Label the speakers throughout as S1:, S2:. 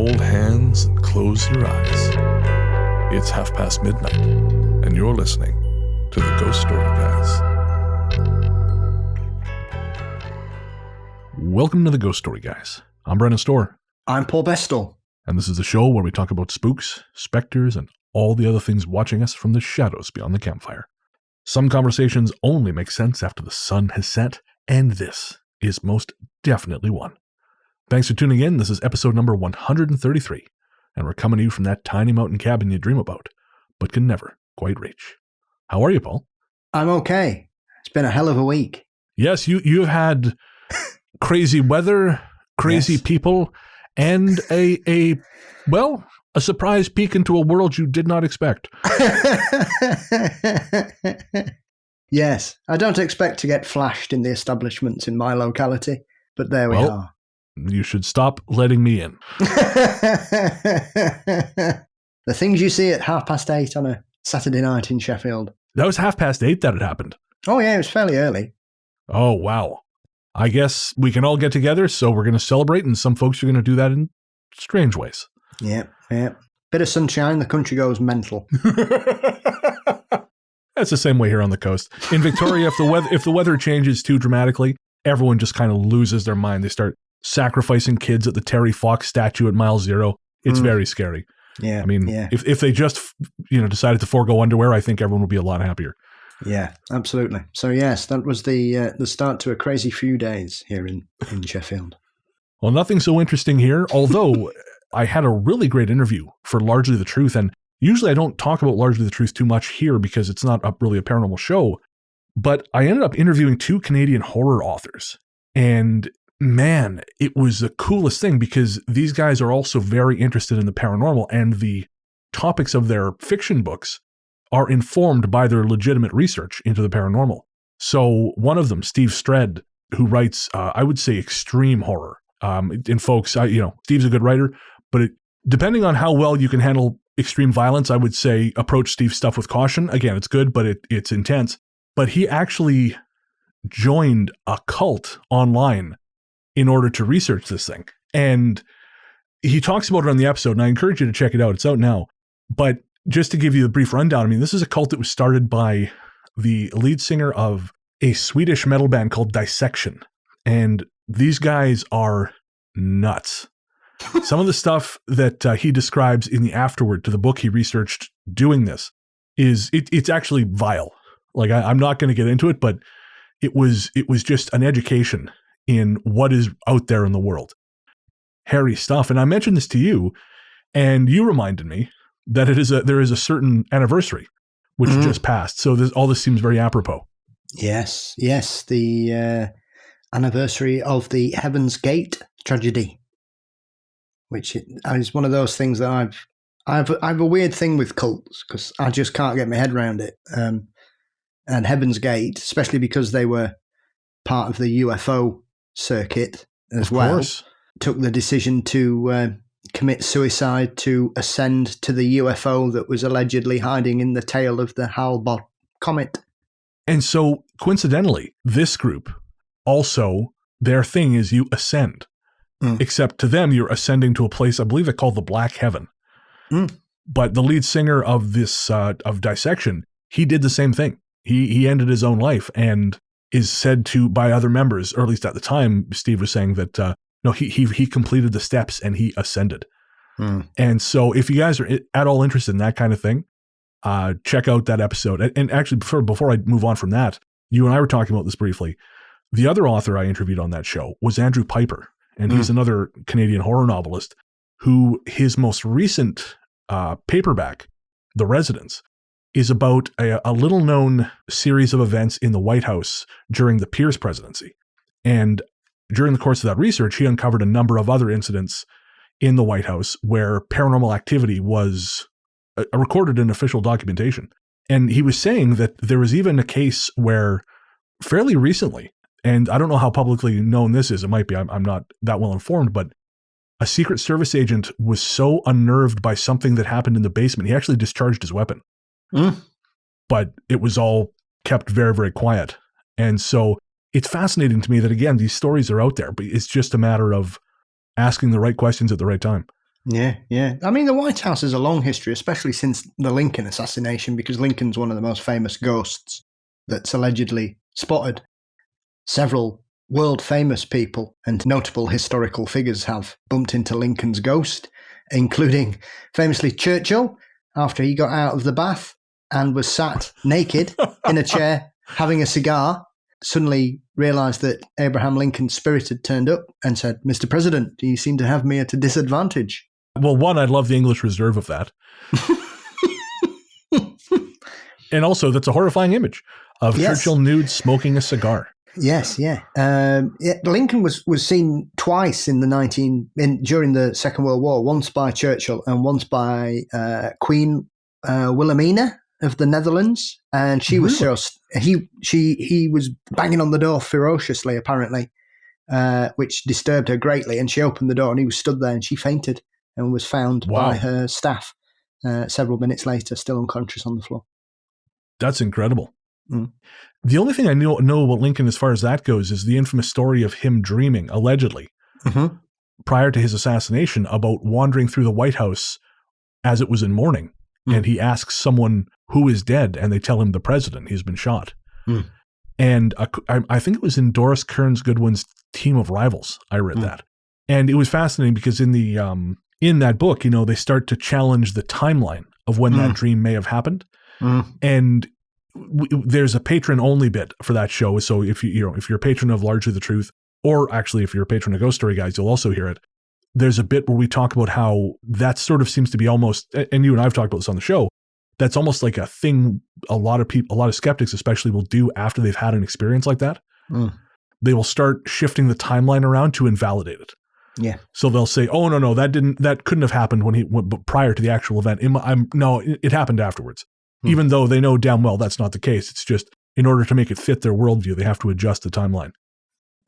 S1: hold hands and close your eyes. It's midnight, and you're listening to the Ghost Story Guys. Welcome to the Ghost Story Guys. I'm Brennan Storr.
S2: I'm Paul Bestel.
S1: And this is the show where we talk about spooks, specters, and all the other things watching us from the shadows beyond the campfire. Some conversations only make sense after the sun has set, and this is most definitely one. Thanks for tuning in. This is episode number 133, and we're coming to you from that tiny mountain cabin you dream about, but can never quite reach. How are you, Paul?
S2: I'm okay. It's been a hell of a week.
S1: Yes, you've had crazy weather, crazy people, and a surprise peek into a world you did not expect.
S2: Yes, I don't expect to get flashed in the establishments in my locality, but there we are.
S1: You should stop letting me in.
S2: The things you see at 8:30 on a Saturday night in Sheffield.
S1: That was 8:30 that it happened.
S2: Oh yeah, it was fairly early.
S1: Oh, wow. I guess we can all get together, so we're going to celebrate, and some folks are going to do that in strange ways.
S2: Yep. Bit of sunshine, the country goes mental.
S1: That's the same way here on the coast. In Victoria, if the weather changes too dramatically, everyone just kind of loses their mind. They start sacrificing kids at the Terry Fox statue at mile zero. It's very scary.
S2: Yeah.
S1: I mean, if they just decided to forego underwear, I think everyone would be a lot happier.
S2: Yeah, absolutely. So yes, that was the start to a crazy few days here in Sheffield.
S1: Well, nothing so interesting here, although I had a really great interview for Largely the Truth, and usually I don't talk about Largely the Truth too much here because it's not really a paranormal show, but I ended up interviewing two Canadian horror authors, and man, it was the coolest thing because these guys are also very interested in the paranormal, and the topics of their fiction books are informed by their legitimate research into the paranormal. So one of them, Steve Stred, who writes, I would say, extreme horror. And folks, Steve's a good writer, but depending on how well you can handle extreme violence, I would say approach Steve's stuff with caution. Again, it's good, but it's intense. But he actually joined a cult online in order to research this thing. And he talks about it on the episode, and I encourage you to check it out. It's out now. But just to give you a brief rundown, I mean, this is a cult that was started by the lead singer of a Swedish metal band called Dissection. And these guys are nuts. Some of the stuff that he describes in the afterword to the book he researched doing this it's actually vile. Like I'm not going to get into it, but it was just an education in what is out there in the world. Hairy stuff. And I mentioned this to you, and you reminded me that there is a certain anniversary which just passed. So all this seems very apropos.
S2: Yes. The anniversary of the Heaven's Gate tragedy, which is one of those things that I have a weird thing with cults because I just can't get my head around it. And Heaven's Gate, especially because they were part of the UFO circuit as well, took the decision to commit suicide to ascend to the UFO that was allegedly hiding in the tail of the Hale-Bopp comet.
S1: And so, coincidentally, this group also, their thing is you ascend. Except to them, you're ascending to a place, I believe they call the Black Heaven. But the lead singer of this, of Dissection, he did the same thing. He ended his own life and is said to, by other members, or at least at the time, Steve was saying that, no, he completed the steps and he ascended. And so if you guys are at all interested in that kind of thing, check out that episode. And actually, before I move on from that, you and I were talking about this briefly. The other author I interviewed on that show was Andrew Piper, and he's another Canadian horror novelist who his most recent paperback, The Residence, is about a little-known series of events in the White House during the Pierce presidency. And during the course of that research, he uncovered a number of other incidents in the White House where paranormal activity was recorded in official documentation. And he was saying that there was even a case where fairly recently, and I don't know how publicly known this is, it might be, I'm not that well informed, but a Secret Service agent was so unnerved by something that happened in the basement, he actually discharged his weapon. But it was all kept very, very quiet. And so it's fascinating to me that, again, these stories are out there, but it's just a matter of asking the right questions at the right time.
S2: Yeah, yeah. I mean, the White House has a long history, especially since the Lincoln assassination, because Lincoln's one of the most famous ghosts that's allegedly spotted. Several world-famous people and notable historical figures have bumped into Lincoln's ghost, including famously Churchill, after he got out of the bath and was sat naked in a chair having a cigar, suddenly realised that Abraham Lincoln's spirit had turned up and said, "Mr. President, you seem to have me at a disadvantage."
S1: Well, one, I love the English reserve of that. And also, that's a horrifying image of Churchill nude smoking a cigar.
S2: Yes, yeah. Lincoln was seen twice during the Second World War. Once by Churchill and once by Queen Wilhelmina of the Netherlands, and she was he was banging on the door ferociously, apparently, which disturbed her greatly. And she opened the door, and he was stood there, and she fainted and was found by her staff several minutes later, still unconscious on the floor.
S1: That's incredible. Mm. The only thing I know about Lincoln as far as that goes is the infamous story of him dreaming, allegedly, prior to his assassination, about wandering through the White House as it was in mourning. And he asks someone who is dead, and they tell him the president. He's been shot. And I think it was in Doris Kearns Goodwin's Team of Rivals. I read that. And it was fascinating because in the in that book, they start to challenge the timeline of when that dream may have happened. And there's a patron-only bit for that show. So if you're a patron of Largely the Truth, or actually if you're a patron of Ghost Story Guys, you'll also hear it. There's a bit where we talk about how that sort of seems to be almost, and you and I have talked about this on the show, that's almost like a thing a lot of skeptics especially will do after they've had an experience like that. They will start shifting the timeline around to invalidate it.
S2: Yeah.
S1: So they'll say, "Oh no, that couldn't have happened when he went prior to the actual event. It happened afterwards." Even though they know damn well that's not the case. It's just in order to make it fit their worldview, they have to adjust the timeline.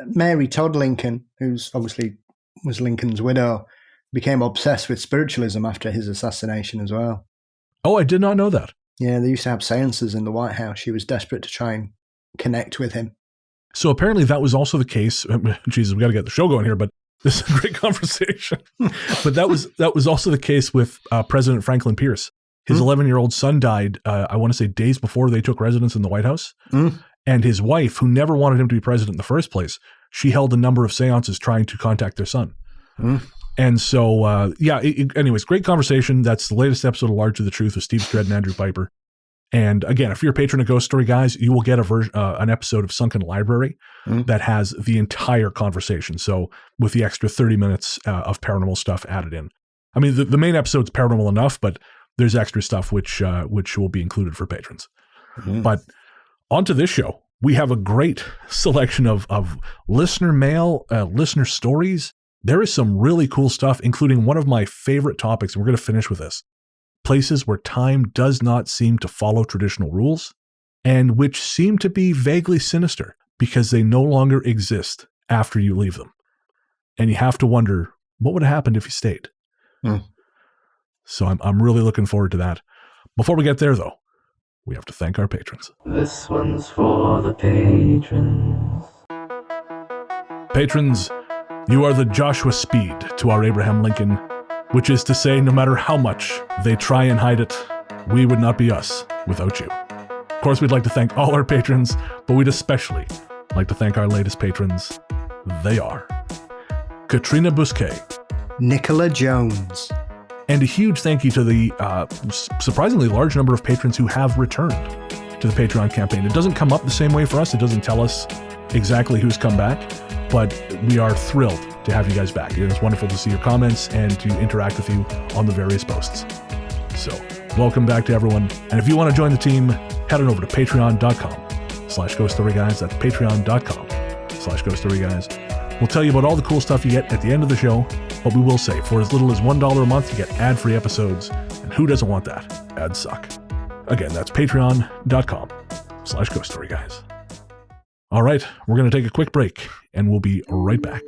S2: Mary Todd Lincoln, who's obviously was Lincoln's widow, became obsessed with spiritualism after his assassination as well.
S1: Oh, I did not know that.
S2: Yeah, they used to have seances in the White House. She was desperate to try and connect with him.
S1: So apparently that was also the case. Jesus, we got to get the show going here, but this is a great conversation. But that was also the case with President Franklin Pierce. His 11-year-old son died, I want to say days before they took residence in the White House. And his wife, who never wanted him to be president in the first place, she held a number of seances trying to contact their son. And so, anyways, great conversation. That's the latest episode of Largely the Truth with Steve Dredd and Andrew Piper. And again, if you're a patron of Ghost Story Guys, you will get an episode of Sunken Library that has the entire conversation. So with the extra 30 minutes of paranormal stuff added in. I mean, the main episode's paranormal enough, but there's extra stuff which will be included for patrons. But onto this show, we have a great selection of listener mail, listener stories. There is some really cool stuff, including one of my favorite topics, and we're going to finish with this. Places where time does not seem to follow traditional rules, and which seem to be vaguely sinister because they no longer exist after you leave them. And you have to wonder, what would have happened if you stayed? So I'm really looking forward to that. Before we get there, though, we have to thank our patrons.
S3: This one's for the patrons.
S1: Patrons, you are the Joshua Speed to our Abraham Lincoln, which is to say, no matter how much they try and hide it, we would not be us without you. Of course, we'd like to thank all our patrons, but we'd especially like to thank our latest patrons. They are Katrina Busquet,
S2: Nicola Jones,
S1: and a huge thank you to the surprisingly large number of patrons who have returned to the Patreon campaign. It doesn't come up the same way for us. It doesn't tell us exactly who's come back, but we are thrilled to have you guys back. It is wonderful to see your comments and to interact with you on the various posts. So, welcome back to everyone. And if you want to join the team, head on over to patreon.com/ghoststoryguys. That's patreon.com/ghoststoryguys. We'll tell you about all the cool stuff you get at the end of the show, but we will say, for as little as $1 a month, you get ad-free episodes, and who doesn't want that? Ads suck. Again, that's patreon.com/ghoststoryguys. All right, we're going to take a quick break, and we'll be right back.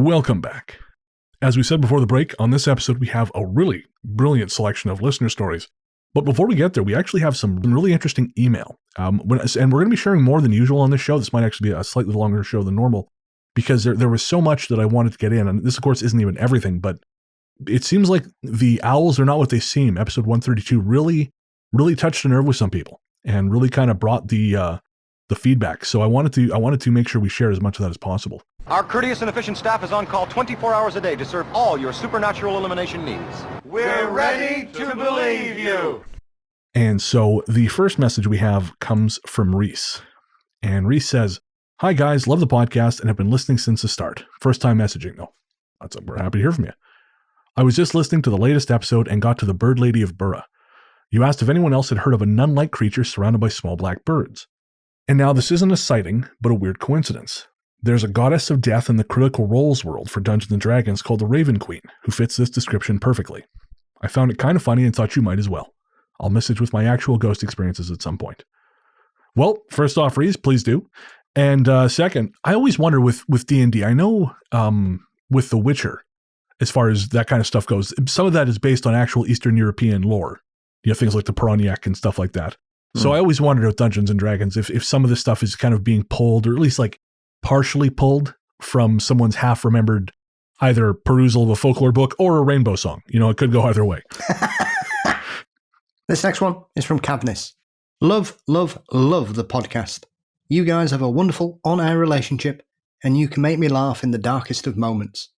S1: Welcome back. As we said before the break, on this episode we have a really brilliant selection of listener stories. But before we get there, we actually have some really interesting email. And we're going to be sharing more than usual on this show. This might actually be a slightly longer show than normal because there was so much that I wanted to get in. And this, of course, isn't even everything, but it seems like the owls are not what they seem. Episode 132 really, really touched a nerve with some people and really kind of brought the feedback. So I wanted to make sure we share as much of that as possible.
S4: Our courteous and efficient staff is on call 24 hours a day to serve all your supernatural elimination needs.
S5: We're ready to believe you.
S1: And so the first message we have comes from Reese. And Reese says, "Hi guys, love the podcast and have been listening since the start. First time messaging though. We're happy to hear from you. I was just listening to the latest episode and got to the Bird Lady of Burra. You asked if anyone else had heard of a nun-like creature surrounded by small black birds. And now this isn't a sighting, but a weird coincidence. There's a goddess of death in the Critical Roles world for Dungeons & Dragons called the Raven Queen, who fits this description perfectly. I found it kind of funny and thought you might as well. I'll message with my actual ghost experiences at some point." Well, first off, Reese, please do. And second, I always wonder with D&D, I know with The Witcher, as far as that kind of stuff goes, some of that is based on actual Eastern European lore. You know, things like the Peroniac and stuff like that. So I always wondered with Dungeons & Dragons if some of this stuff is kind of being pulled, or at least like partially pulled from someone's half-remembered either perusal of a folklore book or a rainbow song. You know, it could go either way.
S2: This next one is from Cadnis. Love, love, love the podcast. You guys have a wonderful on-air relationship, and you can make me laugh in the darkest of moments.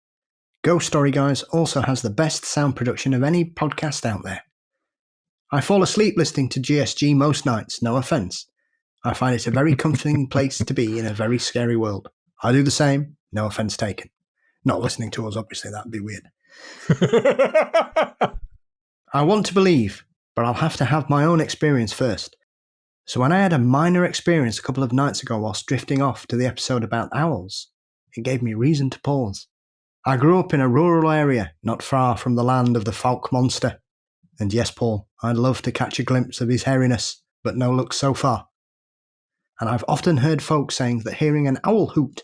S2: Ghost Story Guys also has the best sound production of any podcast out there. I fall asleep listening to GSG most nights, no offence. I find it a very comforting place to be in a very scary world. I do the same, no offence taken. Not listening to us, obviously, that'd be weird. I want to believe, but I'll have to have my own experience first. So when I had a minor experience a couple of nights ago whilst drifting off to the episode about owls, it gave me reason to pause. I grew up in a rural area not far from the land of the Falk monster. And yes, Paul, I'd love to catch a glimpse of his hairiness, but no luck so far. And I've often heard folks saying that hearing an owl hoot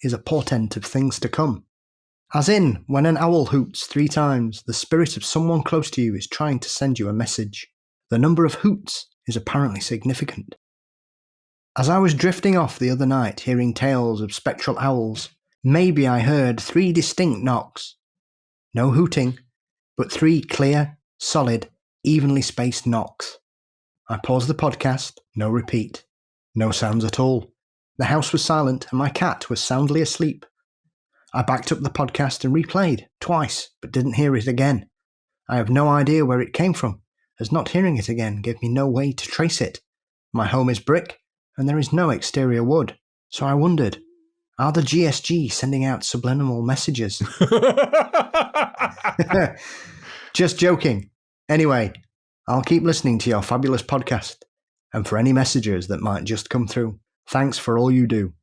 S2: is a portent of things to come. As in, when an owl hoots 3 times, the spirit of someone close to you is trying to send you a message. The number of hoots is apparently significant. As I was drifting off the other night hearing tales of spectral owls, maybe I heard 3 distinct knocks. No hooting, but 3 clear, solid, evenly spaced knocks. I paused the podcast, no repeat. No sounds at all. The house was silent and my cat was soundly asleep. I backed up the podcast and replayed twice, but didn't hear it again. I have no idea where it came from, as not hearing it again gave me no way to trace it. My home is brick, and there is no exterior wood, so I wondered, are the GSG sending out subliminal messages? Just joking. Anyway, I'll keep listening to your fabulous podcast, and for any messages that might just come through, thanks for all you do.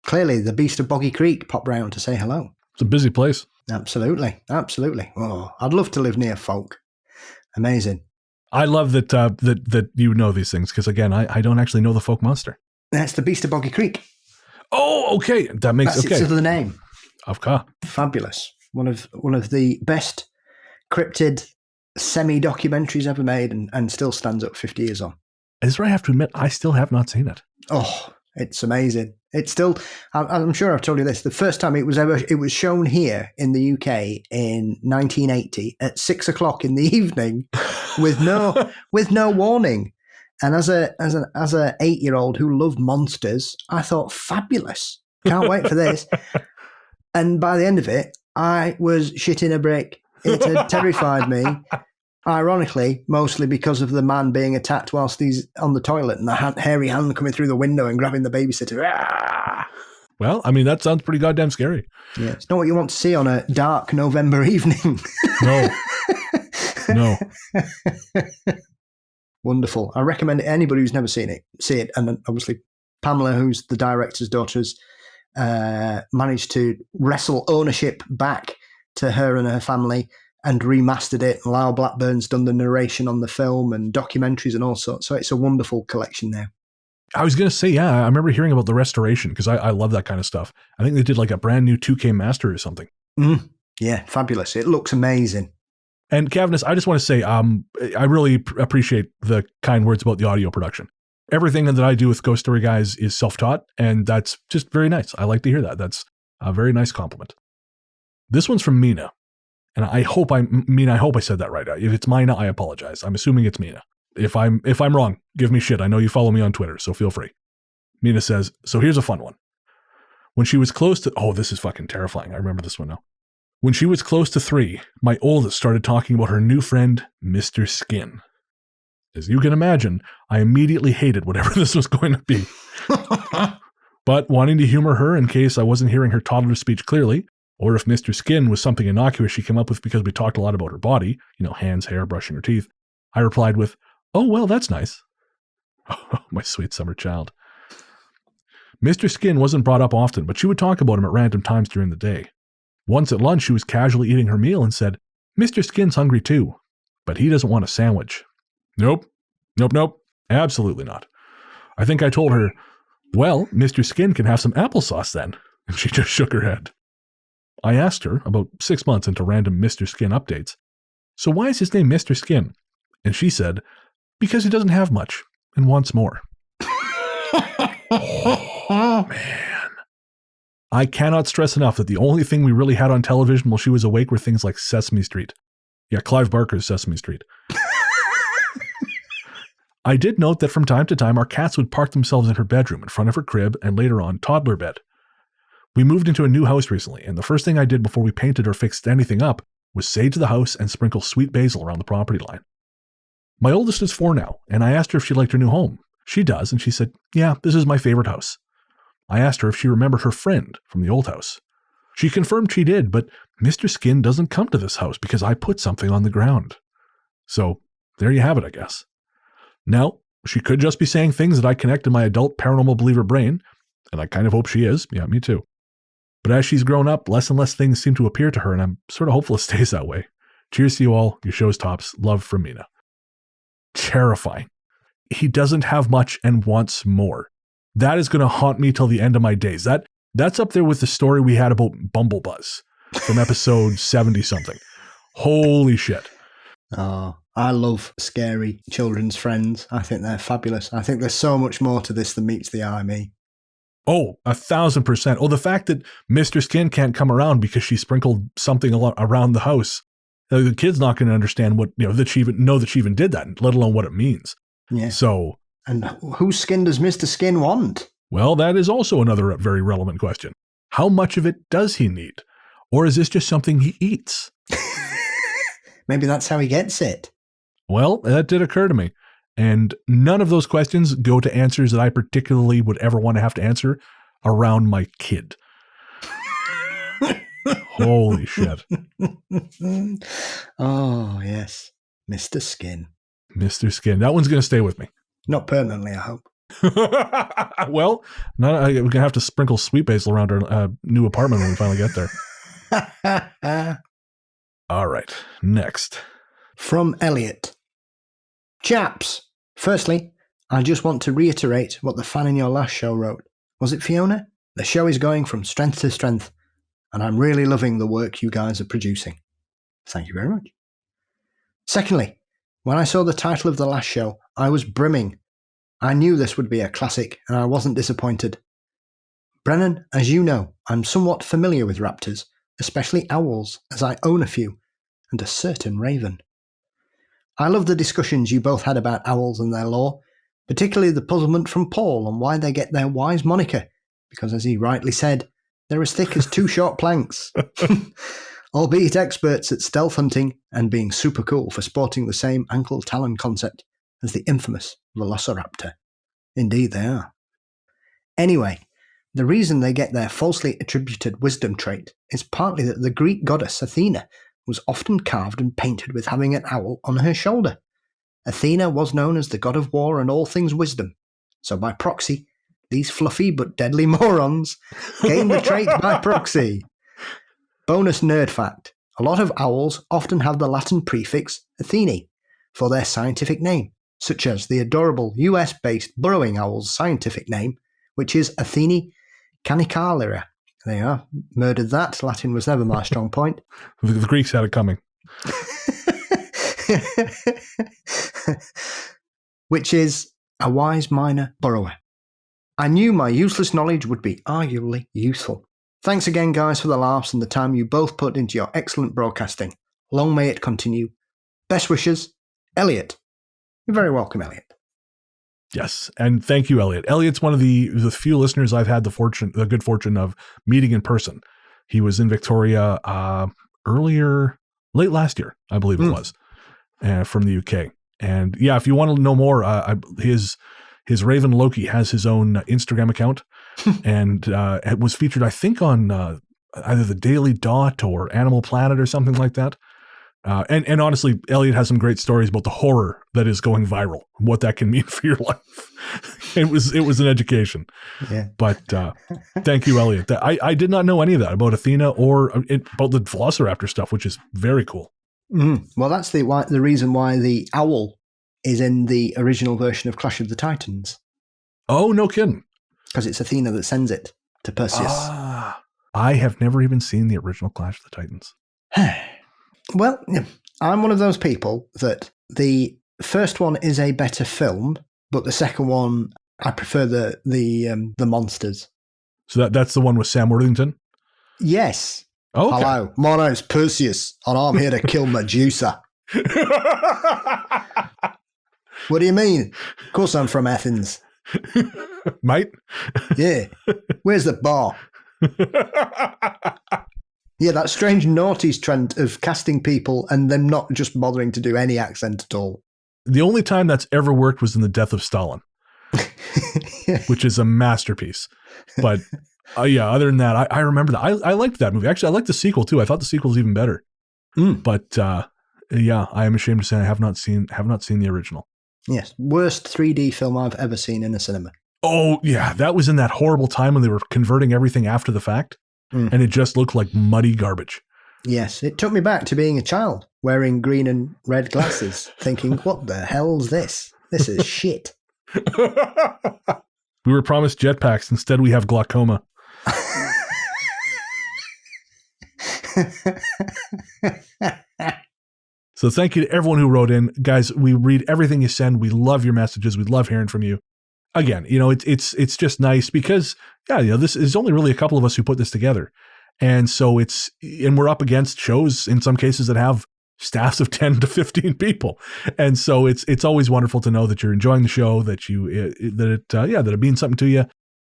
S2: Clearly, the Beast of Boggy Creek popped round to say hello.
S1: It's a busy place.
S2: Absolutely, absolutely. Oh, I'd love to live near folk. Amazing.
S1: I love that you know these things, because again, I don't actually know the folk monster.
S2: That's the Beast of Boggy Creek.
S1: Oh, okay. That makes
S2: That's
S1: okay.
S2: That's the name.
S1: Of course.
S2: Fabulous. One of the best cryptid semi-documentaries ever made, and still stands up 50 years on.
S1: Is where I have to admit, I still have not seen it.
S2: Oh, it's amazing. It's still, I'm sure I've told you this, the first time it was shown here in the UK in 1980 at 6:00 in the evening with no warning. And as a 8-year-old who loved monsters, I thought, fabulous. Can't wait for this. And by the end of it, I was shitting a brick. It had terrified me. Ironically, mostly because of the man being attacked whilst he's on the toilet and the hairy hand coming through the window and grabbing the babysitter. Ah!
S1: Well, I mean, that sounds pretty goddamn scary.
S2: Yeah, it's not what you want to see on a dark November evening.
S1: No.
S2: Wonderful. I recommend it. Anybody who's never seen it, see it. And obviously, Pamela, who's the director's daughter, has managed to wrestle ownership back to her and her family and remastered it. Lyle Blackburn's done the narration on the film and documentaries and all sorts. So it's a wonderful collection now.
S1: I was going to say, yeah, I remember hearing about the restoration because I love that kind of stuff. I think they did like a brand new 2K master or something.
S2: Yeah, fabulous. It looks amazing.
S1: And Cavness, I just want to say, I really appreciate the kind words about the audio production. Everything that I do with Ghost Story Guys is self-taught, and that's just very nice. I like to hear that. That's a very nice compliment. This one's from Mina. And I hope I said that right. If it's Mina, I apologize. I'm assuming it's Mina. If I'm wrong, give me shit. I know you follow me on Twitter, so feel free. Mina says, so here's a fun one. When she was close to, oh, this is fucking terrifying. I remember this one now. When she was close to 3, my oldest started talking about her new friend, Mr. Skin. As you can imagine, I immediately hated whatever this was going to be. But wanting to humor her in case I wasn't hearing her toddler speech clearly, or if Mr. Skin was something innocuous she came up with because we talked a lot about her body, hands, hair, brushing her teeth, I replied with, oh, well, that's nice. Oh, my sweet summer child. Mr. Skin wasn't brought up often, but she would talk about him at random times during the day. Once at lunch, she was casually eating her meal and said, Mr. Skin's hungry too, but he doesn't want a sandwich. Nope. Absolutely not. I think I told her, well, Mr. Skin can have some applesauce then. And she just shook her head. I asked her, about 6 months into random Mr. Skin updates, so why is his name Mr. Skin? And she said, because he doesn't have much and wants more. Oh, man. I cannot stress enough that the only thing we really had on television while she was awake were things like Sesame Street. Yeah, Clive Barker's Sesame Street. I did note that from time to time our cats would park themselves in her bedroom in front of her crib and later on toddler bed. We moved into a new house recently, and the first thing I did before we painted or fixed anything up was sage the house and sprinkle sweet basil around the property line. My oldest is 4 now, and I asked her if she liked her new home. She does, and she said, yeah, this is my favorite house. I asked her if she remembered her friend from the old house. She confirmed she did, but Mr. Skin doesn't come to this house because I put something on the ground. So there you have it, I guess. Now, she could just be saying things that I connect to my adult paranormal believer brain, and I kind of hope she is. Yeah, me too. But as she's grown up, less and less things seem to appear to her, and I'm sort of hopeful it stays that way. Cheers to you all. Your show's tops. Love from Mina. Terrifying. He doesn't have much and wants more. That is going to haunt me till the end of my days. That's up there with the story we had about Bumblebuzz from episode 70-something. Holy shit.
S2: Oh, I love scary children's friends. I think they're fabulous. I think there's so much more to this than meets the eye, me.
S1: Oh, 1,000%. Oh, the fact that Mr. Skin can't come around because she sprinkled something around the house. The kid's not going to understand what, that she even did that, let alone what it means.
S2: Yeah.
S1: So.
S2: And whose skin does Mr. Skin want?
S1: Well, that is also another very relevant question. How much of it does he need? Or is this just something he eats?
S2: Maybe that's how he gets it.
S1: Well, that did occur to me. And none of those questions go to answers that I particularly would ever want to have to answer around my kid. Holy shit.
S2: Oh, yes. Mr. Skin.
S1: Mr. Skin. That one's going to stay with me.
S2: Not permanently, I hope.
S1: Well, we're going to have to sprinkle sweet basil around our new apartment when we finally get there. All right. Next.
S2: From Elliot. Chaps, firstly, I just want to reiterate what the fan in your last show wrote. Was it Fiona? The show is going from strength to strength, and I'm really loving the work you guys are producing. Thank you very much. Secondly, when I saw the title of the last show, I was brimming. I knew this would be a classic, and I wasn't disappointed. Brennan, as you know, I'm somewhat familiar with raptors, especially owls, as I own a few, and a certain raven. I love the discussions you both had about owls and their lore, particularly the puzzlement from Paul on why they get their wise moniker, because as he rightly said, they're as thick as 2 short planks. Albeit experts at stealth hunting and being super cool for sporting the same ankle talon concept as the infamous Velociraptor. Indeed they are. Anyway, the reason they get their falsely attributed wisdom trait is partly that the Greek goddess Athena was often carved and painted with having an owl on her shoulder. Athena was known as the god of war and all things wisdom, so by proxy, these fluffy but deadly morons gain the trait by proxy. Bonus nerd fact, a lot of owls often have the Latin prefix Athene for their scientific name, such as the adorable US-based burrowing owl's scientific name, which is Athene canicalera. There you are. Murdered that. Latin was never my strong point.
S1: The Greeks had it coming.
S2: Which is a wise minor burrower. I knew my useless knowledge would be arguably useful. Thanks again, guys, for the laughs and the time you both put into your excellent broadcasting. Long may it continue. Best wishes, Elliot. You're very welcome, Elliot.
S1: Yes, and thank you, Elliot. Elliot's one of the few listeners I've had the good fortune of meeting in person. He was in Victoria late last year, I believe it was, from the UK. And yeah, if you want to know more, his Raven Loki has his own Instagram account, and it was featured, I think, on either the Daily Dot or Animal Planet or something like that. And honestly, Elliot has some great stories about the horror that is going viral, what that can mean for your life. It was an education.
S2: Yeah.
S1: But thank you, Elliot. I did not know any of that about Athena or about the Velociraptor stuff, which is very cool.
S2: Well, that's the reason why the owl is in the original version of Clash of the Titans.
S1: Oh, no kidding.
S2: Because it's Athena that sends it to Perseus.
S1: I have never even seen the original Clash of the Titans.
S2: Well, I'm one of those people that the first one is a better film, but the second one, I prefer the monsters.
S1: So that's the one with Sam Worthington?
S2: Yes.
S1: Okay.
S2: Hello, my name's Perseus, and I'm here to kill Medusa. What do you mean? Of course I'm from Athens.
S1: Mate?
S2: Yeah. Where's the bar? Yeah, that strange noughties trend of casting people and them not just bothering to do any accent at all.
S1: The only time that's ever worked was in The Death of Stalin, which is a masterpiece. But yeah, other than that, I remember that. I liked that movie. Actually, I liked the sequel too. I thought the sequel was even better. But yeah, I am ashamed to say I have not seen the original.
S2: Yes, worst 3D film I've ever seen in a cinema.
S1: Oh yeah, that was in that horrible time when they were converting everything after the fact, and it just looked like muddy garbage. Yes,
S2: it took me back to being a child, wearing green and red glasses, thinking, what the hell's this? This is shit.
S1: We were promised jetpacks. Instead, we have glaucoma. So thank you to everyone who wrote in. Guys, we read everything you send. We love your messages. We love hearing from you. Again, it's just nice because, this is only really a couple of us who put this together. And so we're up against shows in some cases that have staffs of 10 to 15 people. And so it's always wonderful to know that you're enjoying the show, that it means something to you.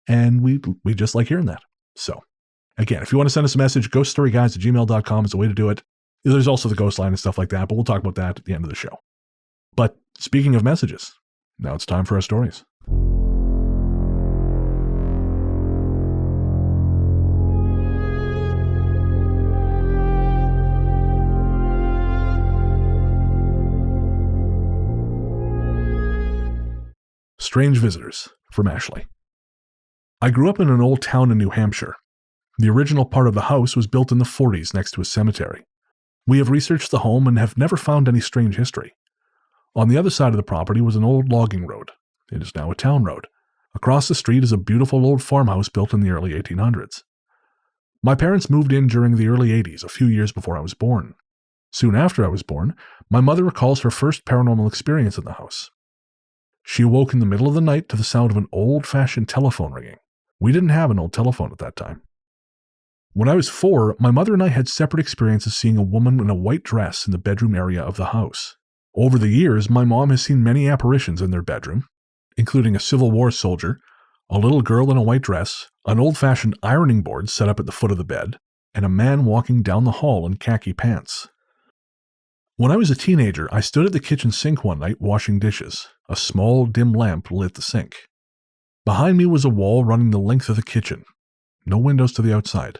S1: And we just like hearing that. So again, if you want to send us a message, ghoststoryguys@gmail.com is the way to do it. There's also the ghost line and stuff like that, but we'll talk about that at the end of the show. But speaking of messages, now it's time for our stories. Strange Visitors from Ashley. I grew up in an old town in New Hampshire. The original part of the house was built in the 40s next to a cemetery. We have researched the home and have never found any strange history. On the other side of the property was an old logging road. It is now a town road. Across the street is a beautiful old farmhouse built in the early 1800s. My parents moved in during the early 80s, a few years before I was born. Soon after I was born, my mother recalls her first paranormal experience in the house. She awoke in the middle of the night to the sound of an old-fashioned telephone ringing. We didn't have an old telephone at that time. When I was 4, my mother and I had separate experiences seeing a woman in a white dress in the bedroom area of the house. Over the years, my mom has seen many apparitions in their bedroom, including a Civil War soldier, a little girl in a white dress, an old-fashioned ironing board set up at the foot of the bed, and a man walking down the hall in khaki pants. When I was a teenager, I stood at the kitchen sink one night washing dishes. A small, dim lamp lit the sink. Behind me was a wall running the length of the kitchen. No windows to the outside.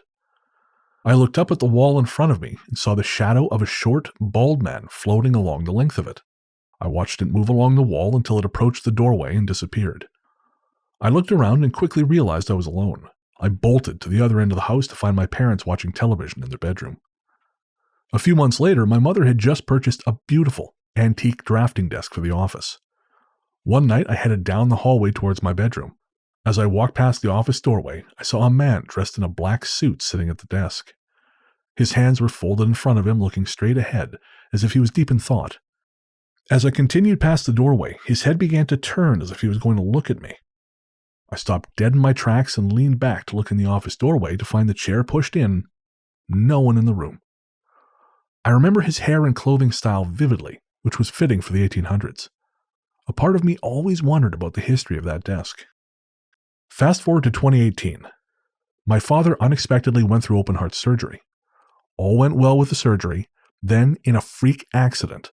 S1: I looked up at the wall in front of me and saw the shadow of a short, bald man floating along the length of it. I watched it move along the wall until it approached the doorway and disappeared. I looked around and quickly realized I was alone. I bolted to the other end of the house to find my parents watching television in their bedroom. A few months later, my mother had just purchased a beautiful, antique drafting desk for the office. One night, I headed down the hallway towards my bedroom. As I walked past the office doorway, I saw a man dressed in a black suit sitting at the desk. His hands were folded in front of him, looking straight ahead, as if he was deep in thought. As I continued past the doorway, his head began to turn as if he was going to look at me. I stopped dead in my tracks and leaned back to look in the office doorway to find the chair pushed in, no one in the room. I remember his hair and clothing style vividly, which was fitting for the 1800s. A part of me always wondered about the history of that desk. Fast forward to 2018. My father unexpectedly went through open-heart surgery. All went well with the surgery. Then, in a freak accident,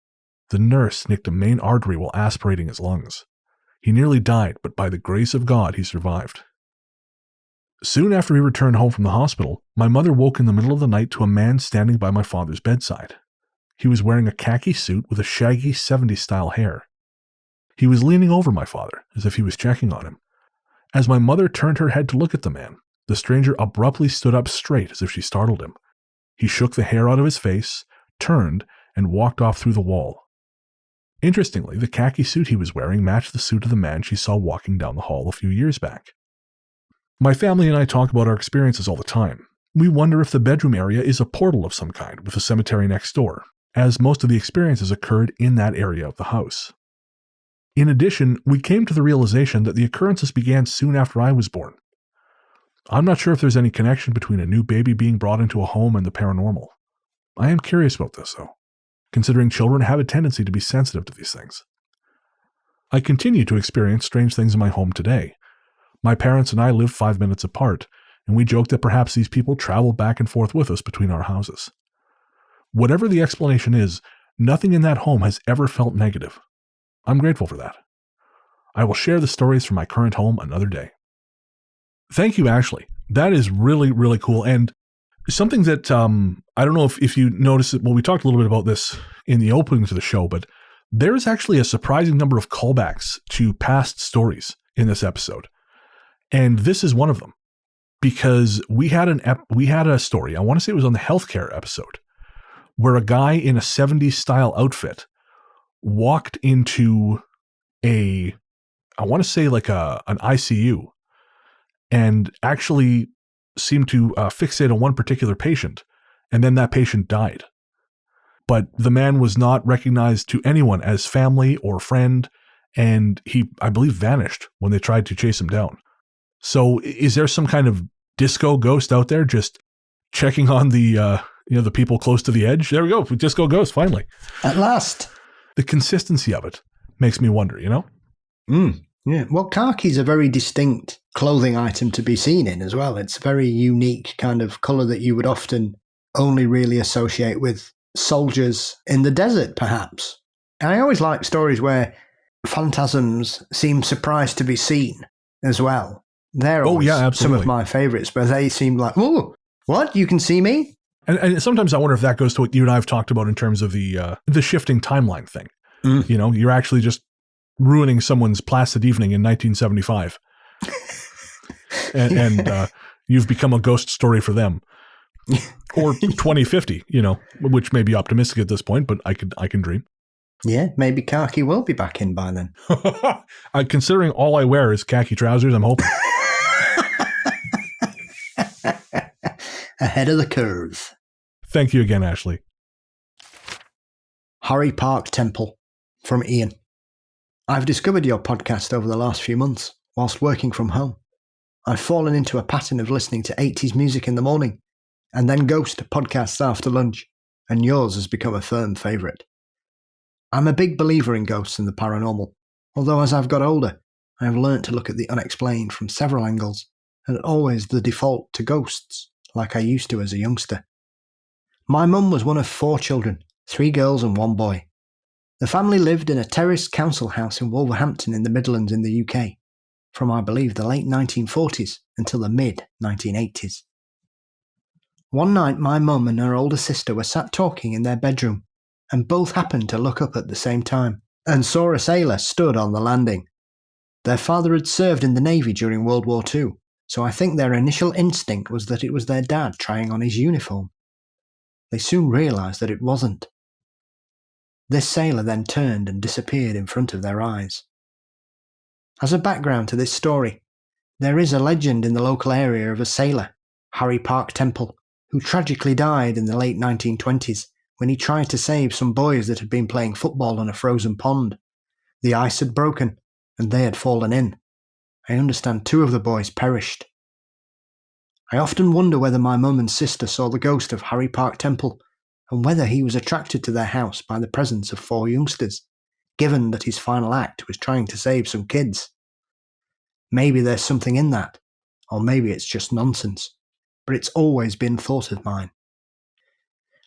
S1: the nurse nicked a main artery while aspirating his lungs. He nearly died, but by the grace of God, he survived. Soon after he returned home from the hospital, my mother woke in the middle of the night to a man standing by my father's bedside. He was wearing a khaki suit with a shaggy 70s-style hair. He was leaning over my father, as if he was checking on him. As my mother turned her head to look at the man, the stranger abruptly stood up straight as if she startled him. He shook the hair out of his face, turned, and walked off through the wall. Interestingly, the khaki suit he was wearing matched the suit of the man she saw walking down the hall a few years back. My family and I talk about our experiences all the time. We wonder if the bedroom area is a portal of some kind with a cemetery next door, as most of the experiences occurred in that area of the house. In addition, we came to the realization that the occurrences began soon after I was born. I'm not sure if there's any connection between a new baby being brought into a home and the paranormal. I am curious about this, though, considering children have a tendency to be sensitive to these things. I continue to experience strange things in my home today. My parents and I live 5 minutes apart, and we joke that perhaps these people travel back and forth with us between our houses. Whatever the explanation is, nothing in that home has ever felt negative. I'm grateful for that. I will share the stories from my current home another day. Thank you, Ashley. That is really, really cool. And something that I don't know if you noticed it. Well, we talked a little bit about this in the opening to the show, but there's actually a surprising number of callbacks to past stories in this episode. And this is one of them, because we had a story, I want to say it was on the healthcare episode, where a guy in a 70s style outfit walked into I want to say like an ICU, and actually seemed to fixate on one particular patient, and then that patient died. But the man was not recognized to anyone as family or friend, and he, I believe, vanished when they tried to chase him down. So is there some kind of disco ghost out there just checking on the people close to the edge? There we go. Disco ghost, finally.
S2: At last.
S1: The consistency of it makes me wonder,
S2: Yeah. Well, khaki is a very distinct clothing item to be seen in as well. It's a very unique kind of colour that you would often only really associate with soldiers in the desert, perhaps. And I always like stories where phantasms seem surprised to be seen as well. They're some of my favourites, but they seem like, oh, what? You can see me?
S1: And sometimes I wonder if that goes to what you and I have talked about in terms of the shifting timeline thing. You're actually just ruining someone's placid evening in 1975. and you've become a ghost story for them. Or 2050, which may be optimistic at this point, but I can dream.
S2: Yeah, maybe khaki will be back in by then.
S1: Considering all I wear is khaki trousers, I'm hoping.
S2: Ahead of the curve.
S1: Thank you again, Ashley.
S2: Horry Park Temple from Ian. I've discovered your podcast over the last few months whilst working from home. I've fallen into a pattern of listening to 80s music in the morning and then ghost podcasts after lunch, and yours has become a firm favourite. I'm a big believer in ghosts and the paranormal, although as I've got older, I have learnt to look at the unexplained from several angles and always the default to ghosts, like I used to as a youngster. My mum was one of 4 children, 3 girls and 1 boy. The family lived in a terraced council house in Wolverhampton in the Midlands in the UK, from I believe the late 1940s until the mid-1980s. One night my mum and her older sister were sat talking in their bedroom, and both happened to look up at the same time, and saw a sailor stood on the landing. Their father had served in the Navy during World War II, so I think their initial instinct was that it was their dad trying on his uniform. They soon realised that it wasn't. This sailor then turned and disappeared in front of their eyes. As a background to this story, there is a legend in the local area of a sailor, Harry Park Temple, who tragically died in the late 1920s when he tried to save some boys that had been playing football on a frozen pond. The ice had broken, and they had fallen in. I understand 2 of the boys perished. I often wonder whether my mum and sister saw the ghost of Harry Park Temple, and whether he was attracted to their house by the presence of 4 youngsters, given that his final act was trying to save some kids. Maybe there's something in that, or maybe it's just nonsense, but it's always been thought of mine.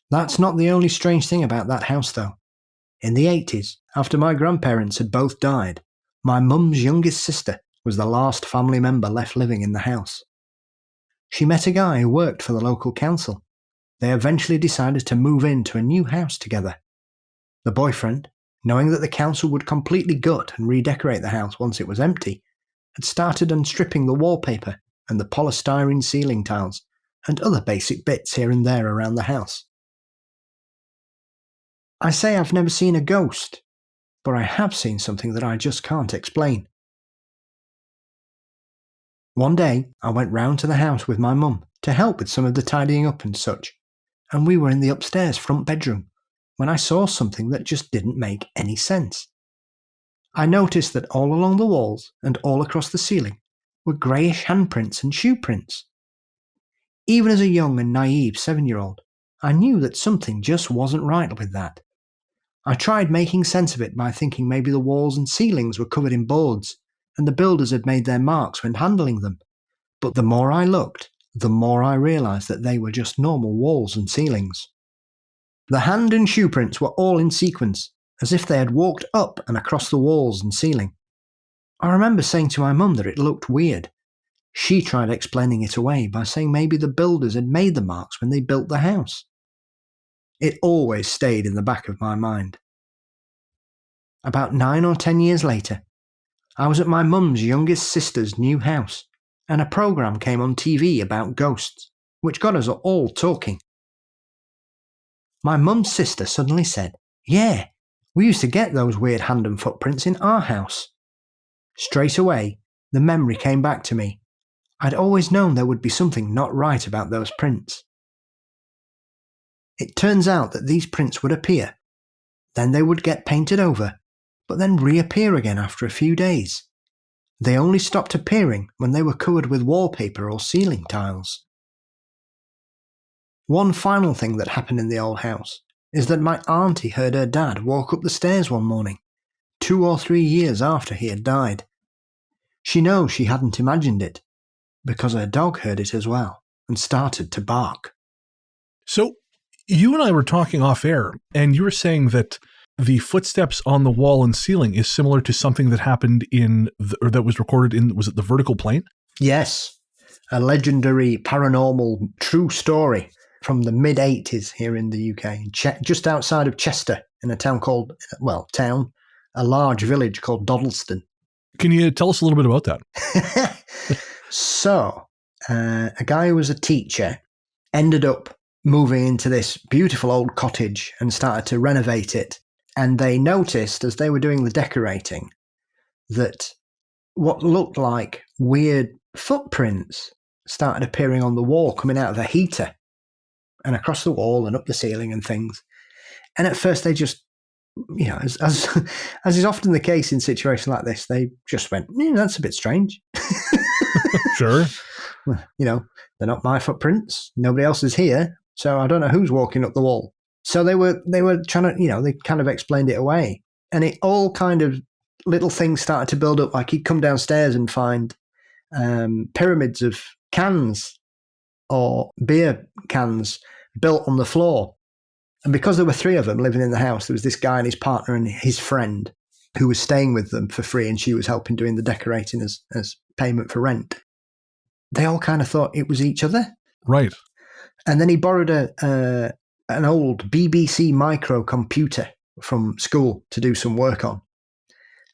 S2: That's not the only strange thing about that house, though. In the 80s, after my grandparents had both died, my mum's youngest sister was the last family member left living in the house. She met a guy who worked for the local council. They eventually decided to move into a new house together. The boyfriend, knowing that the council would completely gut and redecorate the house once it was empty, had started unstripping the wallpaper and the polystyrene ceiling tiles and other basic bits here and there around the house. I say I've never seen a ghost, but I have seen something that I just can't explain. One day, I went round to the house with my mum to help with some of the tidying up and such, and we were in the upstairs front bedroom when I saw something that just didn't make any sense. I noticed that all along the walls and all across the ceiling were greyish handprints and shoe prints. Even as a young and naive 7-year-old, I knew that something just wasn't right with that. I tried making sense of it by thinking maybe the walls and ceilings were covered in boards, and the builders had made their marks when handling them. But the more I looked, the more I realised that they were just normal walls and ceilings. The hand and shoe prints were all in sequence, as if they had walked up and across the walls and ceiling. I remember saying to my mum that it looked weird. She tried explaining it away by saying maybe the builders had made the marks when they built the house. It always stayed in the back of my mind. About 9 or 10 years later, I was at my mum's youngest sister's new house, and a programme came on TV about ghosts, which got us all talking. My mum's sister suddenly said, "Yeah, we used to get those weird hand and footprints in our house." Straight away, the memory came back to me. I'd always known there would be something not right about those prints. It turns out that these prints would appear, then they would get painted over, but then reappear again after a few days. They only stopped appearing when they were covered with wallpaper or ceiling tiles. One final thing that happened in the old house is that my auntie heard her dad walk up the stairs one morning, 2 or 3 years after he had died. She knows she hadn't imagined it, because her dog heard it as well and started to bark.
S1: So you and I were talking off air, and you were saying that the footsteps on the wall and ceiling is similar to something that happened or that was recorded in, was it the vertical plane?
S2: Yes, a legendary paranormal true story from the mid-80s here in the UK, just outside of Chester, in a town called, a large village called Doddleston.
S1: Can you tell us a little bit about that?
S2: So, a guy who was a teacher ended up moving into this beautiful old cottage and started to renovate it. And they noticed, as they were doing the decorating, that what looked like weird footprints started appearing on the wall, coming out of a heater and across the wall and up the ceiling and things. And at first they just, as is often the case in situations like this, they just went, that's a bit strange.
S1: Sure.
S2: They're not my footprints. Nobody else is here. So I don't know who's walking up the wall. So they were trying to, they kind of explained it away. And it all kind of, little things started to build up. Like he'd come downstairs and find pyramids of cans or beer cans built on the floor. And because there were 3 of them living in the house, there was this guy and his partner and his friend who was staying with them for free, and she was helping doing the decorating as payment for rent. They all kind of thought it was each other.
S1: Right.
S2: And then he borrowed an old BBC micro computer from school to do some work on.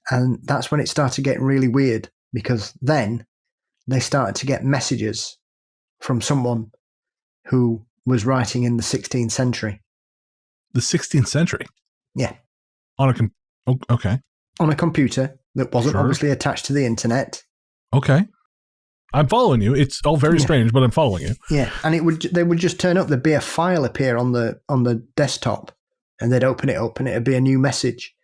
S2: And that's when it started getting really weird, because then they started to get messages from someone who was writing in the 16th century.
S1: The 16th century?
S2: Yeah.
S1: Okay.
S2: On a computer, that wasn't obviously attached to the internet.
S1: Okay. I'm following you. It's all very strange, but I'm following you.
S2: Yeah, and they would just turn up. There'd be a file appear on the desktop, and they'd open it up, and it'd be a new message.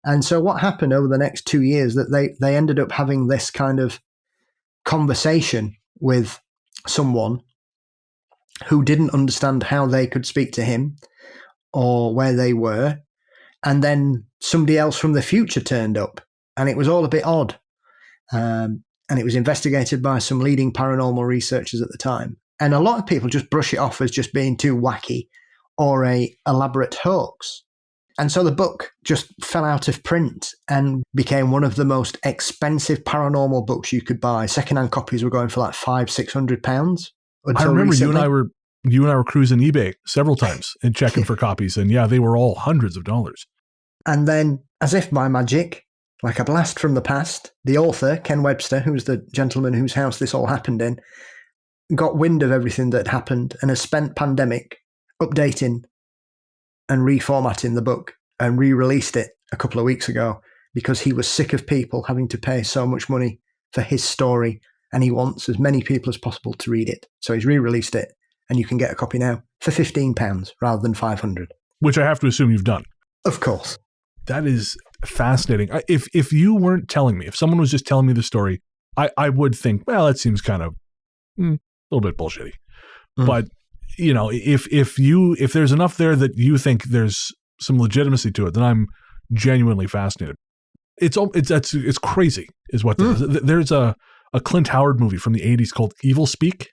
S2: And so what happened over the next 2 years that they ended up having this kind of conversation with someone who didn't understand how they could speak to him or where they were, and then somebody else from the future turned up, and it was all a bit odd. And it was investigated by some leading paranormal researchers at the time. And a lot of people just brush it off as just being too wacky or a elaborate hoax. And so the book just fell out of print and became one of the most expensive paranormal books you could buy. Secondhand copies were going for like £500-600.
S1: I remember recently. you and I were cruising eBay several times and checking for copies. And yeah, they were all hundreds of dollars.
S2: And then, as if by magic, like a blast from the past, the author, Ken Webster, who's the gentleman whose house this all happened in, got wind of everything that happened and has spent pandemic updating and reformatting the book and re-released it a couple of weeks ago because he was sick of people having to pay so much money for his story, and he wants as many people as possible to read it. So he's re-released it, and you can get a copy now for £15 rather than $500.
S1: Which I have to assume you've done.
S2: Of course.
S1: That is fascinating. If you weren't telling me, if someone was just telling me the story, I would think, well, that seems kind of a little bit bullshitty. But if there's enough there that you think there's some legitimacy to it, then I'm genuinely fascinated. It's crazy, is what there is. There's a Clint Howard movie from the 80s called Evil Speak,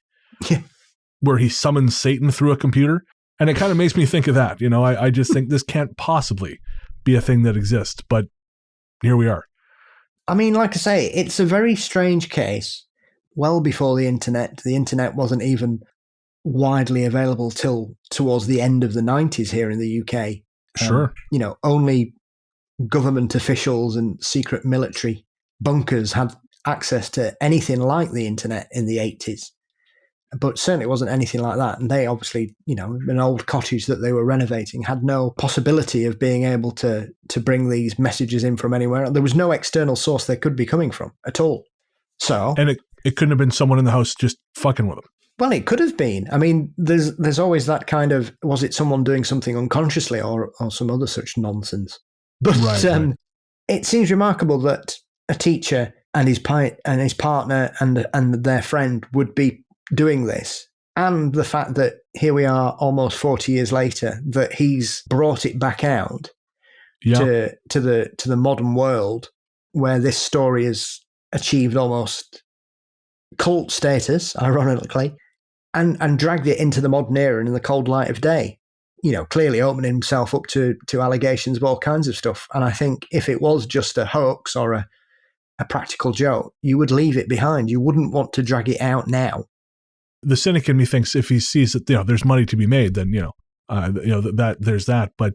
S1: where he summons Satan through a computer, and it kind of makes me think of that. I just think this can't possibly be a thing that exists, but here we are.
S2: I mean, like I say, it's a very strange case. Well before the internet wasn't even widely available till towards the end of the 90s here in the UK.
S1: Sure.
S2: Only government officials and secret military bunkers had access to anything like the internet in the 80s. But certainly it wasn't anything like that. And they obviously, an old cottage that they were renovating had no possibility of being able to bring these messages in from anywhere. There was no external source they could be coming from at all. So,
S1: and it couldn't have been someone in the house just fucking with them.
S2: Well, it could have been. I mean, there's always that kind of, was it someone doing something unconsciously or some other such nonsense? But right. It seems remarkable that a teacher and his partner and their friend would be doing this, and the fact that here we are almost 40 years later that he's brought it back out to the modern world where this story has achieved almost cult status, ironically, and dragged it into the modern era and in the cold light of day, clearly opening himself up to allegations of all kinds of stuff. And I think if it was just a hoax or a practical joke, you would leave it behind. You wouldn't want to drag it out now.
S1: The cynic in me thinks if he sees that there's money to be made, then that there's that. But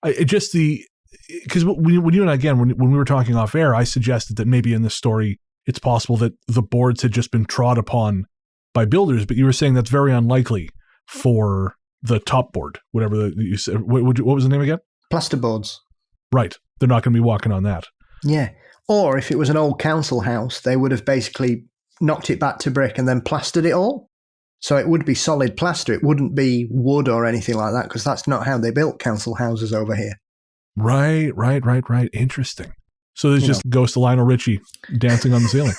S1: because when you and I, again, when we were talking off air, I suggested that maybe in this story it's possible that the boards had just been trod upon by builders, but you were saying that's very unlikely for the top board, whatever you said. What was the name again?
S2: Plasterboards.
S1: Right, they're not going to be walking on that.
S2: Yeah, or if it was an old council house, they would have basically knocked it back to brick and then plastered it all. So it would be solid plaster. It wouldn't be wood or anything like that, because that's not how they built council houses over here.
S1: Right. Interesting. So there's just ghost of Lionel Richie dancing on the ceiling.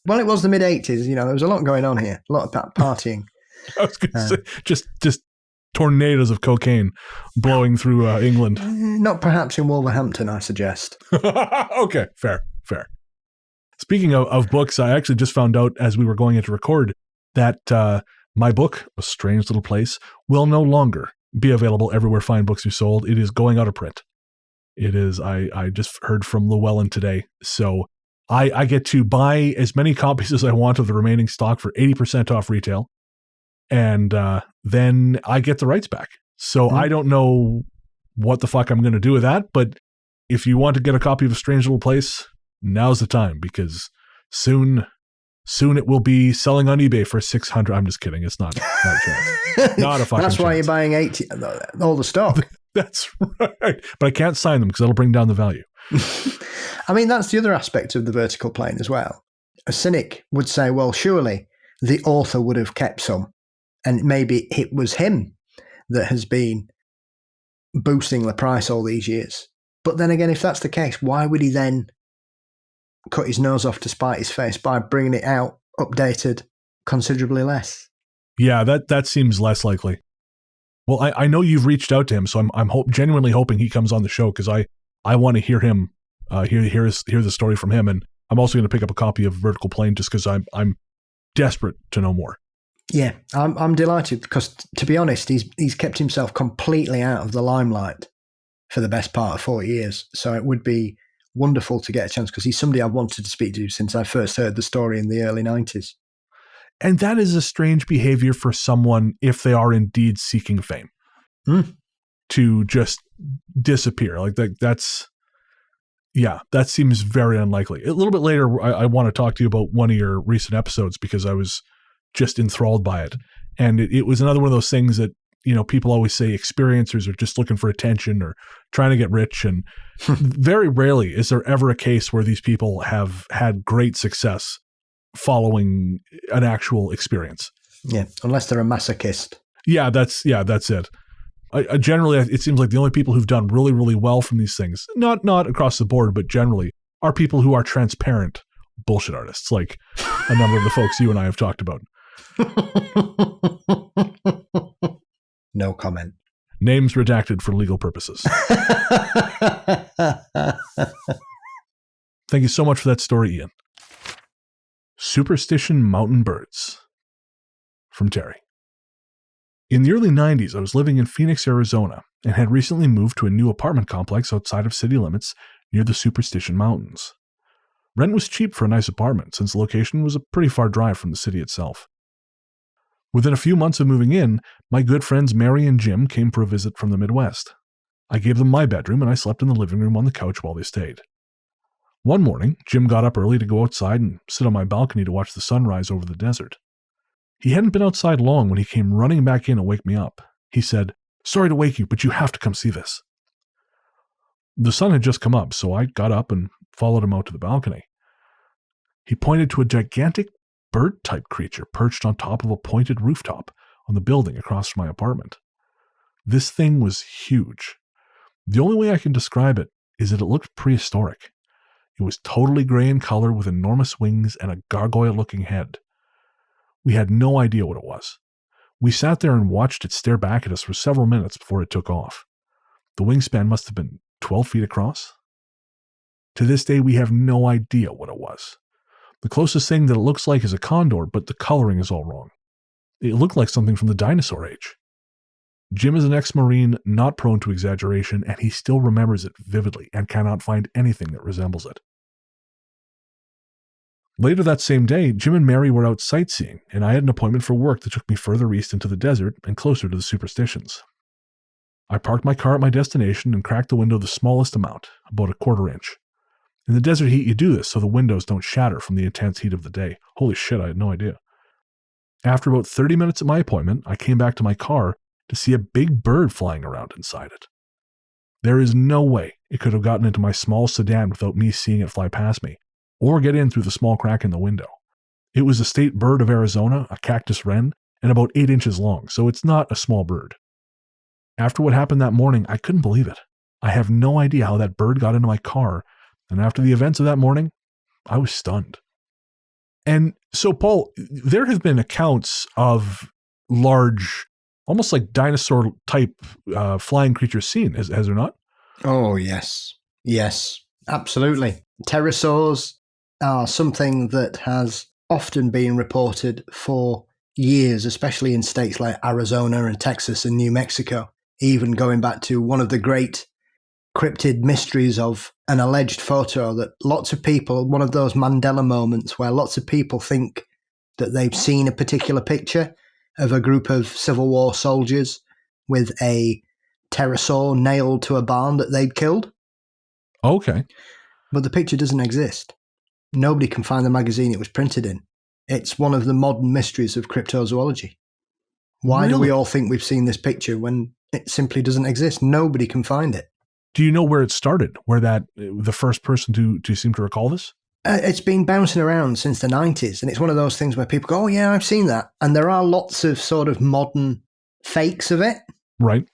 S2: Well, it was the mid-'80s. There was a lot going on here. A lot of partying.
S1: I was going to say, just tornadoes of cocaine blowing through England.
S2: Not perhaps in Wolverhampton, I suggest.
S1: Okay, fair. Speaking of books, I actually just found out as we were going in to record that my book, A Strange Little Place, will no longer be available everywhere fine books are sold. It is going out of print. It is. I just heard from Llewellyn today. So I get to buy as many copies as I want of the remaining stock for 80% off retail. And then I get the rights back. So I don't know what the fuck I'm going to do with that. But if you want to get a copy of A Strange Little Place, now's the time, because soon it will be selling on eBay for $600. I'm just kidding. It's not a chance. Not a fucking chance.
S2: That's why you're buying 80 all the stock.
S1: That's right. But I can't sign them because that'll bring down the value.
S2: I mean, that's the other aspect of the vertical plane as well. A cynic would say, well, surely the author would have kept some, and maybe it was him that has been boosting the price all these years. But then again, if that's the case, why would he then cut his nose off to spite his face by bringing it out updated considerably less?
S1: Yeah, that seems less likely. Well, I know you've reached out to him, so I'm genuinely hoping he comes on the show, because I want to hear him hear the story from him, and I'm also going to pick up a copy of Vertical Plane just because I'm desperate to know more.
S2: Yeah, I'm delighted, because to be honest, he's kept himself completely out of the limelight for the best part of 4 years. So it would be wonderful to get a chance, because he's somebody I've wanted to speak to since I first heard the story in the early 90s.
S1: And that is a strange behavior for someone, if they are indeed seeking fame, to just disappear. Like that seems very unlikely. A little bit later, I want to talk to you about one of your recent episodes, because I was just enthralled by it. And it was another one of those things that, people always say experiencers are just looking for attention or trying to get rich. And very rarely is there ever a case where these people have had great success following an actual experience.
S2: Yeah, unless they're a masochist.
S1: Yeah, that's it. I generally, it seems like the only people who've done really, really well from these things, not across the board, but generally, are people who are transparent bullshit artists, like a number of the folks you and I have talked about.
S2: No comment.
S1: Names redacted for legal purposes. Thank you so much for that story, Ian. Superstition Mountain Birds. From Terry. In the early 90s, I was living in Phoenix, Arizona, and had recently moved to a new apartment complex outside of city limits near the Superstition Mountains. Rent was cheap for a nice apartment, since the location was a pretty far drive from the city itself. Within a few months of moving in, my good friends Mary and Jim came for a visit from the Midwest. I gave them my bedroom, and I slept in the living room on the couch while they stayed. One morning, Jim got up early to go outside and sit on my balcony to watch the sunrise over the desert. He hadn't been outside long when he came running back in to wake me up. He said, "Sorry to wake you, but you have to come see this." The sun had just come up, so I got up and followed him out to the balcony. He pointed to a gigantic bird-type creature perched on top of a pointed rooftop on the building across from my apartment. This thing was huge. The only way I can describe it is that it looked prehistoric. It was totally gray in color with enormous wings and a gargoyle-looking head. We had no idea what it was. We sat there and watched it stare back at us for several minutes before it took off. The wingspan must have been 12 feet across. To this day, we have no idea what it was. The closest thing that it looks like is a condor, but the coloring is all wrong. It looked like something from the dinosaur age. Jim is an ex-Marine, not prone to exaggeration, and he still remembers it vividly and cannot find anything that resembles it. Later that same day, Jim and Mary were out sightseeing, and I had an appointment for work that took me further east into the desert and closer to the Superstitions. I parked my car at my destination and cracked the window the smallest amount, about a 1/4 inch. In the desert heat, you do this so the windows don't shatter from the intense heat of the day. Holy shit, I had no idea. After about 30 minutes at my appointment, I came back to my car to see a big bird flying around inside it. There is no way it could have gotten into my small sedan without me seeing it fly past me, or get in through the small crack in the window. It was a state bird of Arizona, a cactus wren, and about 8 inches long, so it's not a small bird. After what happened that morning, I couldn't believe it. I have no idea how that bird got into my car, and after the events of that morning, I was stunned. And so, Paul, there have been accounts of large, almost like dinosaur-type flying creatures seen, has there not?
S2: Oh, yes. Yes, absolutely. Pterosaurs are something that has often been reported for years, especially in states like Arizona and Texas and New Mexico, even going back to one of the great cryptid mysteries of an alleged photo that lots of people, one of those Mandela moments where lots of people think that they've seen a particular picture of a group of Civil War soldiers with a pterosaur nailed to a barn that they'd killed.
S1: Okay.
S2: But the picture doesn't exist. Nobody can find the magazine it was printed in. It's one of the modern mysteries of cryptozoology. Why do we all think we've seen this picture when it simply doesn't exist? Nobody can find it.
S1: Do you know where it started? Where the first person to seem to recall this?
S2: It's been bouncing around since the 90s, and it's one of those things where people go, oh yeah, I've seen that. And there are lots of sort of modern fakes of it.
S1: Right.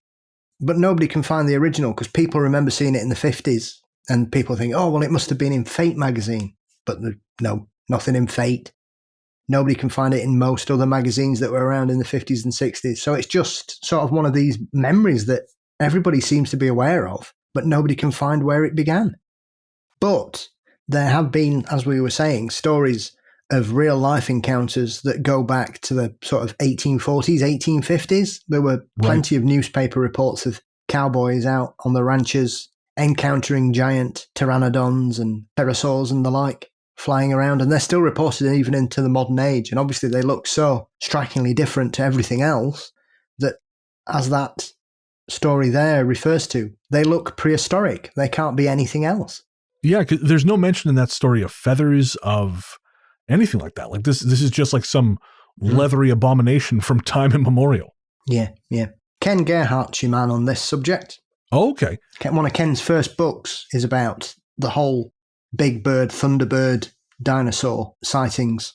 S2: But nobody can find the original because people remember seeing it in the 50s, and people think, oh, well, it must have been in Fate magazine. But no, nothing in Fate. Nobody can find it in most other magazines that were around in the 50s and 60s. So it's just sort of one of these memories that everybody seems to be aware of, but nobody can find where it began. But there have been, as we were saying, stories of real life encounters that go back to the sort of 1840s, 1850s. There were plenty of newspaper reports of cowboys out on the ranches encountering giant pteranodons and pterosaurs and the like flying around, and they're still reported even into the modern age. And obviously they look so strikingly different to everything else that, as that story there refers to, they look prehistoric. They can't be anything else.
S1: Yeah, 'cause there's no mention in that story of feathers, of anything like that. Like this is just like some leathery abomination from time immemorial.
S2: Yeah. Ken Gerhardt's your man on this subject.
S1: Oh, okay.
S2: One of Ken's first books is about the whole big bird, thunderbird, dinosaur sightings.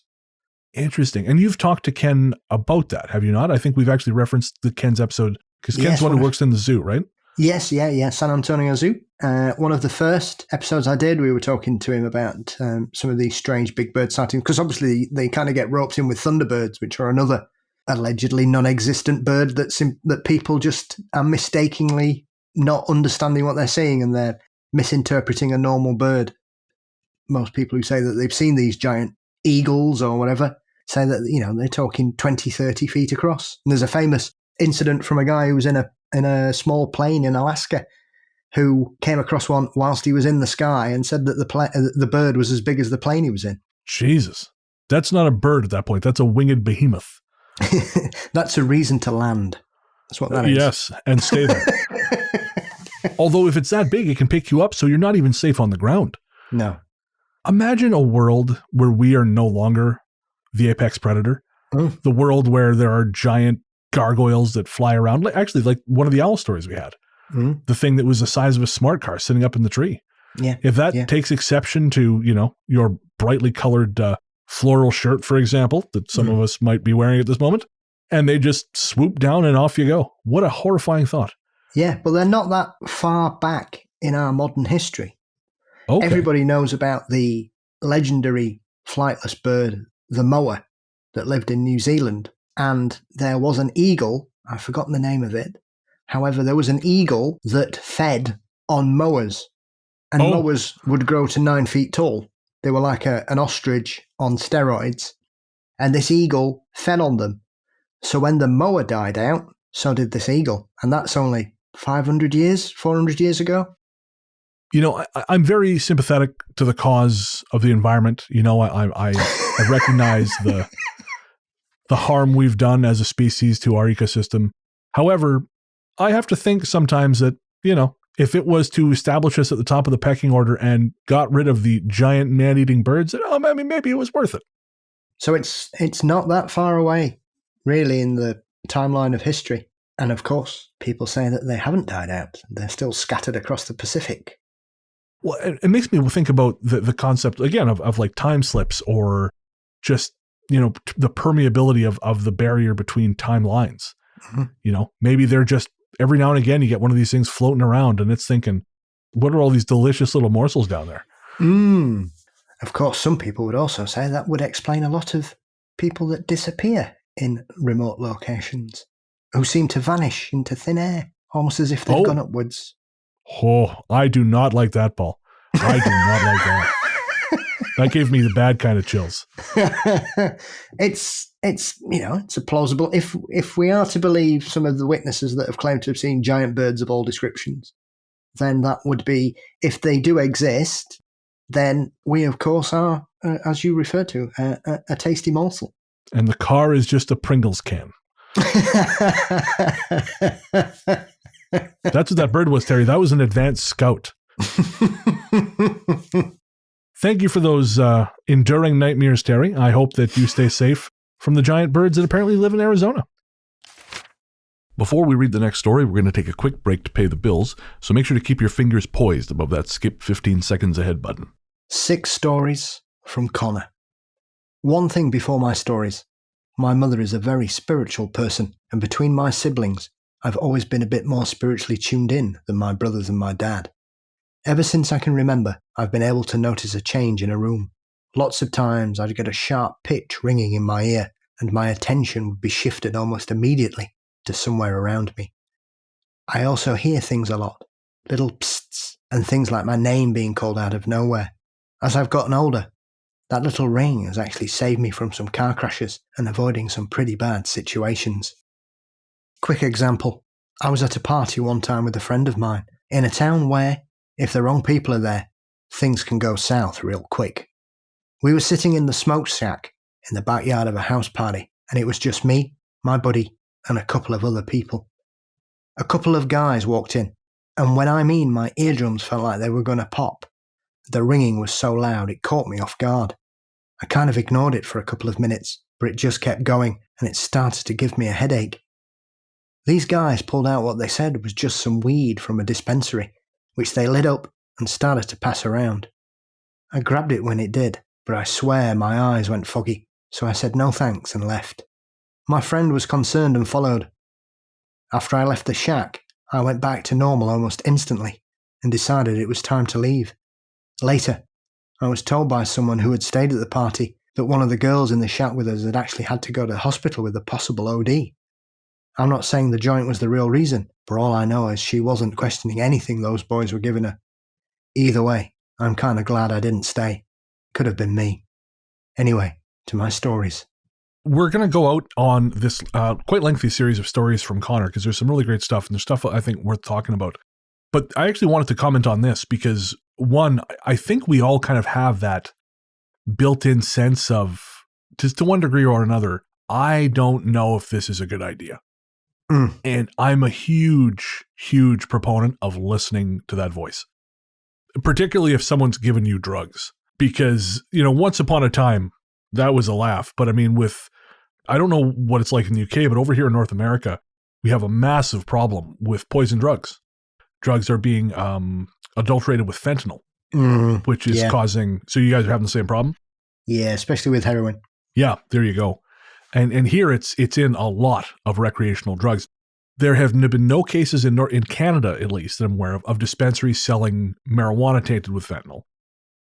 S1: Interesting. And you've talked to Ken about that, have you not? I think we've actually referenced the Ken's episode, because Ken's one who works in the zoo, right? Yes,
S2: yeah, San Antonio Zoo. One of the first episodes I did, we were talking to him about some of these strange big bird sightings, because obviously they kind of get roped in with thunderbirds, which are another allegedly non-existent bird that people just are mistakenly not understanding what they're seeing, and they're misinterpreting a normal bird. Most people who say that they've seen these giant eagles or whatever say that, you know, they're talking 20, 30 feet across. And there's a famous incident from a guy who was in a small plane in Alaska who came across one whilst he was in the sky and said that the bird was as big as the plane he was in.
S1: Jesus. That's not a bird at that point. That's a winged behemoth.
S2: That's a reason to land. That's what that is.
S1: Yes, and stay there. Although if it's that big, it can pick you up, so you're not even safe on the ground.
S2: No.
S1: Imagine a world where we are no longer the apex predator. The world where there are giant gargoyles that fly around. Actually, like one of the owl stories we had. The thing that was the size of a smart car sitting up in the tree.
S2: Yeah.
S1: If that takes exception to, you know, your brightly colored floral shirt, for example, that some of us might be wearing at this moment, and they just swoop down and off you go. What a horrifying thought.
S2: Yeah, but they're not that far back in our modern history. Okay. Everybody knows about the legendary flightless bird, the moa, that lived in New Zealand. And there was an eagle, I've forgotten the name of it. However, there was an eagle that fed on moas. And moas would grow to 9 feet tall. They were like an ostrich on steroids. And this eagle fed on them. So when the moa died out, so did this eagle. And that's only 500 years, 400 years ago.
S1: You know, I'm very sympathetic to the cause of the environment. You know, I recognize the harm we've done as a species to our ecosystem. However, I have to think sometimes that, you know, if it was to establish us at the top of the pecking order and got rid of the giant man-eating birds, I mean, maybe it was worth it.
S2: So it's not that far away, really, in the timeline of history. And of course, people say that they haven't died out. They're still scattered across the Pacific.
S1: Well, it makes me think about the concept, again, of like time slips, or just, you know, the permeability of the barrier between timelines. You know, maybe they're just, every now and again, you get one of these things floating around and it's thinking, what are all these delicious little morsels down there?
S2: Of course, some people would also say that would explain a lot of people that disappear in remote locations, who seem to vanish into thin air, almost as if they've gone upwards.
S1: Oh, I do not like that, Paul. I do not like that. That gave me the bad kind of chills.
S2: It's you know, it's a plausible, if we are to believe some of the witnesses that have claimed to have seen giant birds of all descriptions, then that would be, if they do exist, then we of course are, as you referred to, a tasty morsel.
S1: And the car is just a Pringles can. That's what that bird was, Terry. That was an advanced scout. Thank you for those enduring nightmares, Terry. I hope that you stay safe from the giant birds that apparently live in Arizona. Before we read the next story, we're going to take a quick break to pay the bills, so make sure to keep your fingers poised above that skip 15 seconds ahead button.
S2: 6 stories from Connor. One thing before my stories. My mother is a very spiritual person, and between my siblings, I've always been a bit more spiritually tuned in than my brothers and my dad. Ever since I can remember, I've been able to notice a change in a room. Lots of times I'd get a sharp pitch ringing in my ear, and my attention would be shifted almost immediately to somewhere around me. I also hear things a lot, little pssts, and things like my name being called out of nowhere. As I've gotten older, that little ring has actually saved me from some car crashes and avoiding some pretty bad situations. Quick example, I was at a party one time with a friend of mine, in a town where, if the wrong people are there, things can go south real quick. We were sitting in the smoke shack in the backyard of a house party, and it was just me, my buddy, and a couple of other people. A couple of guys walked in, and when I mean my eardrums felt like they were going to pop, the ringing was so loud it caught me off guard. I kind of ignored it for a couple of minutes, but it just kept going, and it started to give me a headache. These guys pulled out what they said was just some weed from a dispensary, which they lit up and started to pass around. I grabbed it when it did, but I swear my eyes went foggy, so I said no thanks and left. My friend was concerned and followed. After I left the shack, I went back to normal almost instantly and decided it was time to leave. Later, I was told by someone who had stayed at the party that one of the girls in the shack with us had actually had to go to hospital with a possible OD. I'm not saying the joint was the real reason, but all I know is she wasn't questioning anything those boys were giving her. Either way, I'm kind of glad I didn't stay. Could have been me. Anyway, to my stories.
S1: We're going to go out on this quite lengthy series of stories from Connor because there's some really great stuff and there's stuff I think worth talking about. But I actually wanted to comment on this because, one, I think we all kind of have that built-in sense of, just to one degree or another, I don't know if this is a good idea. And I'm a huge, huge proponent of listening to that voice, particularly if someone's given you drugs. Because, once upon a time, that was a laugh. But I mean, I don't know what it's like in the UK, but over here in North America, we have a massive problem with poison drugs. Drugs are being adulterated with fentanyl, which is causing... So you guys are having the same problem?
S2: Yeah, especially with heroin.
S1: Yeah, there you go. And here it's in a lot of recreational drugs. There have been no cases in Canada, at least, that I'm aware of dispensaries selling marijuana tainted with fentanyl.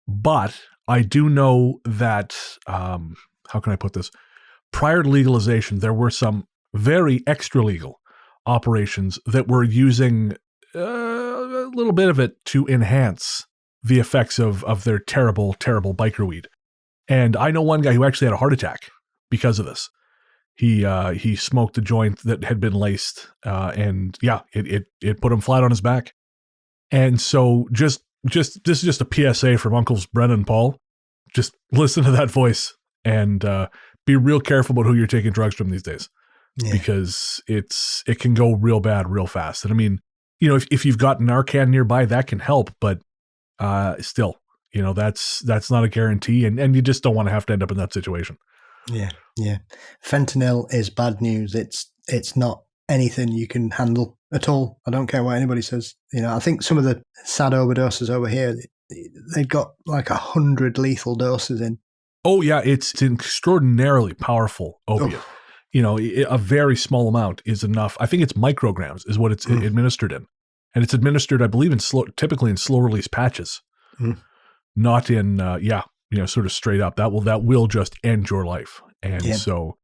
S1: But I do know that, how can I put this? Prior to legalization, there were some very extra legal operations that were using a little bit of it to enhance the effects of their terrible, terrible biker weed. And I know one guy who actually had a heart attack because of this. He smoked a joint that had been laced, and it put him flat on his back. And so this is just a PSA from Uncles Brennan and Paul. Just listen to that voice and be real careful about who you're taking drugs from these days, because it can go real bad real fast. And I mean, if you've got Narcan nearby, that can help, but still, that's not a guarantee, and you just don't want to have to end up in that situation.
S2: Yeah. Fentanyl is bad news. It's not anything you can handle at all. I don't care what anybody says. I think some of the sad overdoses over here, they've got like 100 lethal doses in. Oh yeah, it's an extraordinarily powerful opiate. A very small amount is enough. I think it's micrograms is what it's administered in, and it's administered, I believe, typically in slow release patches, not in sort of straight up. That will just end your life. And so,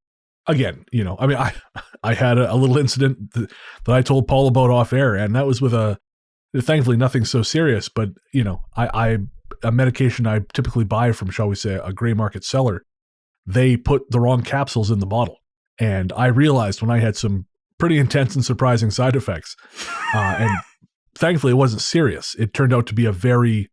S2: again, I had a little incident that I told Paul about off air, and that was with thankfully nothing so serious, but a medication I typically buy from, shall we say, a gray market seller, they put the wrong capsules in the bottle. And I realized when I had some pretty intense and surprising side effects, and thankfully it wasn't serious. It turned out to be a very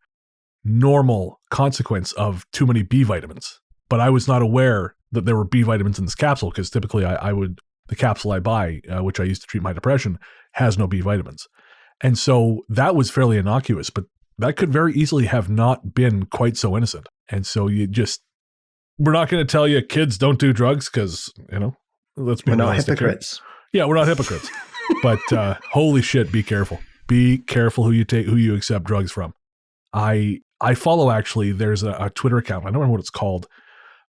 S2: normal consequence of too many B vitamins. But I was not aware that there were B vitamins in this capsule, because typically the capsule I buy, which I use to treat my depression, has no B vitamins. And so that was fairly innocuous, but that could very easily have not been quite so innocent. And so we're not going to tell you kids don't do drugs because, let's be we're not hypocrites.
S1: Yeah, we're not hypocrites. But holy shit, be careful. Be careful who you accept drugs from. I follow, actually, there's a Twitter account. I don't remember what it's called,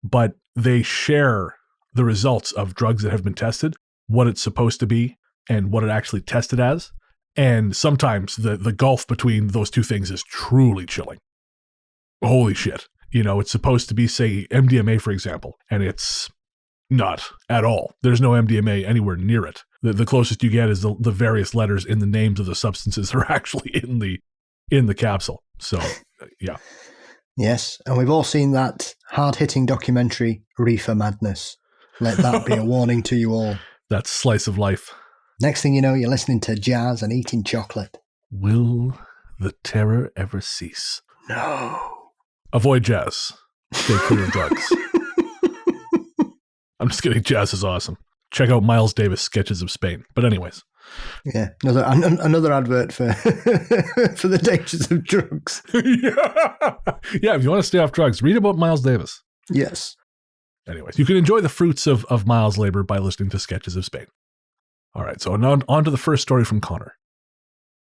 S1: but they share the results of drugs that have been tested, what it's supposed to be, and what it actually tested as. And sometimes the gulf between those two things is truly chilling. Holy shit. It's supposed to be, say, MDMA, for example, and it's not at all. There's no MDMA anywhere near it. The closest you get is the various letters in the names of the substances that are actually in the capsule. So, yeah.
S2: Yes, and we've all seen that hard-hitting documentary, Reefer Madness. Let that be a warning to you all.
S1: That slice of life.
S2: Next thing you know, you're listening to jazz and eating chocolate.
S1: Will the terror ever cease?
S2: No.
S1: Avoid jazz. Stay clear of drugs. I'm just kidding. Jazz is awesome. Check out Miles Davis' Sketches of Spain. But anyways.
S2: Yeah, another advert for for the dangers of drugs.
S1: Yeah, if you want to stay off drugs, read about Miles Davis.
S2: Yes.
S1: Anyways, you can enjoy the fruits of Miles' labor by listening to Sketches of Spain. All right, so on to the first story from Connor.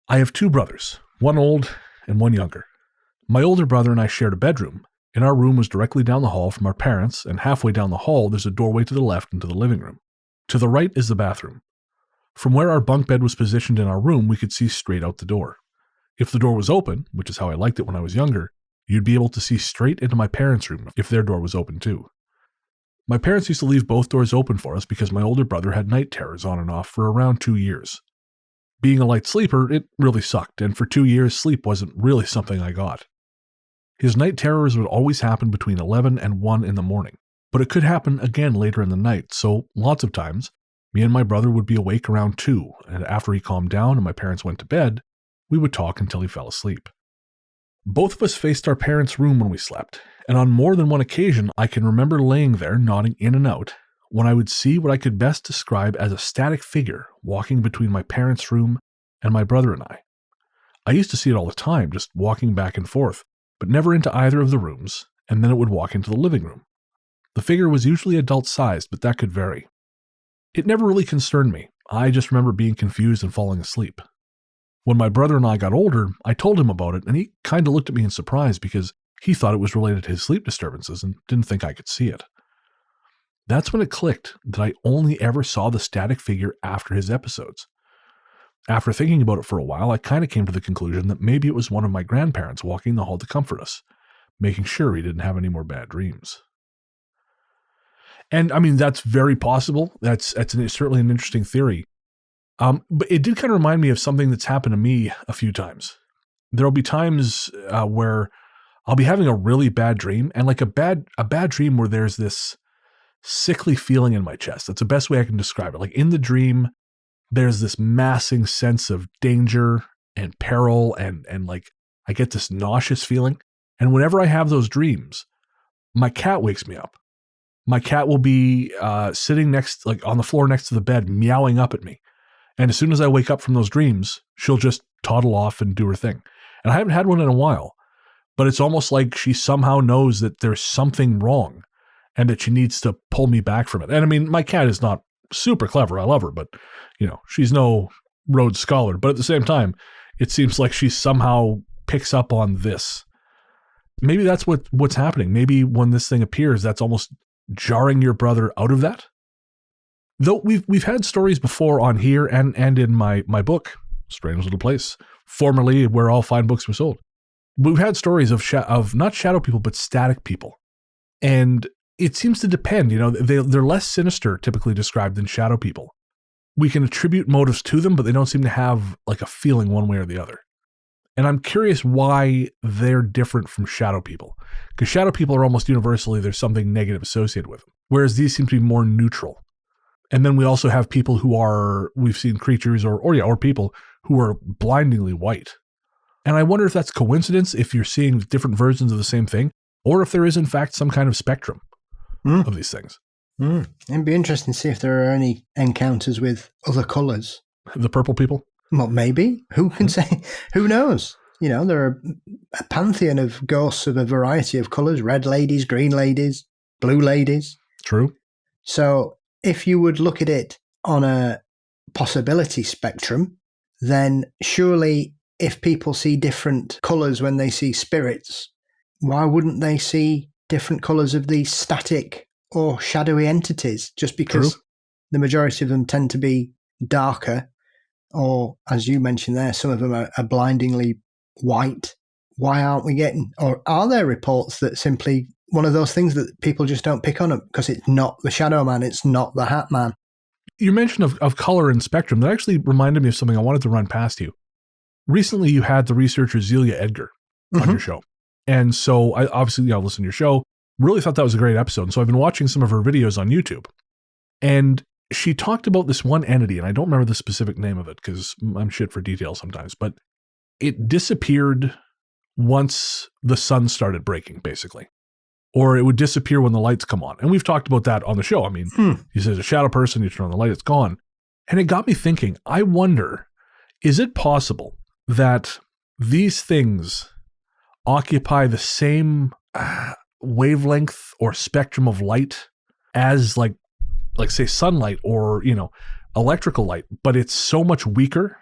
S1: I have two brothers, one old and one younger. My older brother and I shared a bedroom, and our room was directly down the hall from our parents', and halfway down the hall there's a doorway to the left into the living room. To the right is the bathroom. From where our bunk bed was positioned in our room, we could see straight out the door. If the door was open, which is how I liked it when I was younger, you'd be able to see straight into my parents' room if their door was open too. My parents used to leave both doors open for us because my older brother had night terrors on and off for around 2 years. Being a light sleeper, it really sucked, and for 2 years, sleep wasn't really something I got. His night terrors would always happen between 11 and 1 in the morning, but it could happen again later in the night, so lots of times, me and my brother would be awake around 2, and after he calmed down and my parents went to bed, we would talk until he fell asleep. Both of us faced our parents' room when we slept, and on more than one occasion I can remember laying there nodding in and out when I would see what I could best describe as a static figure walking between my parents' room and my brother and I. I used to see it all the time, just walking back and forth, but never into either of the rooms, and then it would walk into the living room. The figure was usually adult-sized, but that could vary. It never really concerned me. I just remember being confused and falling asleep. When my brother and I got older, I told him about it, and he kind of looked at me in surprise because he thought it was related to his sleep disturbances and didn't think I could see it. That's when it clicked that I only ever saw the static figure after his episodes. After thinking about it for a while, I kind of came to the conclusion that maybe it was one of my grandparents walking the hall to comfort us, making sure he didn't have any more bad dreams. And I mean, that's very possible. That's certainly an interesting theory. But it did kind of remind me of something that's happened to me a few times. There'll be times where I'll be having a really bad dream, and like a bad dream where there's this sickly feeling in my chest. That's the best way I can describe it. Like in the dream, there's this massing sense of danger and peril, and like I get this nauseous feeling. And whenever I have those dreams, my cat wakes me up. My cat will be sitting on the floor next to the bed, meowing up at me. And as soon as I wake up from those dreams, she'll just toddle off and do her thing. And I haven't had one in a while, but it's almost like she somehow knows that there's something wrong and that she needs to pull me back from it. And I mean, my cat is not super clever. I love her, but she's no Rhodes Scholar. But at the same time, it seems like she somehow picks up on this. Maybe that's what's happening. Maybe when this thing appears, that's almost jarring your brother out of that. Though we've had stories before on here and in my book, Strange Little Place, formerly where all fine books were sold. We've had stories of not shadow people, but static people. And it seems to depend, they're less sinister typically described than shadow people. We can attribute motives to them, but they don't seem to have like a feeling one way or the other. And I'm curious why they're different from shadow people. Because shadow people are almost universally, there's something negative associated with them. Whereas these seem to be more neutral. And then we also have people who we've seen creatures or people who are blindingly white. And I wonder if that's coincidence, if you're seeing different versions of the same thing, or if there is in fact some kind of spectrum of these things.
S2: It'd be interesting to see if there are any encounters with other colours.
S1: The purple people?
S2: Well, maybe. Who can say? Who knows? There are a pantheon of ghosts of a variety of colours. Red ladies, green ladies, blue ladies.
S1: True.
S2: So if you would look at it on a possibility spectrum, then surely if people see different colours when they see spirits, why wouldn't they see different colours of these static or shadowy entities? Just because the majority of them tend to be darker, or as you mentioned there, some of them are blindingly white. Why aren't we getting, or are there reports that simply one of those things that people just don't pick on it because it's not the Shadow Man, it's not the Hat Man?
S1: Your mention of color and spectrum, that actually reminded me of something I wanted to run past you. Recently, you had the researcher Zelia Edgar on your show. And so I obviously listened to your show, really thought that was a great episode. And so I've been watching some of her videos on YouTube. And she talked about this one entity, and I don't remember the specific name of it because I'm shit for details sometimes, but it disappeared once the sun started breaking, basically. Or it would disappear when the lights come on. And we've talked about that on the show. I mean, he says a shadow person, you turn on the light, it's gone. And it got me thinking, I wonder, is it possible that these things occupy the same wavelength or spectrum of light as like say sunlight or, electrical light, but it's so much weaker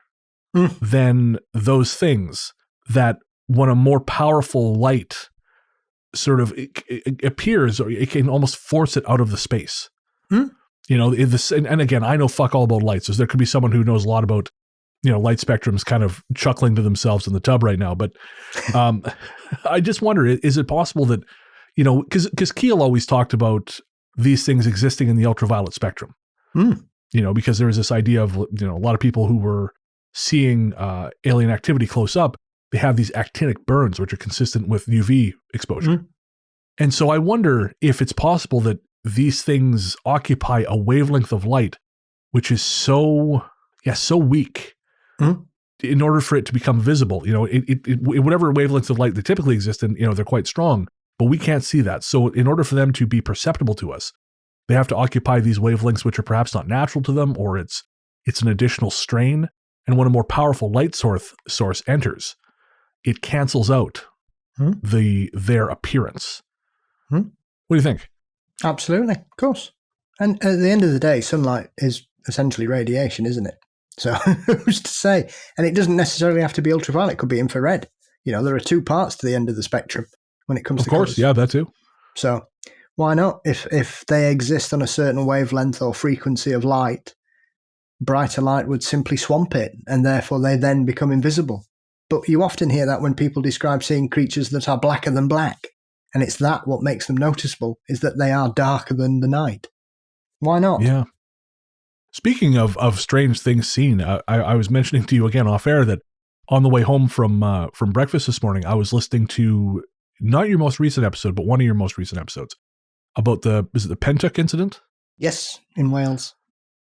S1: than those things that when a more powerful light sort of it appears, or it can almost force it out of the space. And again, I know fuck all about lights, so there could be someone who knows a lot about light spectrums kind of chuckling to themselves in the tub right now. But I just wonder, is it possible that, because Keel always talked about these things existing in the ultraviolet spectrum, because there was this idea of, a lot of people who were seeing alien activity close up, they have these actinic burns, which are consistent with UV exposure. And so I wonder if it's possible that these things occupy a wavelength of light, which is so weak in order for it to become visible. Whatever wavelengths of light they typically exist in, they're quite strong, but we can't see that. So in order for them to be perceptible to us, they have to occupy these wavelengths, which are perhaps not natural to them, or it's an additional strain. And when a more powerful light source enters, it cancels out their appearance. What do you think?
S2: Absolutely, of course. And at the end of the day, sunlight is essentially radiation, isn't it? So who's to say? And it doesn't necessarily have to be ultraviolet. It could be infrared. There are two parts to the end of the spectrum when it comes to
S1: colours. Of course, yeah, that too.
S2: So why not? If they exist on a certain wavelength or frequency of light, brighter light would simply swamp it, and therefore they then become invisible. But you often hear that when people describe seeing creatures that are blacker than black. And it's that what makes them noticeable, is that they are darker than the night. Why not?
S1: Yeah. Speaking of strange things seen, I was mentioning to you again off air that on the way home from breakfast this morning, I was listening to not your most recent episode, but one of your most recent episodes about is it the Pentuck incident?
S2: Yes, in Wales.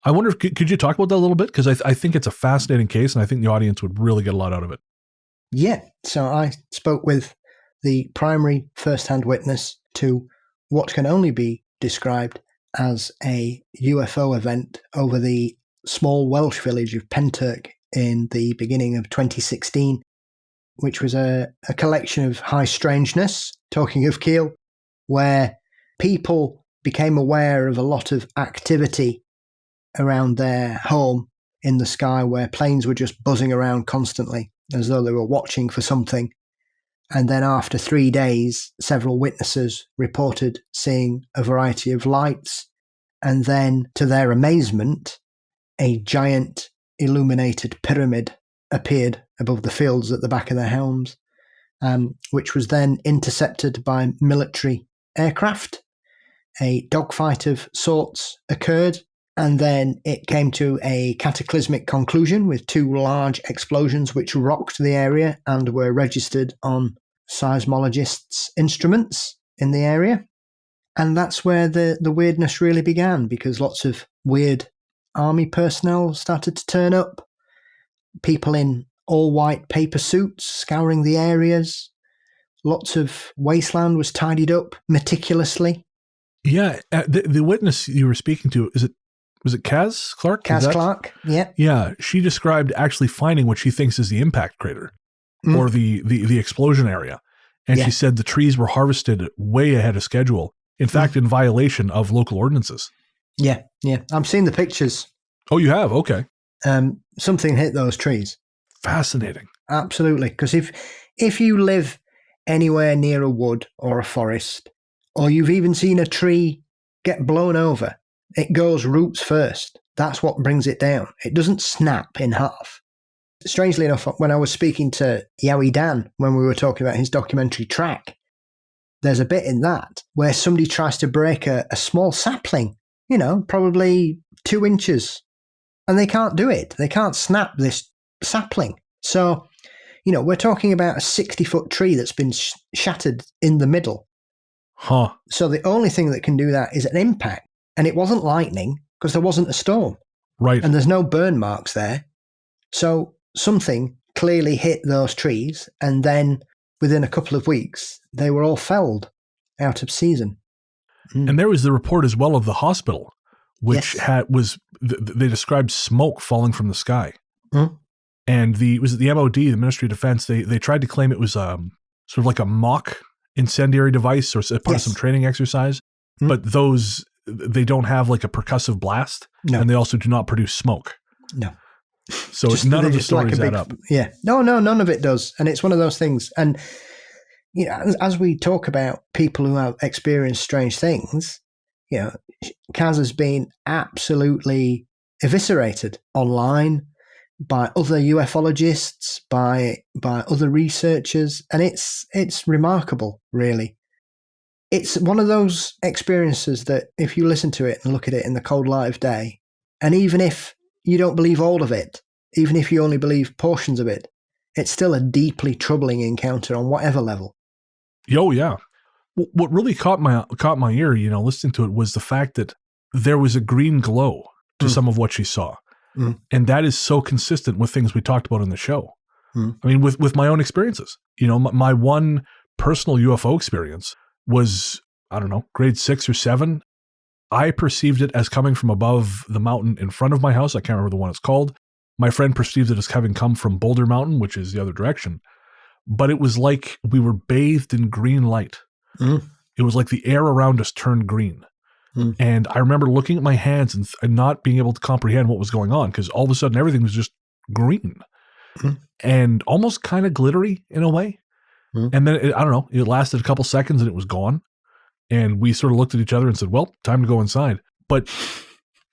S1: I wonder if, could you talk about that a little bit? Because I think it's a fascinating case, and I think the audience would really get a lot out of it.
S2: Yeah. So I spoke with the primary first-hand witness to what can only be described as a UFO event over the small Welsh village of Pentuck in the beginning of 2016, which was a collection of high strangeness, talking of Keel, where people became aware of a lot of activity around their home in the sky, where planes were just buzzing around constantly as though they were watching for something. And then after 3 days, several witnesses reported seeing a variety of lights. And then, to their amazement, a giant illuminated pyramid appeared above the fields at the back of their homes, which was then intercepted by military aircraft. A dogfight of sorts occurred, and then it came to a cataclysmic conclusion with 2 large explosions which rocked the area and were registered on seismologists' instruments in the area. And that's where the weirdness really began, because lots of weird army personnel started to turn up. People in all-white paper suits scouring the areas. Lots of wasteland was tidied up meticulously. Yeah,
S1: the witness you were speaking to, was it Kaz Clark?
S2: Kaz Clark, yeah.
S1: Yeah, she described actually finding what she thinks is the impact crater or the explosion area. And she said the trees were harvested way ahead of schedule. In fact, in violation of local ordinances.
S2: Yeah. I'm seeing the pictures.
S1: Oh, you have? Okay.
S2: something hit those trees.
S1: Fascinating.
S2: Absolutely. Because if you live anywhere near a wood or a forest, or you've even seen a tree get blown over, it goes roots first. That's what brings it down. It doesn't snap in half. Strangely enough, when I was speaking to Yowie Dan, when we were talking about his documentary Track, there's a bit in that where somebody tries to break a small sapling, probably 2 inches, and they can't do it. They can't snap this sapling. So, we're talking about a 60-foot tree that's been shattered in the middle.
S1: Huh.
S2: So the only thing that can do that is an impact. And it wasn't lightning because there wasn't a storm.
S1: Right.
S2: And there's no burn marks there. So something clearly hit those trees, and then within a couple of weeks, they were all felled out of season.
S1: And there was the report as well of the hospital, which
S2: Yes.
S1: they described smoke falling from the sky.
S2: Mm.
S1: And the MOD, the Ministry of Defense, they tried to claim it was sort of like a mock incendiary device or part of some training exercise.
S2: Mm.
S1: But they don't have like a percussive blast,
S2: No.
S1: and they also do not produce smoke.
S2: No.
S1: So none of the stories add up.
S2: Yeah. No, none of it does. And it's one of those things. And, as we talk about people who have experienced strange things, Kaz has been absolutely eviscerated online by other ufologists, by other researchers. And it's remarkable, really. It's one of those experiences that if you listen to it and look at it in the cold light of day, and even if you don't believe all of it, even if you only believe portions of it, it's still a deeply troubling encounter on whatever level.
S1: Oh, yeah. What really caught my ear, listening to it, was the fact that there was a green glow to some of what she saw.
S2: Mm.
S1: And that is so consistent with things we talked about in the show.
S2: Mm.
S1: I mean, with my own experiences. My one personal UFO experience was, I don't know, grade 6 or 7. I perceived it as coming from above the mountain in front of my house. I can't remember the one it's called. My friend perceived it as having come from Boulder Mountain, which is the other direction. But it was like we were bathed in green light.
S2: Mm.
S1: It was like the air around us turned green.
S2: Mm.
S1: And I remember looking at my hands and not being able to comprehend what was going on, because all of a sudden everything was just green and almost kind of glittery in a way. And then, I don't know, it lasted a couple seconds and it was gone. And we sort of looked at each other and said, well, time to go inside. But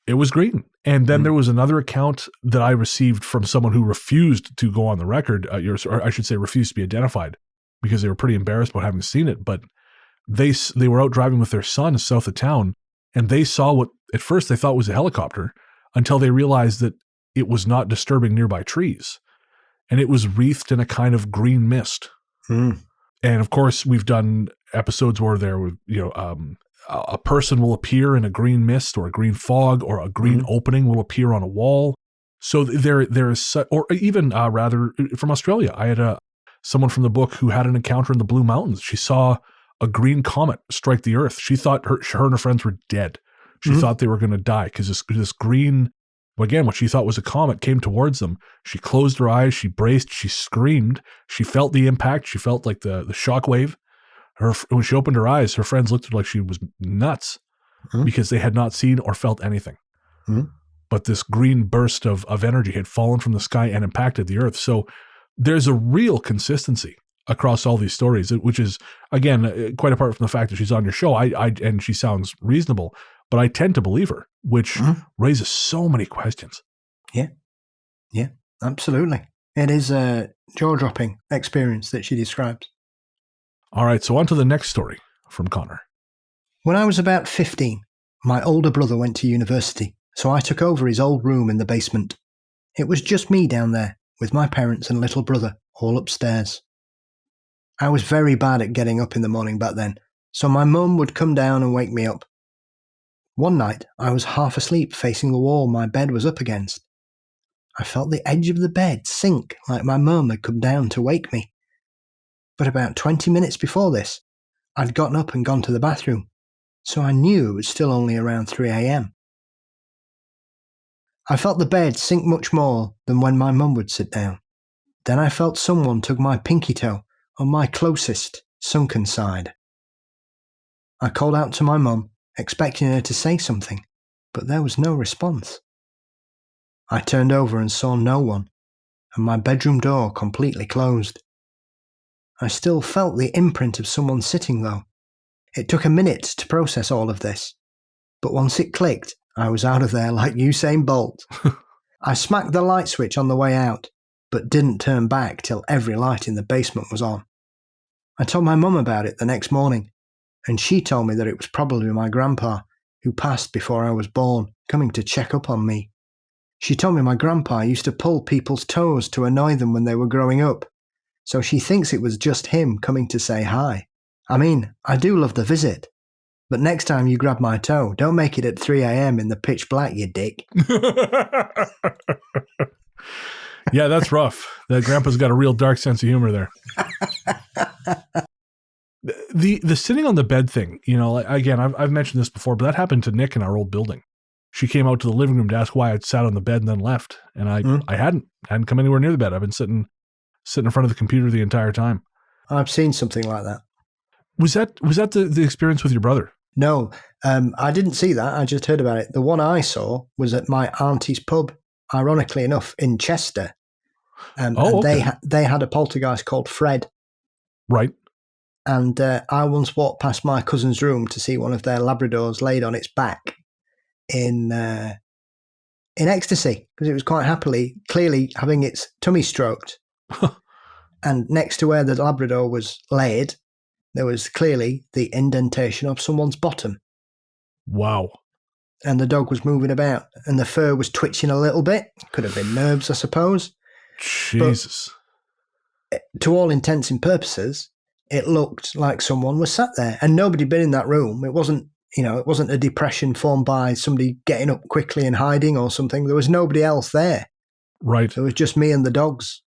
S1: it was green. And then there was another account that I received from someone who refused to go on the record, or I should say refused to be identified, because they were pretty embarrassed about having seen it. But they were out driving with their son south of town, and they saw what at first they thought was a helicopter, until they realized that it was not disturbing nearby trees. And it was wreathed in a kind of green mist.
S2: Mm.
S1: And of course, we've done episodes where a person will appear in a green mist or a green fog, or a green opening will appear on a wall. So there is, or even rather from Australia, I had someone from the book who had an encounter in the Blue Mountains. She saw a green comet strike the Earth. She thought her and her friends were dead. She thought they were going to die because this green, again, what she thought was a comet, came towards them. She closed her eyes. She braced. She screamed. She felt the impact. She felt like the shock wave. When she opened her eyes, her friends looked at her like she was nuts because they had not seen or felt anything. But this green burst of energy had fallen from the sky and impacted the Earth. So there's a real consistency across all these stories, which is, again, quite apart from the fact that she's on your show, and she sounds reasonable, but I tend to believe her, which raises so many questions.
S2: Yeah, absolutely. It is a jaw-dropping experience that she describes.
S1: All right, so on to the next story from Connor.
S2: When I was about 15, my older brother went to university, so I took over his old room in the basement. It was just me down there, with my parents and little brother all upstairs. I was very bad at getting up in the morning back then, so my mum would come down and wake me up. One night, I was half asleep facing the wall my bed was up against. I felt the edge of the bed sink like my mum had come down to wake me. But about 20 minutes before this, I'd gotten up and gone to the bathroom, so I knew it was still only around 3 a.m. I felt the bed sink much more than when my mum would sit down. Then I felt someone tug my pinky toe on my closest, sunken side. I called out to my mum, expecting her to say something, but there was no response. I turned over and saw no one, and my bedroom door completely closed. I still felt the imprint of someone sitting though. It took a minute to process all of this, but once it clicked, I was out of there like Usain Bolt. I smacked the light switch on the way out, but didn't turn back till every light in the basement was on. I told my mum about it the next morning, and she told me that it was probably my grandpa, who passed before I was born, coming to check up on me. She told me my grandpa used to pull people's toes to annoy them when they were growing up, so she thinks it was just him coming to say hi. I mean, I do love the visit, but next time you grab my toe, don't make it at 3 a.m. in the pitch black, you dick.
S1: Yeah, that's rough. That grandpa's got a real dark sense of humor there. The sitting on the bed thing, you know, again, I've mentioned this before, but that happened to Nick in our old building. She came out to the living room to ask why I'd sat on the bed and then left, and I hadn't come anywhere near the bed. I've been sitting in front of the computer the entire time.
S2: I've seen something like that.
S1: Was that the experience with your brother?
S2: No, I didn't see that. I just heard about it. The one I saw was at my auntie's pub, ironically enough, in Chester.
S1: Okay.
S2: They had a poltergeist called Fred.
S1: Right.
S2: And I once walked past my cousin's room to see one of their Labradors laid on its back in ecstasy, because it was quite clearly having its tummy stroked. And next to where the Labrador was laid, there was clearly the indentation of someone's bottom.
S1: Wow.
S2: And the dog was moving about, and the fur was twitching a little bit. Could have been nerves, I suppose.
S1: Jesus.
S2: But to all intents and purposes, it looked like someone was sat there, and nobody had been in that room. It wasn't a depression formed by somebody getting up quickly and hiding or something. There was nobody else there.
S1: Right.
S2: It was just me and the dogs.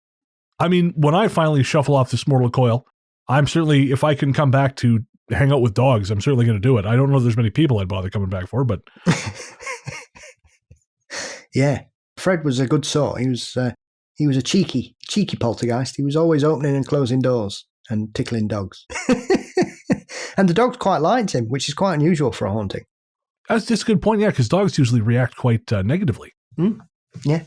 S1: I mean, when I finally shuffle off this mortal coil, I'm certainly, if I can come back to hang out with dogs, I'm certainly going to do it. I don't know if there's many people I'd bother coming back for, but...
S2: Yeah. Fred was a good sort. He was a cheeky poltergeist. He was always opening and closing doors and tickling dogs. And the dogs quite liked him, which is quite unusual for a haunting.
S1: That's just a good point, yeah, because dogs usually react quite negatively.
S2: Yeah.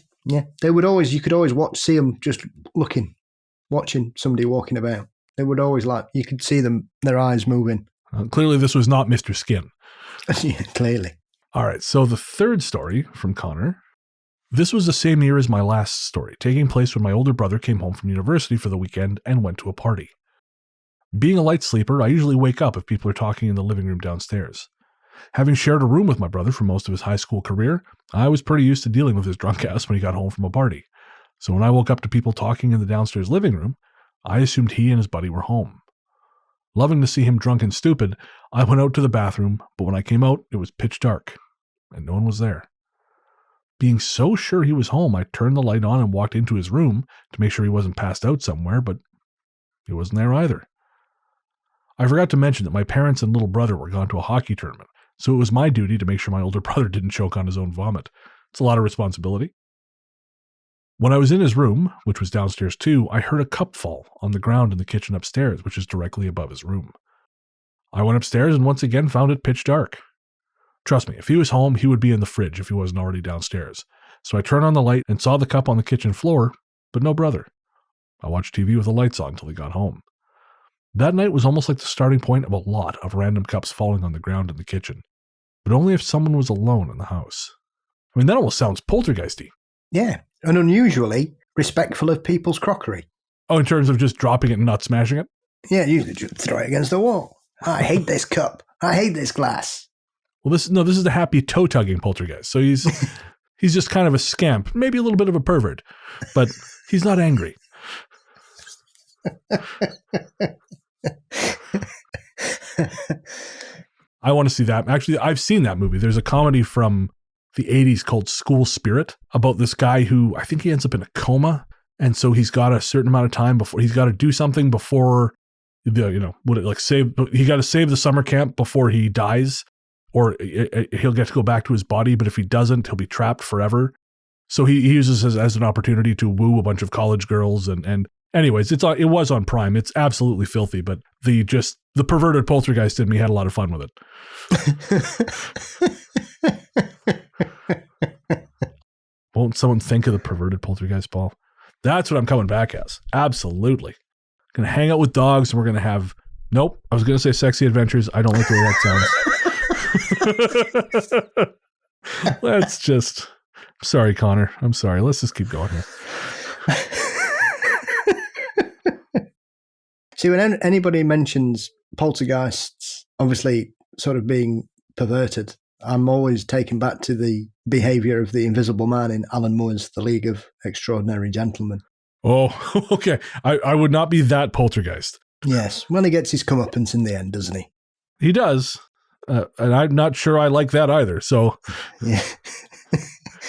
S2: They would always, you could always see them just watching somebody walking about. They would always you could see them, their eyes moving.
S1: Clearly this was not Mr. Skin.
S2: Yeah, clearly.
S1: All right, so the third story from Connor. This was the same year as my last story, taking place when my older brother came home from university for the weekend and went to a party. Being a light sleeper, I usually wake up if people are talking in the living room downstairs. Having shared a room with my brother for most of his high school career, I was pretty used to dealing with his drunk ass when he got home from a party. So when I woke up to people talking in the downstairs living room, I assumed he and his buddy were home. Loving to see him drunk and stupid, I went out to the bathroom, but when I came out, it was pitch dark, and no one was there. Being so sure he was home, I turned the light on and walked into his room to make sure he wasn't passed out somewhere, but he wasn't there either. I forgot to mention that my parents and little brother were gone to a hockey tournament, so it was my duty to make sure my older brother didn't choke on his own vomit. It's a lot of responsibility. When I was in his room, which was downstairs too, I heard a cup fall on the ground in the kitchen upstairs, which is directly above his room. I went upstairs and once again found it pitch dark. Trust me, if he was home, he would be in the fridge if he wasn't already downstairs. So I turned on the light and saw the cup on the kitchen floor, but no brother. I watched TV with the lights on until he got home. That night was almost like the starting point of a lot of random cups falling on the ground in the kitchen, but only if someone was alone in the house. I mean, that almost sounds poltergeisty.
S2: Yeah, and unusually respectful of people's crockery.
S1: Oh, in terms of just dropping it and not smashing it?
S2: Yeah, usually just throw it against the wall. I hate this cup. I hate this glass.
S1: Well, this is the happy toe-tugging poltergeist. So he's just kind of a scamp, maybe a little bit of a pervert, but he's not angry. I want to see that. Actually, I've seen that movie. There's a comedy from the 80s called School Spirit about this guy who I think he ends up in a coma. And so he's got a certain amount of time before he's got to do something before, he got to save the summer camp before he dies, or he'll get to go back to his body. But if he doesn't, he'll be trapped forever. So he uses this as an opportunity to woo a bunch of college girls. And anyways, it was on Prime. It's absolutely filthy, but the perverted poltergeist in me had a lot of fun with it. Won't someone think of the perverted poltergeist, Paul? That's what I'm coming back as. Absolutely. Going to hang out with dogs and we're going to have, nope, I was going to say sexy adventures. I don't like the way that sounds. Let's just, sorry, Connor. I'm sorry. Let's just keep going here.
S2: See, when anybody mentions poltergeists, obviously sort of being perverted, I'm always taken back to the behaviour of the Invisible Man in Alan Moore's The League of Extraordinary Gentlemen.
S1: Oh, okay. I would not be that poltergeist.
S2: Yes. Well, he gets his comeuppance in the end, doesn't he?
S1: He does. And I'm not sure I like that either. So
S2: yeah.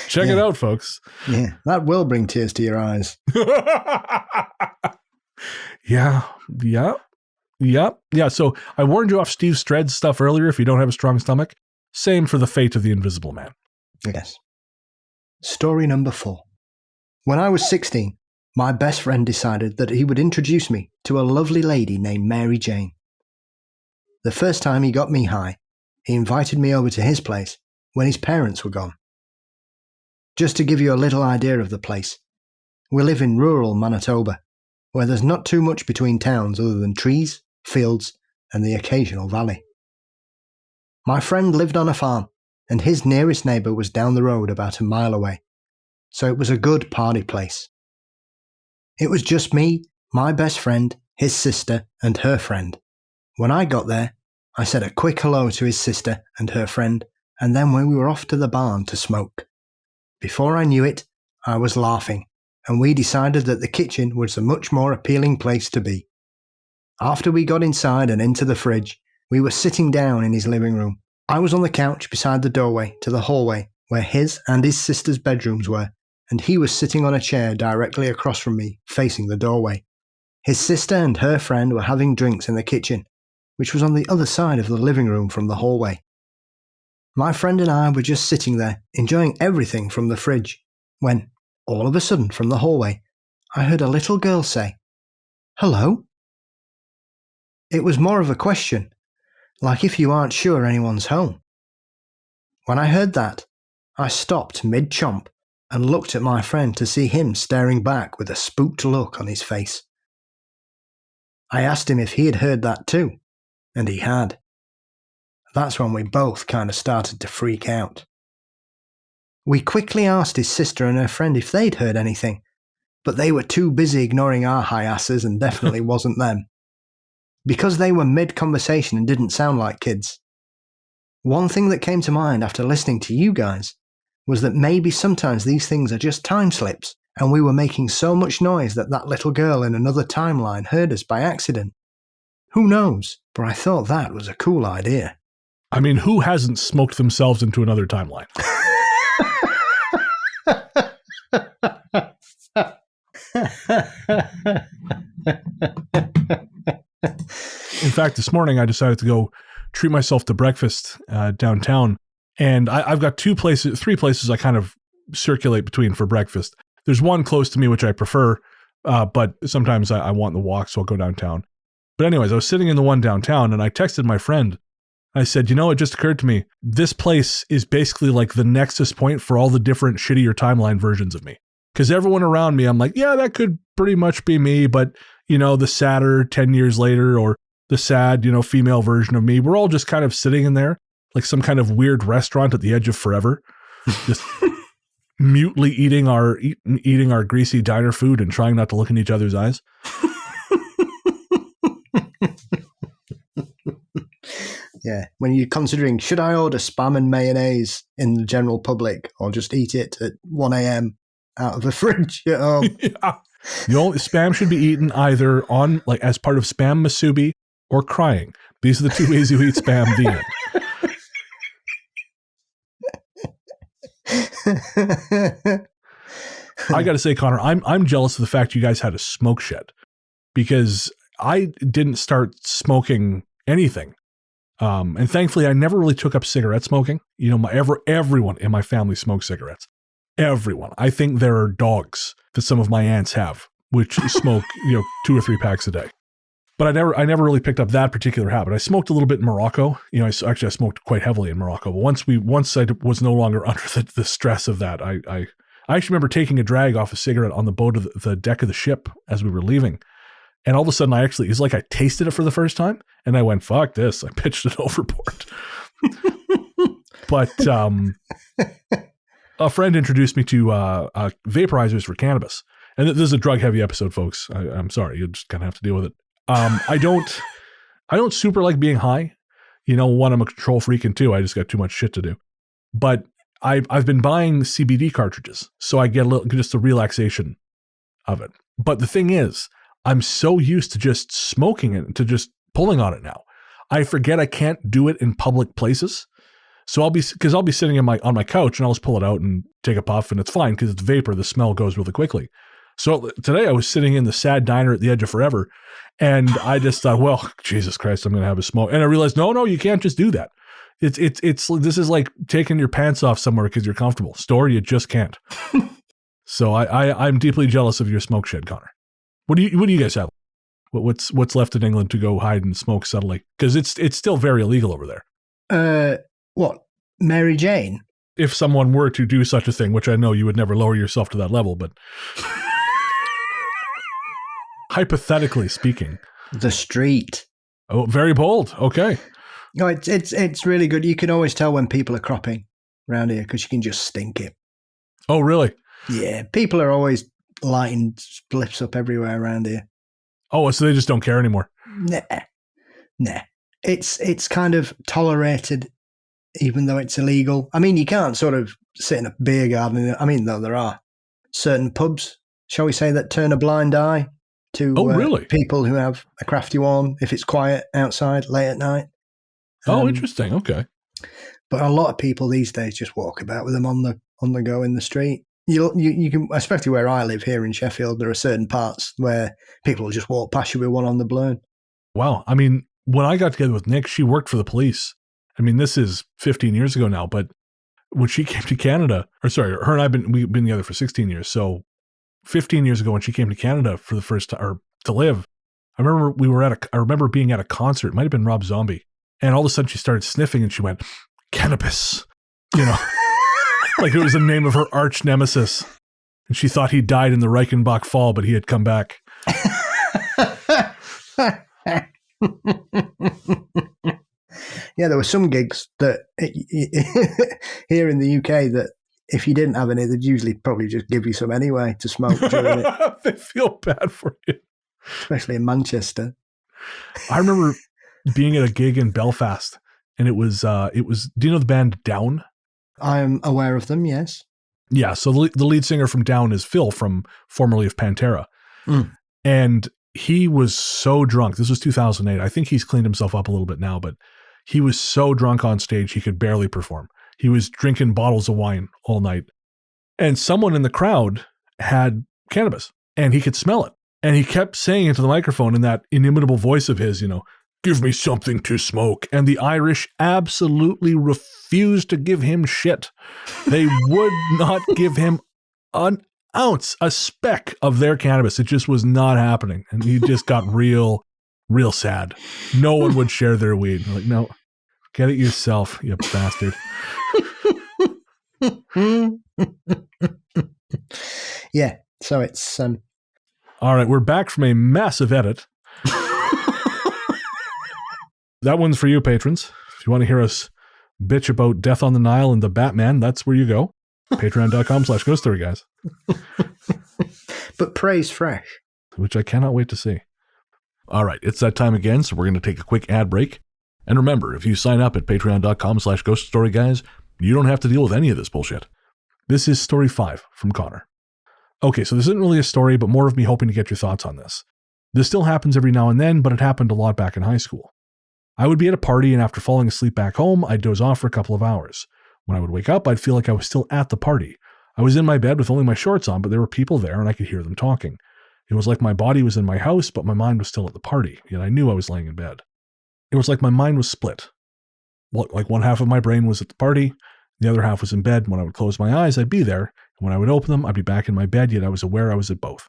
S1: Check it out, folks.
S2: Yeah. That will bring tears to your eyes.
S1: Yeah. So I warned you off Steve Stredd's stuff earlier if you don't have a strong stomach. Same for the fate of the Invisible Man.
S2: Yes. Story number 4. When I was 16, my best friend decided that he would introduce me to a lovely lady named Mary Jane. The first time he got me high, he invited me over to his place when his parents were gone. Just to give you a little idea of the place, we live in rural Manitoba, where there's not too much between towns other than trees, fields, and the occasional valley. My friend lived on a farm, and his nearest neighbour was down the road about a mile away, so it was a good party place. It was just me, my best friend, his sister, and her friend. When I got there, I said a quick hello to his sister and her friend, and then we were off to the barn to smoke. Before I knew it, I was laughing, and we decided that the kitchen was a much more appealing place to be. After we got inside and into the fridge, we were sitting down in his living room. I was on the couch beside the doorway to the hallway where his and his sister's bedrooms were, and he was sitting on a chair directly across from me, facing the doorway. His sister and her friend were having drinks in the kitchen, which was on the other side of the living room from the hallway. My friend and I were just sitting there, enjoying everything from the fridge, when, all of a sudden from the hallway, I heard a little girl say, "Hello?" It was more of a question, like if you aren't sure anyone's home. When I heard that, I stopped mid-chomp and looked at my friend to see him staring back with a spooked look on his face. I asked him if he had heard that too, and he had. That's when we both kind of started to freak out. We quickly asked his sister and her friend if they'd heard anything, but they were too busy ignoring our high asses and definitely wasn't them. Because they were mid-conversation and didn't sound like kids. One thing that came to mind after listening to you guys was that maybe sometimes these things are just time slips, and we were making so much noise that that little girl in another timeline heard us by accident. Who knows? But I thought that was a cool idea.
S1: I mean, who hasn't smoked themselves into another timeline? In fact, this morning I decided to go treat myself to breakfast downtown. And I've got three places I kind of circulate between for breakfast. There's one close to me, which I prefer, but sometimes I want the walk, so I'll go downtown. But anyways, I was sitting in the one downtown, and I texted my friend. I said, it just occurred to me, this place is basically like the nexus point for all the different shittier timeline versions of me. Because everyone around me, I'm like, yeah, that could pretty much be me, but, the sadder 10 years later, or the sad, female version of me, we're all just kind of sitting in there like some kind of weird restaurant at the edge of forever, just mutely eating our greasy diner food and trying not to look in each other's eyes.
S2: Yeah, when you're considering, should I order Spam and mayonnaise in the general public or just eat it at 1 a.m. out of a fridge at home?
S1: Yeah. Spam should be eaten either on, like, as part of Spam Masubi or crying. These are the two ways you eat Spam, the end. I got to say, Connor, I'm jealous of the fact you guys had a smoke shed, because I didn't start smoking anything. And thankfully, I never really took up cigarette smoking. Everyone in my family smokes cigarettes. Everyone. I think there are dogs that some of my aunts have, which smoke, 2 or 3 packs a day. But I never really picked up that particular habit. I smoked a little bit in Morocco. I smoked quite heavily in Morocco. But once I was no longer under the stress of that, I I actually remember taking a drag off a cigarette on the boat of the deck of the ship as we were leaving. And all of a sudden, it's like I tasted it for the first time. And I went, fuck this. I pitched it overboard. But a friend introduced me to vaporizers for cannabis. And this is a drug-heavy episode, folks. I'm sorry. You're just going to have to deal with it. I don't super like being high. One, I'm a control freak, and two, I just got too much shit to do. But I've been buying CBD cartridges, so I get just the relaxation of it. But the thing is, I'm so used to just smoking it, to just pulling on it now. I forget I can't do it in public places. So I'll be sitting on my couch and I'll just pull it out and take a puff, and it's fine because it's vapor. The smell goes really quickly. So today I was sitting in the sad diner at the edge of forever, and I just thought, well, Jesus Christ, I'm going to have a smoke. And I realized, no, you can't just do that. This is like taking your pants off somewhere because you're comfortable. Store, you just can't. So I'm deeply jealous of your smoke shed, Connor. What do you guys have? What's left in England to go hide and smoke subtly? Because it's still very illegal over there.
S2: What? Mary Jane?
S1: If someone were to do such a thing, which I know you would never lower yourself to that level, but hypothetically speaking.
S2: The street.
S1: Oh, very bold. Okay.
S2: No, it's really good. You can always tell when people are cropping around here because you can just stink it.
S1: Oh, really?
S2: Yeah. People are always lighting spliffs up everywhere around here.
S1: Oh, so they just don't care anymore?
S2: Nah. It's kind of tolerated, even though it's illegal. I mean, you can't sort of sit in a beer garden. I mean, though there are certain pubs, shall we say, that turn a blind eye to
S1: really?
S2: People who have a crafty one if it's quiet outside late at night.
S1: Oh, interesting. Okay.
S2: But a lot of people these days just walk about with them on the go in the street. You can, especially where I live here in Sheffield, there are certain parts where people will just walk past you with one on the balloon.
S1: Wow. I mean, when I got together with Nick, she worked for the police. I mean, this is 15 years ago now, but when she came to Canada, her and we've been together for 16 years. So 15 years ago when she came to Canada for the first time, or to live, I remember being at a concert, it might've been Rob Zombie. And all of a sudden she started sniffing and she went, cannabis, like it was the name of her arch nemesis. And she thought he died in the Reichenbach fall, but he had come back.
S2: Yeah, there were some gigs that here in the UK that if you didn't have any, they'd usually probably just give you some anyway to smoke during it.
S1: They feel bad for you.
S2: Especially in Manchester.
S1: I remember being at a gig in Belfast, and it was, do you know the band Down?
S2: I am aware of them, yes.
S1: Yeah, so the lead singer from Down is Phil, formerly of Pantera.
S2: Mm.
S1: And he was so drunk. This was 2008. I think he's cleaned himself up a little bit now, but he was so drunk on stage he could barely perform. He was drinking bottles of wine all night. And someone in the crowd had cannabis, and he could smell it. And he kept saying into the microphone in that inimitable voice of his, give me something to smoke. And the Irish absolutely refused to give him shit. They would not give him an ounce, a speck of their cannabis. It just was not happening. And he just got real sad. No one would share their weed. I'm like, no, get it yourself, you bastard.
S2: Yeah, so it's...
S1: All right, we're back from a massive edit. That one's for you, patrons. If you want to hear us bitch about Death on the Nile and the Batman, that's where you go. Patreon.com/Ghost Story Guys.
S2: But praise fresh.
S1: Which I cannot wait to see. All right, it's that time again, so we're going to take a quick ad break. And remember, if you sign up at patreon.com/Ghost Story Guys, you don't have to deal with any of this bullshit. This is story 5 from Connor. Okay, so this isn't really a story, but more of me hoping to get your thoughts on this. This still happens every now and then, but it happened a lot back in high school. I would be at a party, and after falling asleep back home, I'd doze off for a couple of hours. When I would wake up, I'd feel like I was still at the party. I was in my bed with only my shorts on, but there were people there, and I could hear them talking. It was like my body was in my house, but my mind was still at the party, yet I knew I was laying in bed. It was like my mind was split. Like one half of my brain was at the party, the other half was in bed. When I would close my eyes, I'd be there, and when I would open them, I'd be back in my bed, yet I was aware I was at both.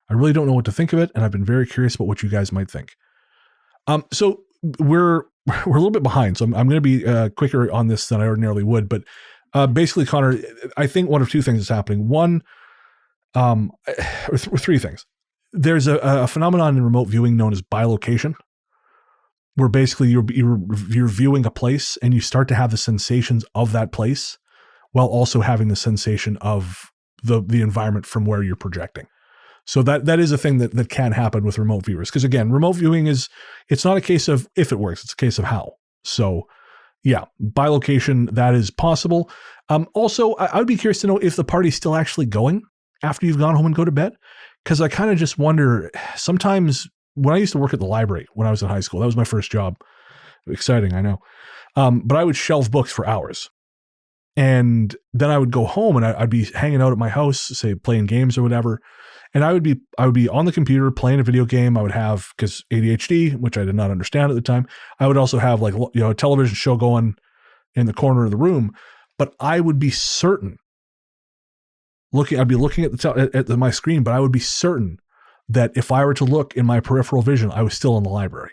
S1: I really don't know what to think of it, and I've been very curious about what you guys might think. So we're a little bit behind, so I'm going to be quicker on this than I ordinarily would, but Basically, Connor, I think one of two things is happening. One, or three things. There's a phenomenon in remote viewing known as bilocation, where basically you're viewing a place and you start to have the sensations of that place while also having the sensation of the environment from where you're projecting. So that is a thing that can happen with remote viewers. Because again, remote viewing it's not a case of if it works, it's a case of how. So yeah, bilocation, that is possible. Also, I would be curious to know if the party's still actually going after you've gone home and go to bed. Because I kind of just wonder, sometimes when I used to work at the library when I was in high school, that was my first job. Exciting, I know. But I would shelve books for hours. And then I would go home and I'd be hanging out at my house, say playing games or whatever. And I would be on the computer playing a video game. I would have, because ADHD, which I did not understand at the time, I would also have a television show going in the corner of the room. But I would be certain, I'd be looking at my screen, but I would be certain that if I were to look in my peripheral vision, I was still in the library.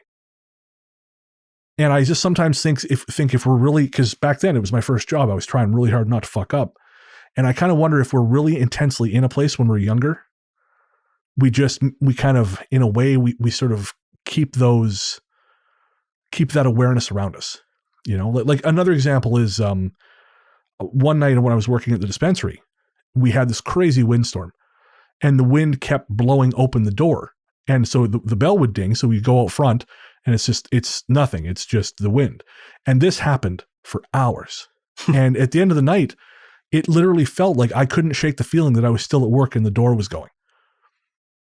S1: And I just sometimes think if we're really, because back then it was my first job, I was trying really hard not to fuck up. And I kind of wonder if we're really intensely in a place when we're younger, we kind of, in a way, we sort of keep that awareness around us. You know, like another example is one night when I was working at the dispensary, we had this crazy windstorm and the wind kept blowing open the door. And so the bell would ding. So we go out front and it's nothing. It's just the wind. And this happened for hours. And at the end of the night, it literally felt like I couldn't shake the feeling that I was still at work and the door was going.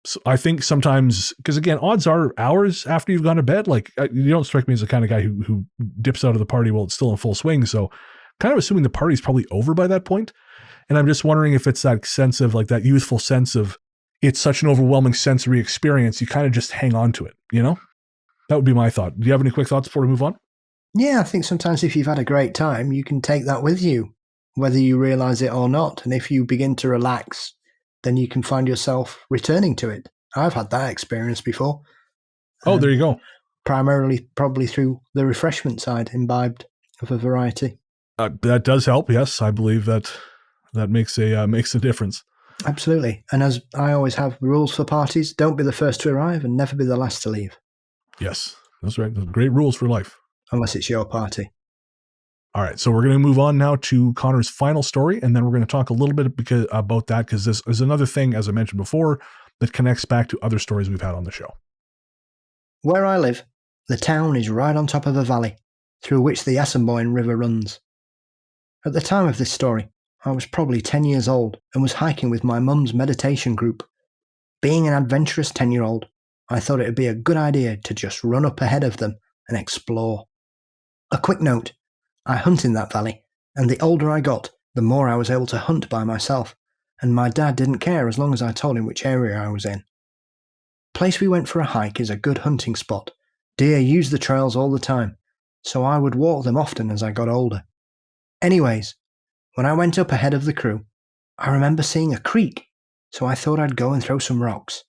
S1: So I think sometimes, because again, odds are hours after you've gone to bed, like you don't strike me as the kind of guy who dips out of the party while it's still in full swing. So kind of assuming the party's probably over by that point. And I'm just wondering if it's that sense of that youthful sense of it's such an overwhelming sensory experience. You kind of just hang on to it, you know? That would be my thought. Do you have any quick thoughts before we move on?
S2: Yeah, I think sometimes if you've had a great time, you can take that with you, whether you realize it or not. And if you begin to relax, then you can find yourself returning to it. I've had that experience before.
S1: Oh, there you go.
S2: Primarily probably through the refreshment side, imbibed of a variety.
S1: That does help. Yes, I believe that makes a difference.
S2: Absolutely. And as I always have rules for parties, don't be the first to arrive and never be the last to leave.
S1: Yes, that's right. Great rules for life.
S2: Unless it's your party.
S1: All right, so we're going to move on now to Connor's final story, and then we're going to talk a little bit about that, because this is another thing, as I mentioned before, that connects back to other stories we've had on the show.
S2: Where I live, the town is right on top of a valley, through which the Assiniboine River runs. At the time of this story, I was probably 10 years old and was hiking with my mum's meditation group. Being an adventurous 10-year-old, I thought it would be a good idea to just run up ahead of them and explore. A quick note, I hunt in that valley, and the older I got, the more I was able to hunt by myself, and my dad didn't care as long as I told him which area I was in. The place we went for a hike is a good hunting spot. Deer use the trails all the time, so I would walk them often as I got older. Anyways, when I went up ahead of the crew, I remember seeing a creek, so I thought I'd go and throw some rocks.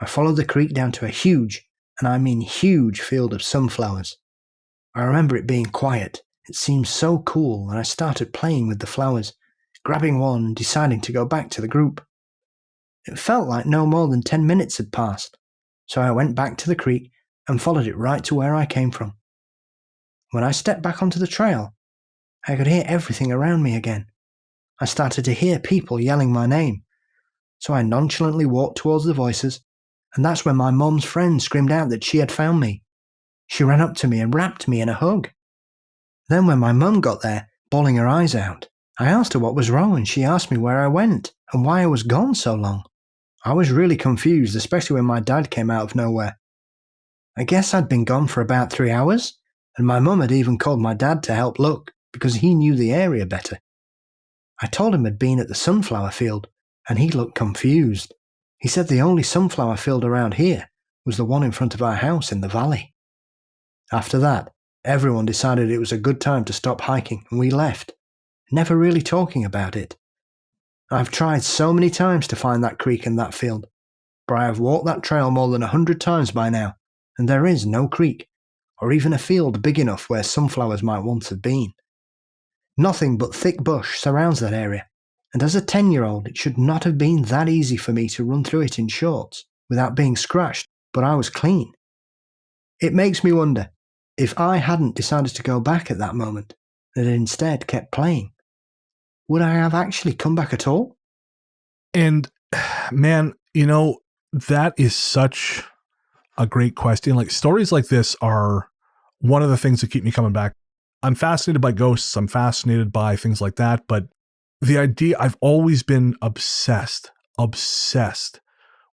S2: I followed the creek down to a huge, and I mean huge, field of sunflowers. I remember it being quiet. It seemed so cool, and I started playing with the flowers, grabbing one and deciding to go back to the group. It felt like no more than 10 minutes had passed, so I went back to the creek and followed it right to where I came from. When I stepped back onto the trail, I could hear everything around me again. I started to hear people yelling my name, so I nonchalantly walked towards the voices, and that's when my mum's friend screamed out that she had found me. She ran up to me and wrapped me in a hug. Then when my mum got there, bawling her eyes out, I asked her what was wrong, and she asked me where I went and why I was gone so long. I was really confused, especially when my dad came out of nowhere. I guess I'd been gone for about 3 hours, and my mum had even called my dad to help look because he knew the area better. I told him I'd been at the sunflower field, and he looked confused. He said the only sunflower field around here was the one in front of our house in the valley. After that, everyone decided it was a good time to stop hiking, and we left, never really talking about it. I've tried so many times to find that creek and that field, but I have walked that trail more than 100 times by now, and there is no creek, or even a field big enough where sunflowers might once have been. Nothing but thick bush surrounds that area. And as a 10-year-old, it should not have been that easy for me to run through it in shorts without being scratched, but I was clean. It makes me wonder, if I hadn't decided to go back at that moment, and instead kept playing, would I have actually come back at all?
S1: And man, that is such a great question. Like, stories like this are one of the things that keep me coming back. I'm fascinated by ghosts. I'm fascinated by things like that. But the idea, I've always been obsessed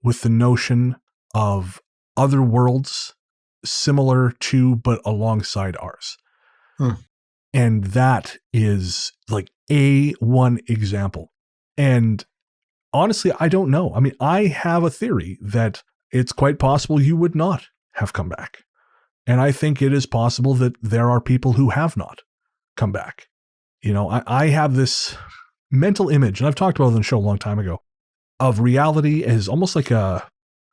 S1: with the notion of other worlds similar to, but alongside ours. And that is like one example. And honestly, I don't know. I mean, I have a theory that it's quite possible you would not have come back. And I think it is possible that there are people who have not come back. I have this mental image, and I've talked about it on the show a long time ago, of reality as almost like a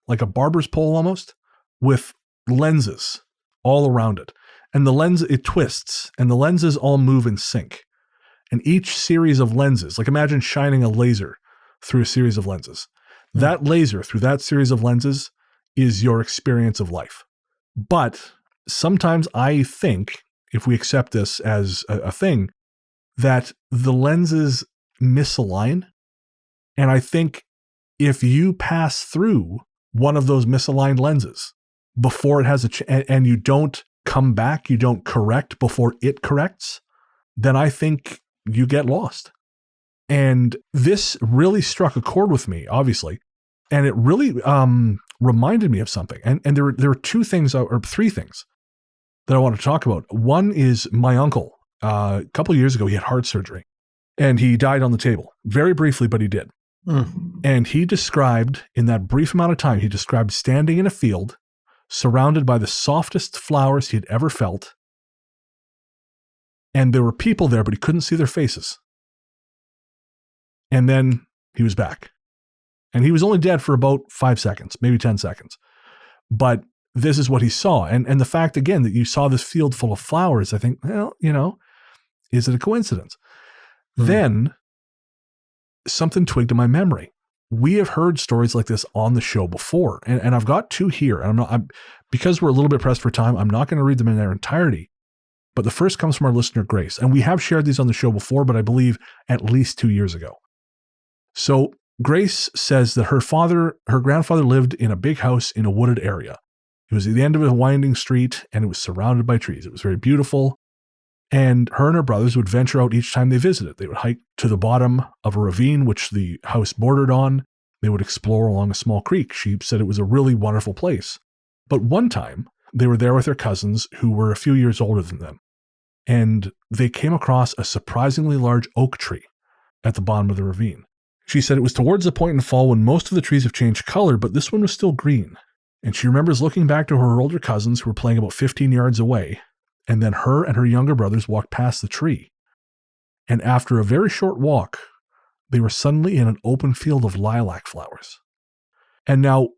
S1: barber's pole almost, with lenses all around it. And the lens, it twists, and the lenses all move in sync. And each series of lenses, like imagine shining a laser through a series of lenses. That laser through that series of lenses is your experience of life. But sometimes I think, if we accept this as a thing, that the lenses misalign. And I think if you pass through one of those misaligned lenses before it has and you don't come back, you don't correct before it corrects, then I think you get lost. And this really struck a chord with me, obviously. And it really reminded me of something. And there were two things, or three things, that I want to talk about. One is my uncle. A couple of years ago, he had heart surgery. And he died on the table. Very briefly, but he did. And he described, in that brief amount of time, he described standing in a field surrounded by the softest flowers he had ever felt. And there were people there, but he couldn't see their faces. And then he was back. And he was only dead for about 5 seconds, maybe 10 seconds. But this is what he saw. And the fact, again, that you saw this field full of flowers, I think, well, is it a coincidence? Then something twigged in my memory. We have heard stories like this on the show before. And I've got two here. And because we're a little bit pressed for time, I'm not going to read them in their entirety. But the first comes from our listener, Grace. And we have shared these on the show before, but I believe at least 2 years ago. So Grace says that her grandfather lived in a big house in a wooded area. It was at the end of a winding street, and it was surrounded by trees. It was very beautiful. And her and her brothers would venture out each time they visited. They would hike to the bottom of a ravine, which the house bordered on. They would explore along a small creek. She said it was a really wonderful place. But one time, they were there with their cousins, who were a few years older than them. And they came across a surprisingly large oak tree at the bottom of the ravine. She said it was towards the point in fall when most of the trees have changed color, but this one was still green. And she remembers looking back to her older cousins who were playing about 15 yards away, and then her and her younger brothers walked past the tree. And after a very short walk, they were suddenly in an open field of lilac flowers. And now,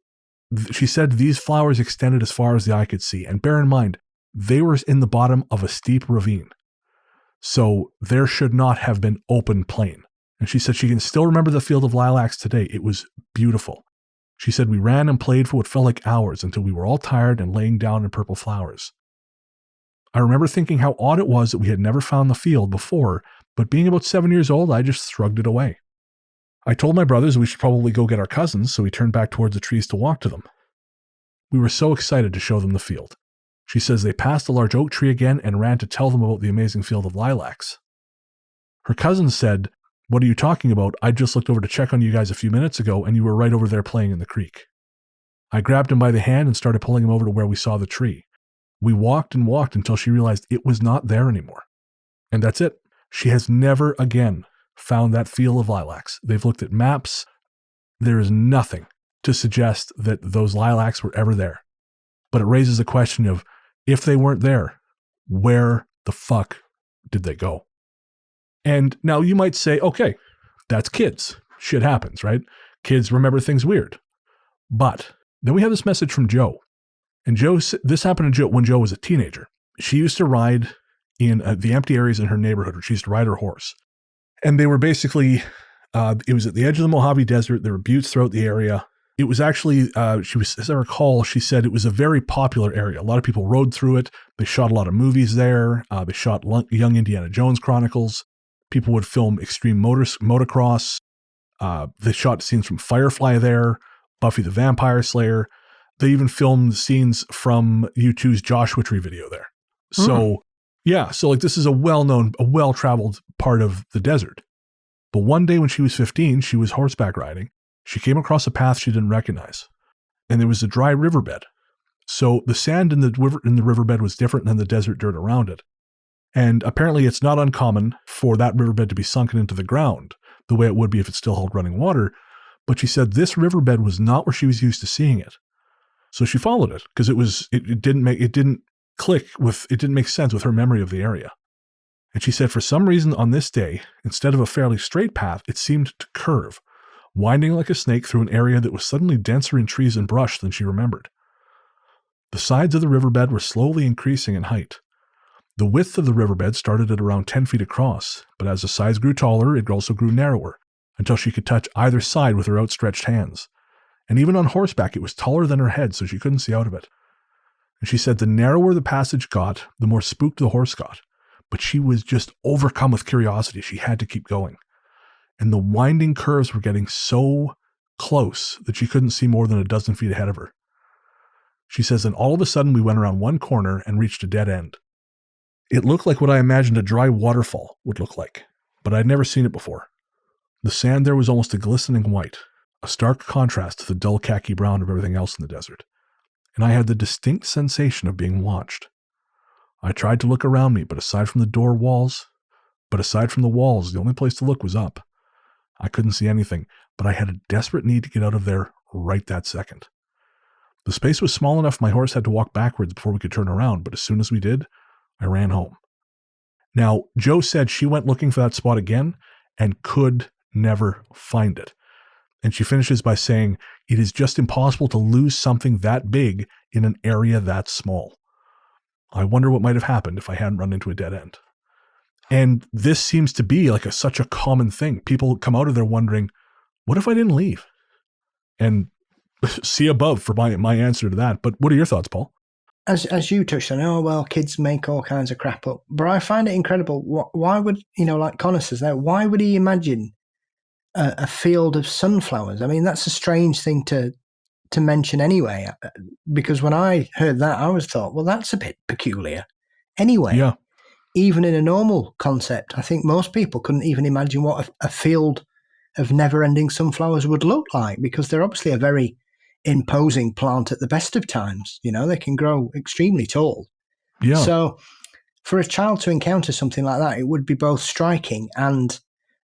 S1: she said these flowers extended as far as the eye could see. And bear in mind, they were in the bottom of a steep ravine. So there should not have been open plain. And she said she can still remember the field of lilacs today. It was beautiful. She said we ran and played for what felt like hours until we were all tired and laying down in purple flowers. I remember thinking how odd it was that we had never found the field before, but being about 7 years old, I just shrugged it away. I told my brothers we should probably go get our cousins, so we turned back towards the trees to walk to them. We were so excited to show them the field. She says they passed a large oak tree again and ran to tell them about the amazing field of lilacs. Her cousins said, "What are you talking about? I just looked over to check on you guys a few minutes ago, and you were right over there playing in the creek." I grabbed him by the hand and started pulling him over to where we saw the tree. We walked and walked until she realized it was not there anymore. And that's it. She has never again found that field of lilacs. They've looked at maps. There is nothing to suggest that those lilacs were ever there. But it raises the question of, if they weren't there, where the fuck did they go? And now you might say, okay, that's kids. Shit happens, right? Kids remember things weird. But then we have this message from Joe. And this happened to Joe when Joe was a teenager. She used to ride in the empty areas in her neighborhood where she used to ride her horse. And they were basically, it was at the edge of the Mojave Desert. There were buttes throughout the area. It was actually, as I recall, she said it was a very popular area. A lot of people rode through it. They shot a lot of movies there. They shot Young Indiana Jones Chronicles. People would film extreme motocross. They shot scenes from Firefly there, Buffy the Vampire Slayer. They even filmed scenes from U2's Joshua Tree video there. So, so like this is a well-known, a well-traveled part of the desert. But one day when she was 15, she was horseback riding. She came across a path she didn't recognize, and there was a dry riverbed. So the sand in the riverbed was different than the desert dirt around it. And apparently it's not uncommon for that riverbed to be sunken into the ground the way it would be if it still held running water. But she said this riverbed was not where she was used to seeing it. So she followed it because it didn't make sense with her memory of the area. And she said for some reason on this day, instead of a fairly straight path, it seemed to curve, winding like a snake through an area that was suddenly denser in trees and brush than she remembered. The sides of the riverbed were slowly increasing in height. The width of the riverbed started at around 10 feet across, but as the sides grew taller, it also grew narrower, until she could touch either side with her outstretched hands. And even on horseback, it was taller than her head, so she couldn't see out of it. And she said the narrower the passage got, the more spooked the horse got. But she was just overcome with curiosity. She had to keep going. And the winding curves were getting so close that she couldn't see more than a dozen feet ahead of her. She says, and all of a sudden we went around one corner and reached a dead end. It looked like what I imagined a dry waterfall would look like, but I'd never seen it before. The sand there was almost a glistening white, a stark contrast to the dull khaki brown of everything else in the desert. And I had the distinct sensation of being watched. I tried to look around me, but aside from the walls, the only place to look was up. I couldn't see anything, but I had a desperate need to get out of there right that second. The space was small enough my horse had to walk backwards before we could turn around, but as soon as we did, I ran home. Now, Jo said she went looking for that spot again and could never find it. And she finishes by saying, it is just impossible to lose something that big in an area that small. I wonder what might have happened if I hadn't run into a dead end. And this seems to be like such a common thing. People come out of there wondering, what if I didn't leave? And see above for my answer to that. But what are your thoughts, Paul?
S2: As you touched on, kids make all kinds of crap up. But I find it incredible. Why would, like Connor says there, why would he imagine a field of sunflowers? I mean, that's a strange thing to mention anyway, because when I heard that, I was thought, well, that's a bit peculiar. Anyway,
S1: yeah.
S2: Even in a normal concept, I think most people couldn't even imagine what a field of never-ending sunflowers would look like, because they're obviously a very imposing plant at the best of times. They can grow extremely tall.
S1: Yeah.
S2: So for a child to encounter something like that, it would be both striking and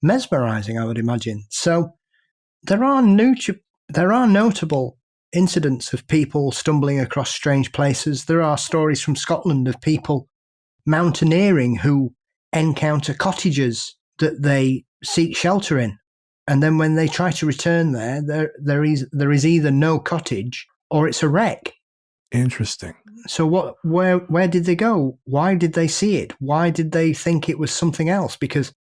S2: mesmerizing, I would imagine. So there are notable incidents of people stumbling across strange places. There are stories from Scotland of people mountaineering who encounter cottages that they seek shelter in. And then when they try to return there is either no cottage or it's a wreck.
S1: Interesting.
S2: So where did they go? Why did they see it? Why did they think it was something else? Because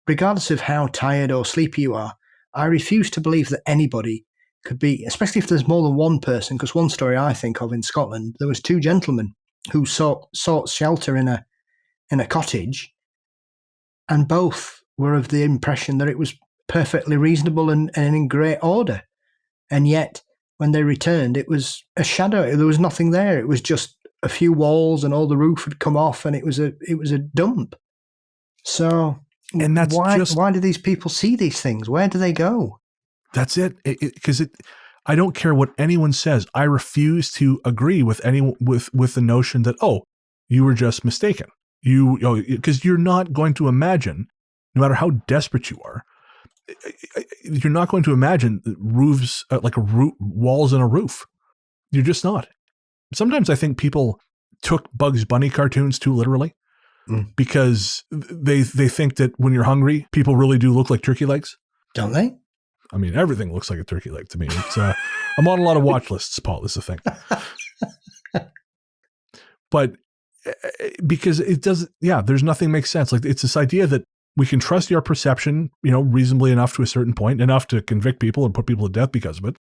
S2: regardless of how tired or sleepy you are, I refuse to believe that anybody could be, especially if there's more than one person, because one story I think of in Scotland, there was two gentlemen who sought shelter in a cottage, and both were of the impression that it was perfectly reasonable and in great order. And yet, when they returned, it was a shadow. There was nothing there. It was just a few walls, and all the roof had come off, and it was a dump. So,
S1: and that's
S2: why do these people see these things? Where do they go?
S1: That's it. Because I don't care what anyone says. I refuse to agree with anyone with the notion that, oh, you were just mistaken. Because you're not going to imagine, no matter how desperate you are, you're not going to imagine roofs, walls in a roof. You're just not. Sometimes I think people took Bugs Bunny cartoons too literally, because they think that when you're hungry, people really do look like turkey legs.
S2: Don't they?
S1: I mean, everything looks like a turkey leg to me. It's I'm on a lot of watch lists, Paul. This is the thing. But because it doesn't, there's nothing makes sense. Like, it's this idea that we can trust your perception, reasonably enough to a certain point, enough to convict people and put people to death because of it.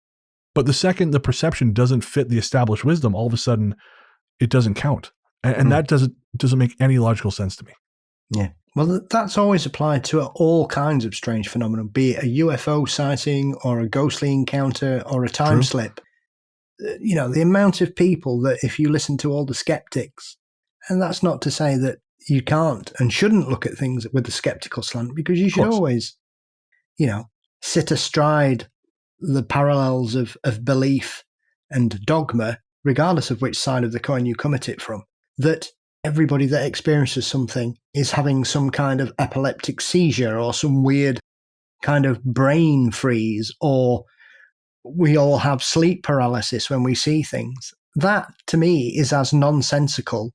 S1: But the second the perception doesn't fit the established wisdom, all of a sudden it doesn't count. And that doesn't make any logical sense to me.
S2: Yeah. Well, that's always applied to all kinds of strange phenomena, be it a UFO sighting or a ghostly encounter or a time slip. The amount of people that, if you listen to all the skeptics, and that's not to say that you can't and shouldn't look at things with a skeptical slant, because you should always, sit astride the parallels of belief and dogma, regardless of which side of the coin you come at it from, that everybody that experiences something is having some kind of epileptic seizure or some weird kind of brain freeze, or we all have sleep paralysis when we see things. That, to me, is as nonsensical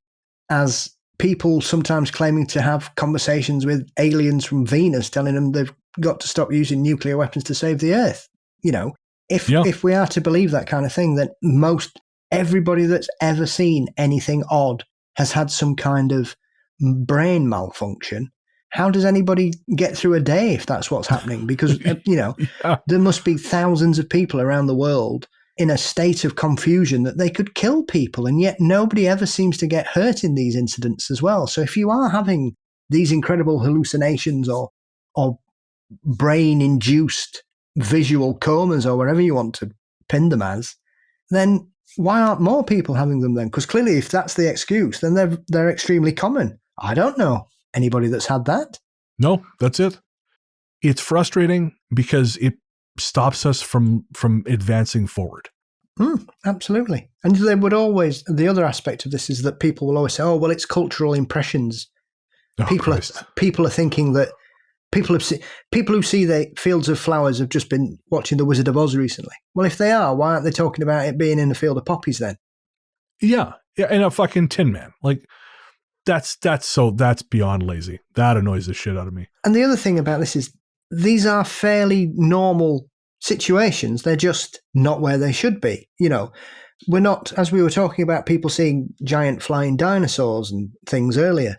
S2: as people sometimes claiming to have conversations with aliens from Venus telling them they've got to stop using nuclear weapons to save the Earth. If we are to believe that kind of thing, then everybody that's ever seen anything odd has had some kind of brain malfunction. How does anybody get through a day if that's what's happening? Because, there must be thousands of people around the world in a state of confusion that they could kill people, and yet nobody ever seems to get hurt in these incidents as well. So if you are having these incredible hallucinations or brain-induced visual comas or whatever you want to pin them as, then why aren't more people having them then? Because clearly, if that's the excuse, then they're extremely common. I don't know anybody that's had that.
S1: No, that's it. It's frustrating because it stops us from advancing forward.
S2: Absolutely. And the other aspect of this is that people will always say, oh, well, it's cultural impressions. People are thinking that people who see the fields of flowers have just been watching The Wizard of Oz recently. Well, if they are, why aren't they talking about it being in a field of poppies then? Yeah,
S1: and a fucking Tin Man. Like, that's beyond lazy. That annoys the shit out of me.
S2: And the other thing about this is these are fairly normal situations. They're just not where they should be. We're not, as we were talking about people seeing giant flying dinosaurs and things earlier.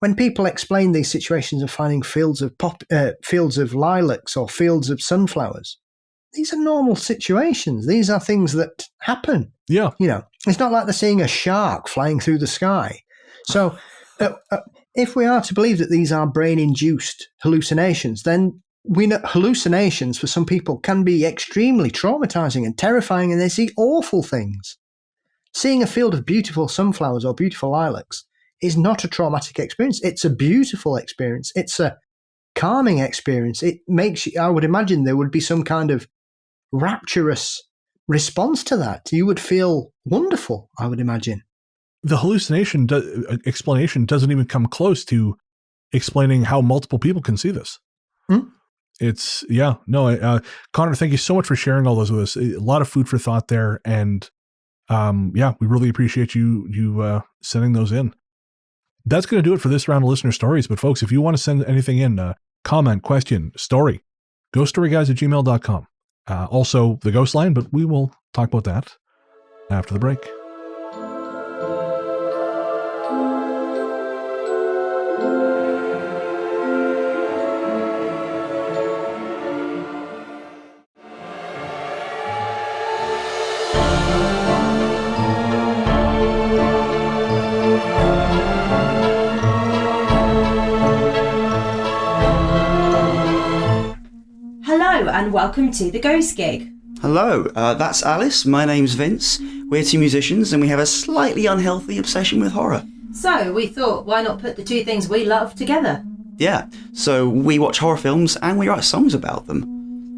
S2: When people explain these situations of finding fields of lilacs or fields of sunflowers, these are normal situations. These are things that happen.
S1: Yeah.
S2: It's not like they're seeing a shark flying through the sky. So if we are to believe that these are brain-induced hallucinations, then we know hallucinations for some people can be extremely traumatizing and terrifying, and they see awful things. Seeing a field of beautiful sunflowers or beautiful lilacs is not a traumatic experience. It's a beautiful experience. It's a calming experience. It makes you, I would imagine there would be some kind of rapturous response to that. You would feel wonderful, I would imagine.
S1: The hallucination explanation doesn't even come close to explaining how multiple people can see this. It's, Connor, thank you so much for sharing all those with us. A lot of food for thought there. And we really appreciate you sending those in. That's going to do it for this round of listener stories. But folks, if you want to send anything in, comment, question, story, ghoststoryguys@gmail.com. Also the ghost line, but we will talk about that after the break.
S6: And welcome to the Ghost Gig.
S7: Hello, that's Alice. My name's Vince. We're two musicians and we have a slightly unhealthy obsession with horror.
S6: So we thought, why not put the two things we love together?
S7: Yeah, so we watch horror films and we write songs about them.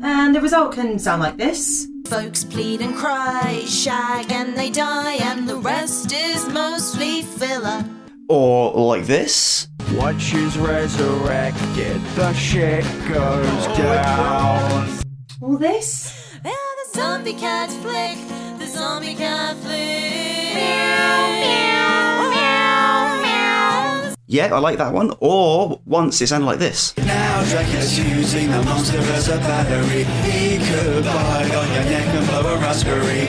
S6: And the result can sound like this.
S8: Folks plead and cry, shag and they die, and the rest is mostly filler.
S7: Or like this.
S5: Watch is resurrected, the shit goes down.
S6: All this?
S8: Yeah, the zombie cat flick, the zombie cat flick. Meow, meow, meow, meow.
S7: Yeah, I like that one. Or once it sounded like this.
S5: Now Dracula's using the monster as a battery. He could bite on your neck and blow a raspberry.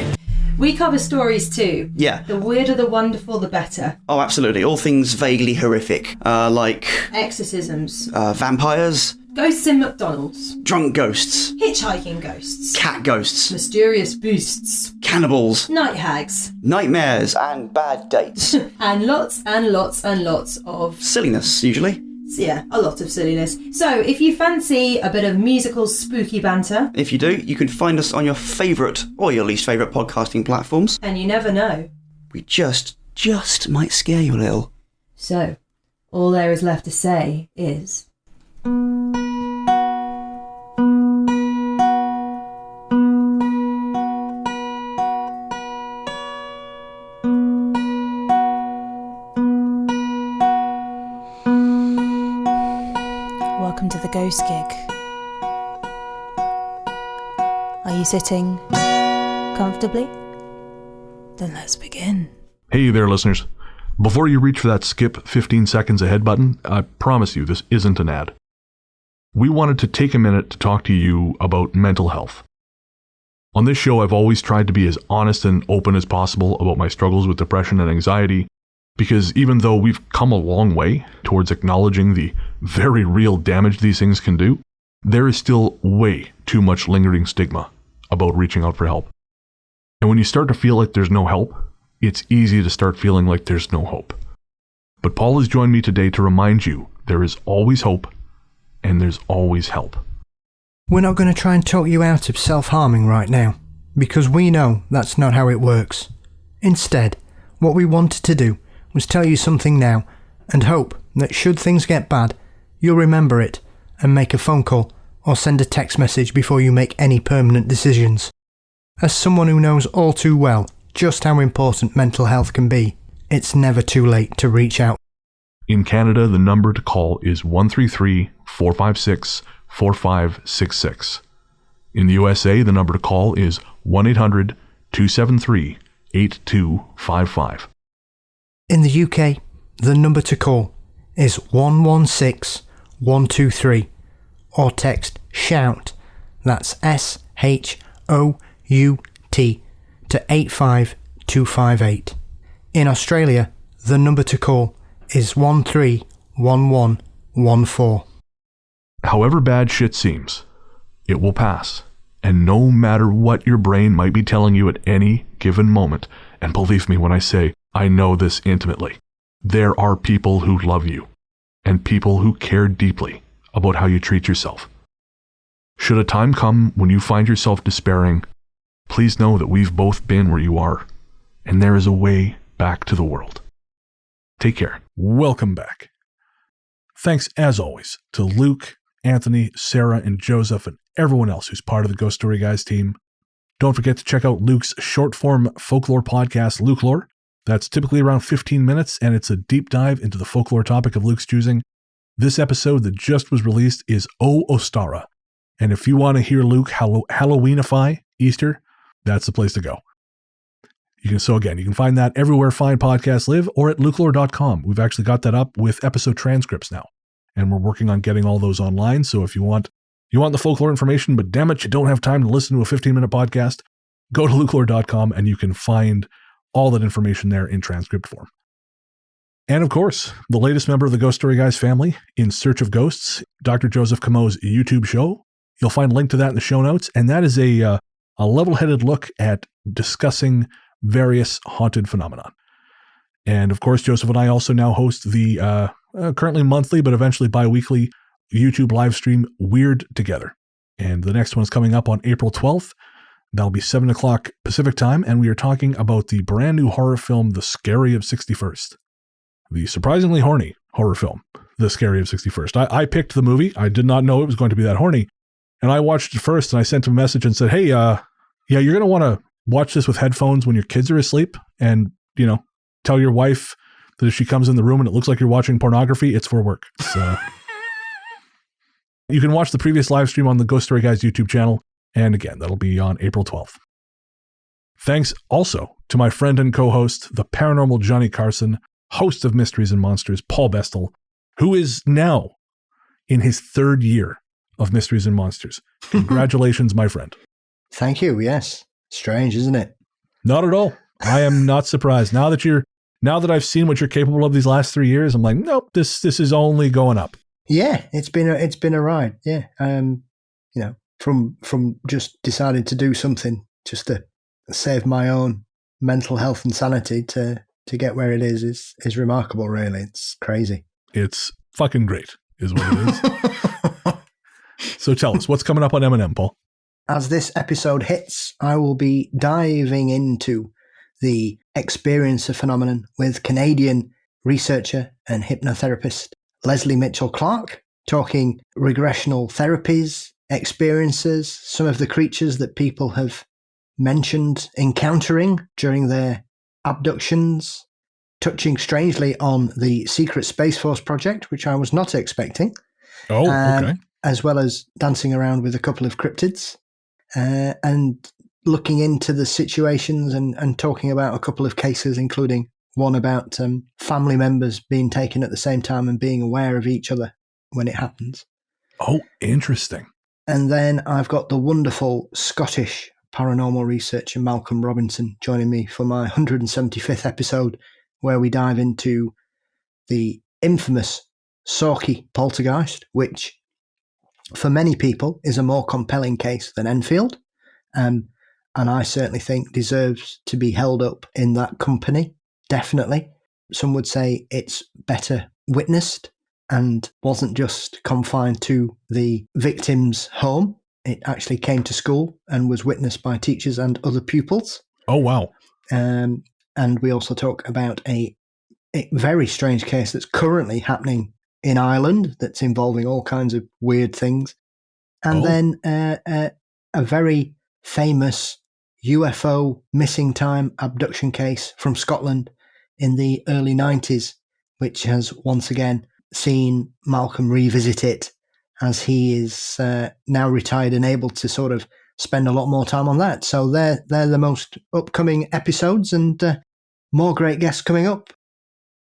S6: We cover stories too.
S7: Yeah.
S6: The weirder, the wonderful, the better.
S7: Oh, absolutely. All things vaguely horrific, like
S6: Exorcisms.
S7: vampires,
S6: Ghosts in McDonald's.
S7: drunk ghosts,
S6: Hitchhiking ghosts.
S7: cat ghosts,
S6: Mysterious beasts.
S7: cannibals,
S6: Night hags.
S7: nightmares, and bad dates.
S6: And lots and lots and lots of...
S7: Silliness, usually.
S6: Yeah, a lot of silliness. So, if you fancy a bit of musical spooky banter...
S7: If you do, you can find us on your favourite or your least favourite podcasting platforms.
S6: And you never know.
S7: We just might scare you a little.
S6: So, all there is left to say is...
S8: Welcome to the Ghost Gig. Are you sitting comfortably? Then let's begin.
S1: Hey there, listeners. Before you reach for that skip 15 seconds ahead button, I promise you this isn't an ad. We wanted to take a minute to talk to you about mental health. On this show, I've always tried to be as honest and open as possible about my struggles with depression and anxiety, because even though we've come a long way towards acknowledging the very real damage these things can do, there is still way too much lingering stigma about reaching out for help. And when you start to feel like there's no help, it's easy to start feeling like there's no hope. But Paul has joined me today to remind you there is always hope and there's always help.
S2: We're not going to try and talk you out of self-harming right now, because we know that's not how it works. Instead, what we wanted to do was tell you something now and hope that should things get bad, you'll remember it and make a phone call or send a text message before you make any permanent decisions. As someone who knows all too well just how important mental health can be, it's never too late to reach out.
S1: In Canada, the number to call is 133-456-4566. In the USA, the number to call is 1-800-273-8255.
S2: In the UK, the number to call is 116-123 or text SHOUT, that's SHOUT, to 85258. In Australia, the number to call is 131114.
S1: However bad shit seems, it will pass. And no matter what your brain might be telling you at any given moment, and believe me when I say I know this intimately, there are people who love you, and people who care deeply about how you treat yourself. Should a time come when you find yourself despairing, please know that we've both been where you are, and there is a way back to the world. Take care. Welcome back. Thanks, as always, to Luke, Anthony, Sarah, and Joseph, and everyone else who's part of the Ghost Story Guys team. Don't forget to check out Luke's short-form folklore podcast, Luke Lore. That's typically around 15 minutes, and it's a deep dive into the folklore topic of Luke's choosing. This episode that just was released is O Ostara. And if you want to hear Luke Halloweenify Easter, that's the place to go. You can find that everywhere fine podcasts live or at lukelore.com. We've actually got that up with episode transcripts now, and we're working on getting all those online. So if you want the folklore information, but damn it, you don't have time to listen to a 15-minute podcast, go to lukelore.com and you can find all that information there in transcript form. And of course, the latest member of the Ghost Story Guys family, In Search of Ghosts, Dr. Joseph Cameau's YouTube show. You'll find a link to that in the show notes, and that is a level-headed look at discussing various haunted phenomenon. And of course, Joseph and I also now host the currently monthly, but eventually bi-weekly YouTube live stream Weird Together. And the next one is coming up on April 12th. That'll be 7 o'clock Pacific time, and we are talking about the brand new horror film, The Scary of 61st. The surprisingly horny horror film, The Scary of 61st. I picked the movie. I did not know it was going to be that horny. And I watched it first, and I sent him a message and said, hey, you're going to want to watch this with headphones when your kids are asleep, and, tell your wife that if she comes in the room and it looks like you're watching pornography, it's for work. So you can watch the previous live stream on the Ghost Story Guys YouTube channel. And again, that'll be on April 12th. Thanks also to my friend and co-host, the paranormal Johnny Carson, host of Mysteries and Monsters, Paul Bestel, who is now in his 3rd year of Mysteries and Monsters. Congratulations, my friend.
S2: Thank you, yes. Strange, isn't it?
S1: Not at all. I am not surprised. Now that I've seen what you're capable of these last 3 years, I'm like, nope, this is only going up.
S2: Yeah, it's been a ride. Yeah. From just deciding to do something just to save my own mental health and sanity to get where it is remarkable, really. It's crazy.
S1: It's fucking great, is what it is. So tell us, what's coming up on M&M, Paul?
S2: As this episode hits, I will be diving into the experiencer phenomenon with Canadian researcher and hypnotherapist Leslie Mitchell-Clark, talking regressional therapies, experiences, some of the creatures that people have mentioned encountering during their abductions, touching strangely on the secret Space Force project, which I was not expecting.
S1: Oh, okay.
S2: As well as dancing around with a couple of cryptids and looking into the situations and talking about a couple of cases, including one about family members being taken at the same time and being aware of each other when it happens.
S1: Oh, interesting.
S2: And then I've got the wonderful Scottish paranormal researcher Malcolm Robinson joining me for my 175th episode, where we dive into the infamous Sawkey poltergeist, which for many people is a more compelling case than Enfield. And I certainly think deserves to be held up in that company, definitely. Some would say it's better witnessed and wasn't just confined to the victim's home. It actually came to school and was witnessed by teachers and other pupils.
S1: Oh, wow.
S2: And we also talk about a very strange case that's currently happening in Ireland that's involving all kinds of weird things. And then a very famous UFO missing time abduction case from Scotland in the early 90s, which has once again seen Malcolm revisit it as he is now retired and able to sort of spend a lot more time on that. So they're the most upcoming episodes, and more great guests coming up.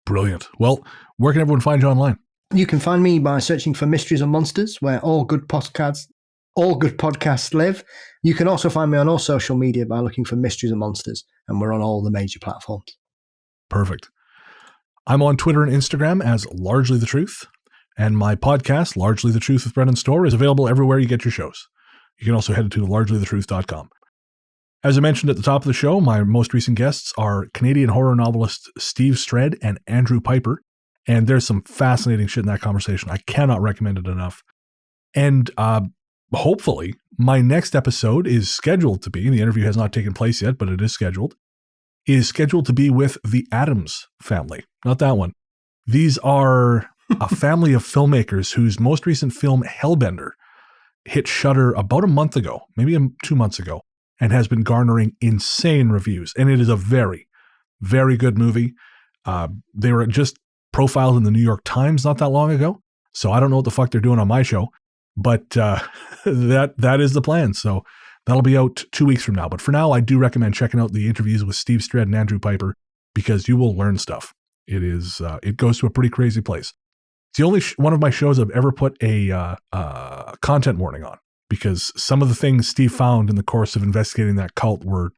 S1: Brilliant. Well, where can everyone find you online?
S2: You can find me by searching for Mysteries and Monsters, where all good podcasts live. You can also find me on all social media by looking for Mysteries and Monsters, and we're on all the major platforms.
S1: Perfect. I'm on Twitter and Instagram as Largely the Truth, and my podcast, Largely the Truth with Brennan Storr, is available everywhere you get your shows. You can also head to largelythetruth.com. As I mentioned at the top of the show, my most recent guests are Canadian horror novelist Steve Stredd and Andrew Piper, and there's some fascinating shit in that conversation. I cannot recommend it enough. And hopefully, my next episode is scheduled to be, the interview has not taken place yet, but it is scheduled to be with the Addams family. Not that one. These are a family of filmmakers whose most recent film, Hellbender, hit Shudder about a month ago, maybe 2 months ago, and has been garnering insane reviews. And it is a very, very good movie. They were just profiled in the New York Times not that long ago, so I don't know what the fuck they're doing on my show, but that is the plan. So that'll be out 2 weeks from now. But for now, I do recommend checking out the interviews with Steve Stredd and Andrew Piper, because you will learn stuff. It goes to a pretty crazy place. It's the only one of my shows I've ever put a content warning on, because some of the things Steve found in the course of investigating that cult were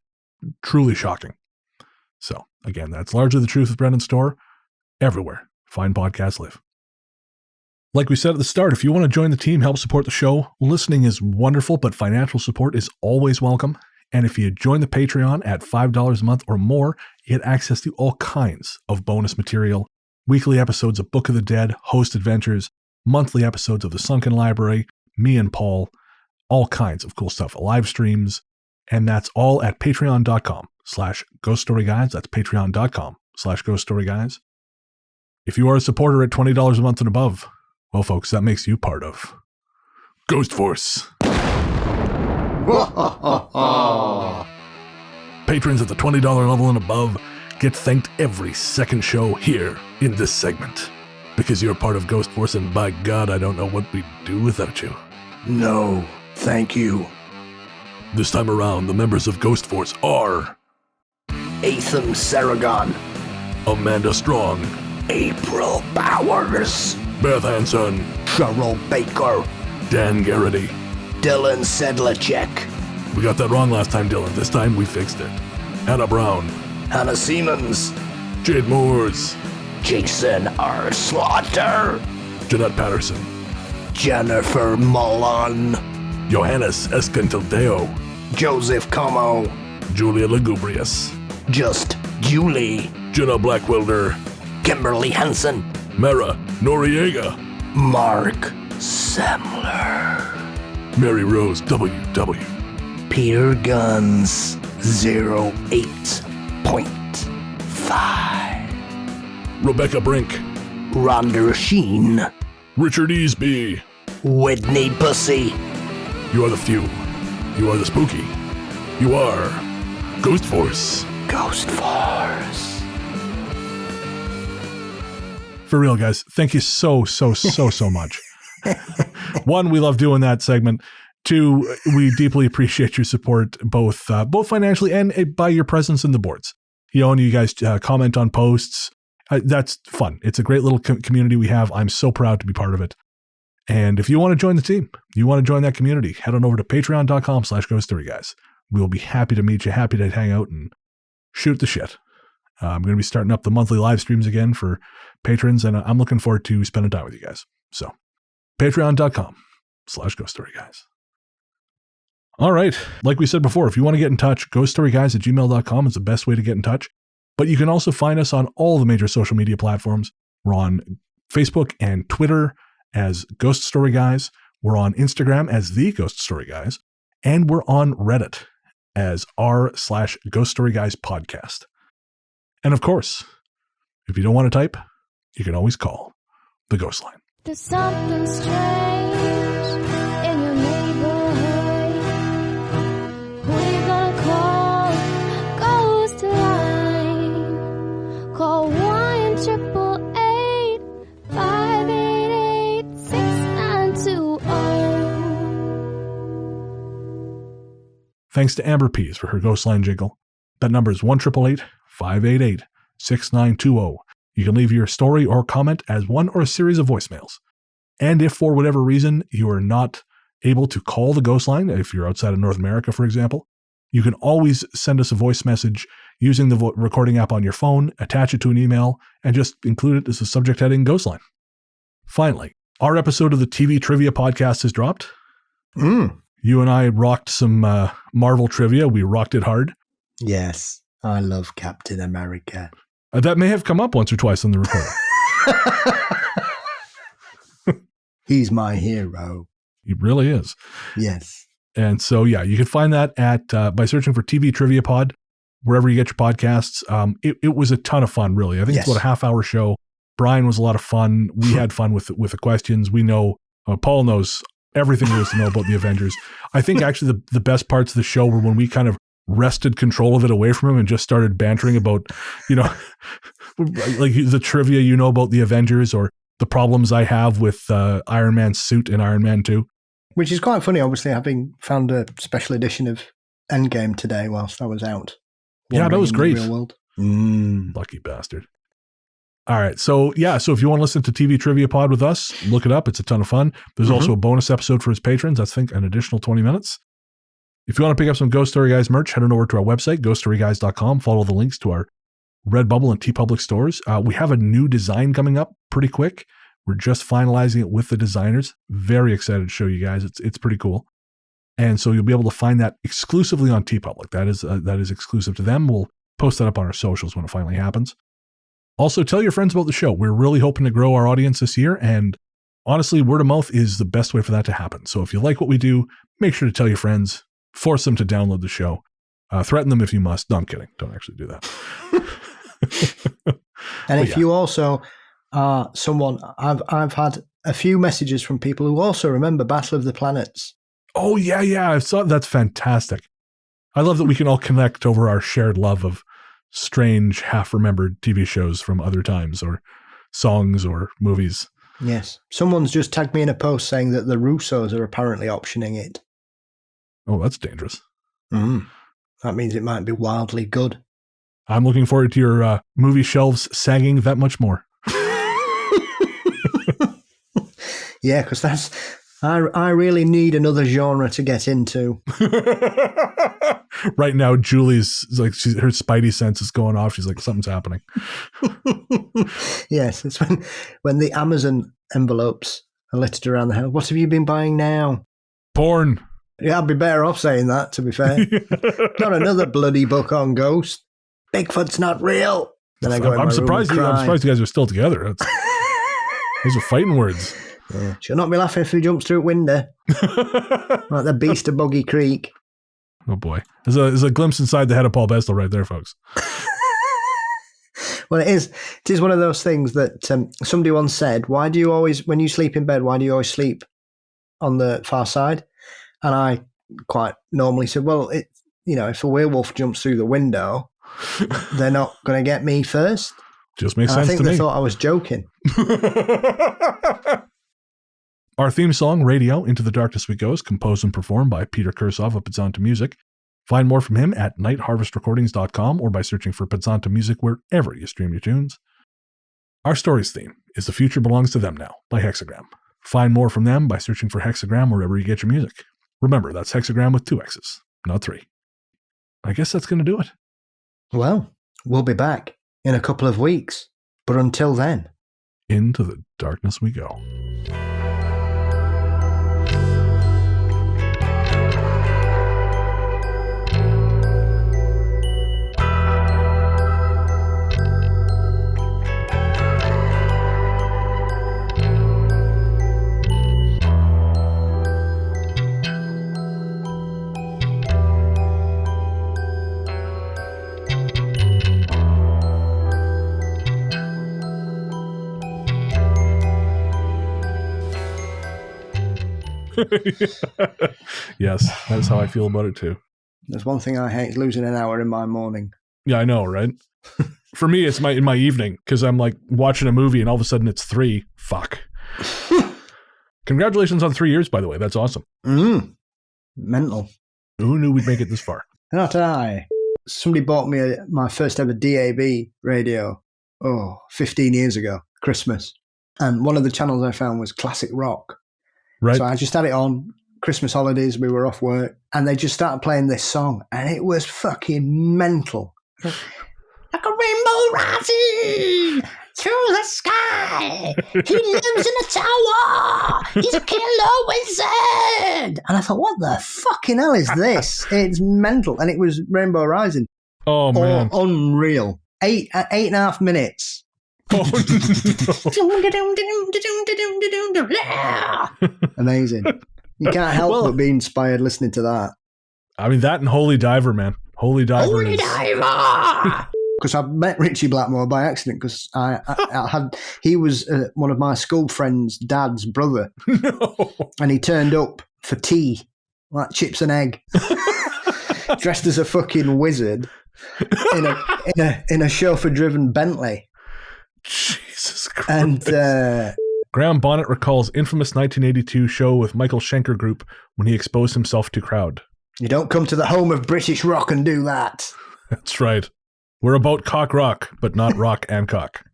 S1: truly shocking. So again, that's Largely the Truth with Brendan Storr, everywhere fine podcasts live. Like we said at the start, if you want to join the team, help support the show, listening is wonderful, but financial support is always welcome. And if you join the Patreon at $5 a month or more, you get access to all kinds of bonus material, weekly episodes of Book of the Dead, Host Adventures, monthly episodes of The Sunken Library, me and Paul, all kinds of cool stuff, live streams, and that's all at patreon.com/ghoststoryguys. That's patreon.com/ghoststoryguys. If you are a supporter at $20 a month and above, well, folks, that makes you part of Ghost Force. Patrons at the $20 level and above get thanked every second show here in this segment, because you're part of Ghost Force, and by God, I don't know what we'd do without you.
S2: No, thank you.
S1: This time around, the members of Ghost Force are
S2: Atham Saragon,
S1: Amanda Strong,
S2: April Bowers,
S1: Beth Hanson,
S2: Cheryl Baker,
S1: Dan Garrity,
S2: Dylan Sedlacek.
S1: We got that wrong last time, Dylan. This time we fixed it. Hannah Brown,
S9: Hannah Siemens,
S1: Jade Moores,
S9: Jason R. Slaughter,
S1: Jeanette Patterson,
S9: Jennifer Mullen,
S1: Johannes Escantildeo,
S9: Joseph Como,
S1: Julia Lugubrious,
S9: Just Julie,
S1: Jenna Blackwilder,
S9: Kimberly Hansen,
S1: Mara Noriega,
S9: Mark Semler,
S1: Mary Rose W.W.,
S9: Peter Guns 08.5,
S1: Rebecca Brink,
S9: Rhonda Sheen,
S1: Richard Easby.
S9: Whitney Pussy,
S1: You are the few. You are the spooky. You are Ghost Force.
S9: Ghost Force.
S1: For real, guys, thank you so much. One, we love doing that segment. Two, we deeply appreciate your support, both financially and by your presence in the boards. You know, and you guys comment on posts. That's fun. It's a great little community we have. I'm so proud to be part of it. And if you want to join the team, you want to join that community, head on over to patreon.com/ghoststoryguys. We'll be happy to meet you, happy to hang out and shoot the shit. I'm going to be starting up the monthly live streams again for patrons, and I'm looking forward to spending time with you guys. So, patreon.com/ghoststoryguys. All right. Like we said before, if you want to get in touch, ghoststoryguys@gmail.com is the best way to get in touch. But you can also find us on all the major social media platforms. We're on Facebook and Twitter as Ghost Story Guys. We're on Instagram as The Ghost Story Guys. And we're on Reddit as r/Ghost Story Guys podcast. And of course, if you don't want to type, you can always call the Ghost Line.
S8: There's something strange in your neighborhood. Who are you gonna call? Ghost line. Call 1-888-588-6920.
S1: Thanks to Amber Pease for her Ghost Line jingle. That number is 1-888-588-6920. You can leave your story or comment as one or a series of voicemails. And if for whatever reason you are not able to call the Ghost Line, if you're outside of North America, for example, you can always send us a voice message using the recording app on your phone, attach it to an email, and just include it as a subject heading Ghost Line. Finally, our episode of the TV Trivia Podcast has dropped. You and I rocked some Marvel trivia. We rocked it hard.
S2: Yes, I love Captain America.
S1: That may have come up once or twice on the recording.
S2: He's my hero.
S1: He really is.
S2: Yes.
S1: And so, yeah, you can find that at by searching for TV Trivia Pod, wherever you get your podcasts. It was a ton of fun, really. I think it's about a half-hour show. Brian was a lot of fun. We had fun with the questions. We know, Paul knows everything there is to know about the Avengers. I think actually the best parts of the show were when we kind of wrested control of it away from him and just started bantering about, like the trivia about the Avengers or the problems I have with Iron Man's suit in Iron Man 2.
S2: Which is quite funny, obviously, having found a special edition of Endgame today whilst I was out.
S1: Yeah, that was great.
S2: Real world.
S1: Lucky bastard. All right. So, so if you want to listen to TV Trivia Pod with us, look it up. It's a ton of fun. There's also a bonus episode for his patrons. That's, I think, an additional 20 minutes. If you want to pick up some Ghost Story Guys merch, head on over to our website, ghoststoryguys.com. Follow the links to our Redbubble and TeePublic stores. We have a new design coming up pretty quick. We're just finalizing it with the designers. Very excited to show you guys. It's pretty cool. And so you'll be able to find that exclusively on TeePublic. That is exclusive to them. We'll post that up on our socials when it finally happens. Also, tell your friends about the show. We're really hoping to grow our audience this year. And honestly, word of mouth is the best way for that to happen. So if you like what we do, make sure to tell your friends. Force them to download the show. Threaten them if you must. No, I'm kidding. Don't actually do that.
S2: And if you also are someone, I've had a few messages from people who also remember Battle of the Planets.
S1: Oh, yeah. I saw that's fantastic. I love that we can all connect over our shared love of strange, half-remembered TV shows from other times or songs or movies.
S2: Yes. Someone's just tagged me in a post saying that the Russos are apparently optioning it.
S1: Oh, that's dangerous.
S2: That means it might be wildly good.
S1: I'm looking forward to your movie shelves sagging that much more.
S2: Yeah, because I really need another genre to get into.
S1: Right now, Julie's like, her spidey sense is going off. She's like, something's happening.
S2: Yes, it's when the Amazon envelopes are littered around the house. What have you been buying now?
S1: Porn.
S2: Yeah, I'd be better off saying that, to be fair. Not another bloody book on ghosts. Bigfoot's not real. Then I go in my
S1: I'm
S2: room
S1: surprised.
S2: and
S1: I'm
S2: cry.
S1: surprised you guys are still together. Those are fighting words.
S2: Yeah. She'll not be laughing if he jumps through a window. Like the beast of Boggy Creek.
S1: Oh boy, there's a glimpse inside the head of Paul Bestel right there, folks.
S2: Well, it is one of those things that somebody once said, why do you always, when you sleep in bed, why do you always sleep on the far side? And I quite normally said, well, if a werewolf jumps through the window, they're not going to get me first.
S1: Just makes
S2: And
S1: sense
S2: I think
S1: to
S2: they
S1: me.
S2: thought I was joking.
S1: Our theme song, Radio, Into the Darkness We Go, is composed and performed by Peter Kursov of Podzontommusic. Find more from him at nightharvestrecordings.com or by searching for Podzontommusic wherever you stream your tunes. Our story's theme is The Future Belongs to Them Now by Hexxagram. Find more from them by searching for Hexxagram wherever you get your music. Remember, that's Hexxagram with 2 X's, not 3. I guess that's going to do it.
S2: Well, we'll be back in a couple of weeks. But until then,
S1: Into the darkness we go. Yes, that's how I feel about it too.
S2: there's one thing I hate, is losing an hour in my morning.
S1: Yeah, I know, right? For me, it's in my evening because I'm like watching a movie and all of a sudden it's 3. Fuck. Congratulations on 3 years, by the way. That's awesome.
S2: Mental.
S1: Who knew we'd make it this far?
S2: Not I. Somebody bought me my first ever DAB radio, 15 years ago, Christmas. And one of the channels I found was classic rock.
S1: Right.
S2: So I just had it on, Christmas holidays, we were off work, and they just started playing this song, and it was fucking mental. Like a rainbow rising through the sky. He lives in a tower. He's a killer wizard. And I thought, what the fucking hell is this? It's mental. And it was Rainbow Rising.
S1: Oh, man.
S2: Unreal. 8.5 minutes. Amazing. You can't help but be inspired listening to that.
S1: I mean, that and Holy Diver, man. Holy Diver.
S2: Holy Diver! Because I met Richie Blackmore by accident because he was one of my school friend's dad's brother.
S1: No.
S2: And he turned up for tea, like chips and egg, dressed as a fucking wizard in a chauffeur-driven Bentley.
S1: Jesus Christ.
S2: And
S1: Graham Bonnet recalls infamous 1982 show with Michael Schenker Group when he exposed himself to crowd.
S2: You don't come to the home of British rock and do that.
S1: That's right. We're about cock rock, but not rock and cock.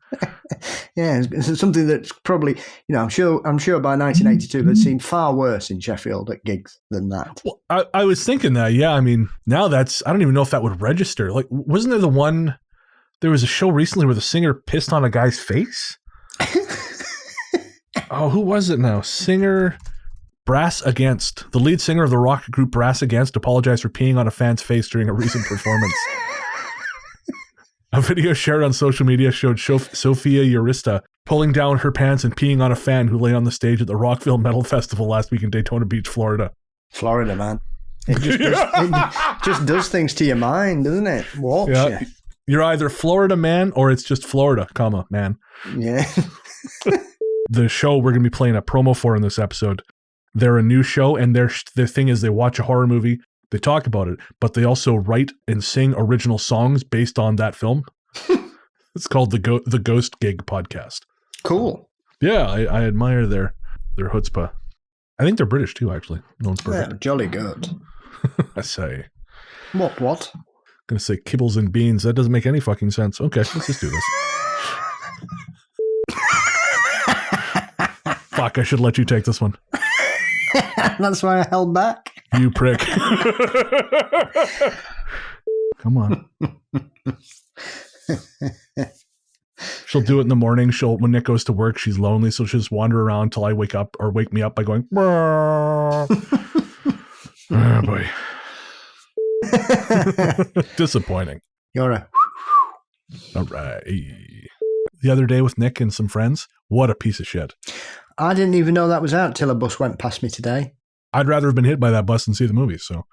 S2: Yeah, it's something that's probably, I'm sure by 1982 they'd seen far worse in Sheffield at gigs than that.
S1: Well, I was thinking that, yeah. I mean, now I don't even know if that would register. Like, wasn't there was a show recently where the singer pissed on a guy's face? Oh, who was it now? Singer Brass Against. The lead singer of the rock group Brass Against apologized for peeing on a fan's face during a recent performance. A video shared on social media showed Sophia Eurista pulling down her pants and peeing on a fan who lay on the stage at the Rockville Metal Festival last week in Daytona Beach, Florida.
S2: Florida, man. It just does things to your mind, doesn't it? Warps you.
S1: You're either Florida man or it's just Florida, man.
S2: Yeah.
S1: The show we're going to be playing a promo for in this episode, they're a new show, and their thing is they watch a horror movie, they talk about it, but they also write and sing original songs based on that film. It's called the Ghost Gig Podcast.
S2: Cool.
S1: Yeah, I admire their chutzpah. I think they're British too, actually. No one's perfect.
S2: Yeah, jolly good.
S1: I say.
S2: What?
S1: I'm going to say kibbles and beans. That doesn't make any fucking sense. Okay, let's just do this. Fuck, I should let you take this one.
S2: That's why I held back.
S1: You prick. Come on. She'll do it in the morning. When Nick goes to work, she's lonely, so she'll just wander around till I wake up or wake me up by going, oh boy. Disappointing.
S2: You're a...
S1: All right. The other day with Nick and some friends, what a piece of shit.
S2: I didn't even know that was out till a bus went past me today.
S1: I'd rather have been hit by that bus than see the movie, so.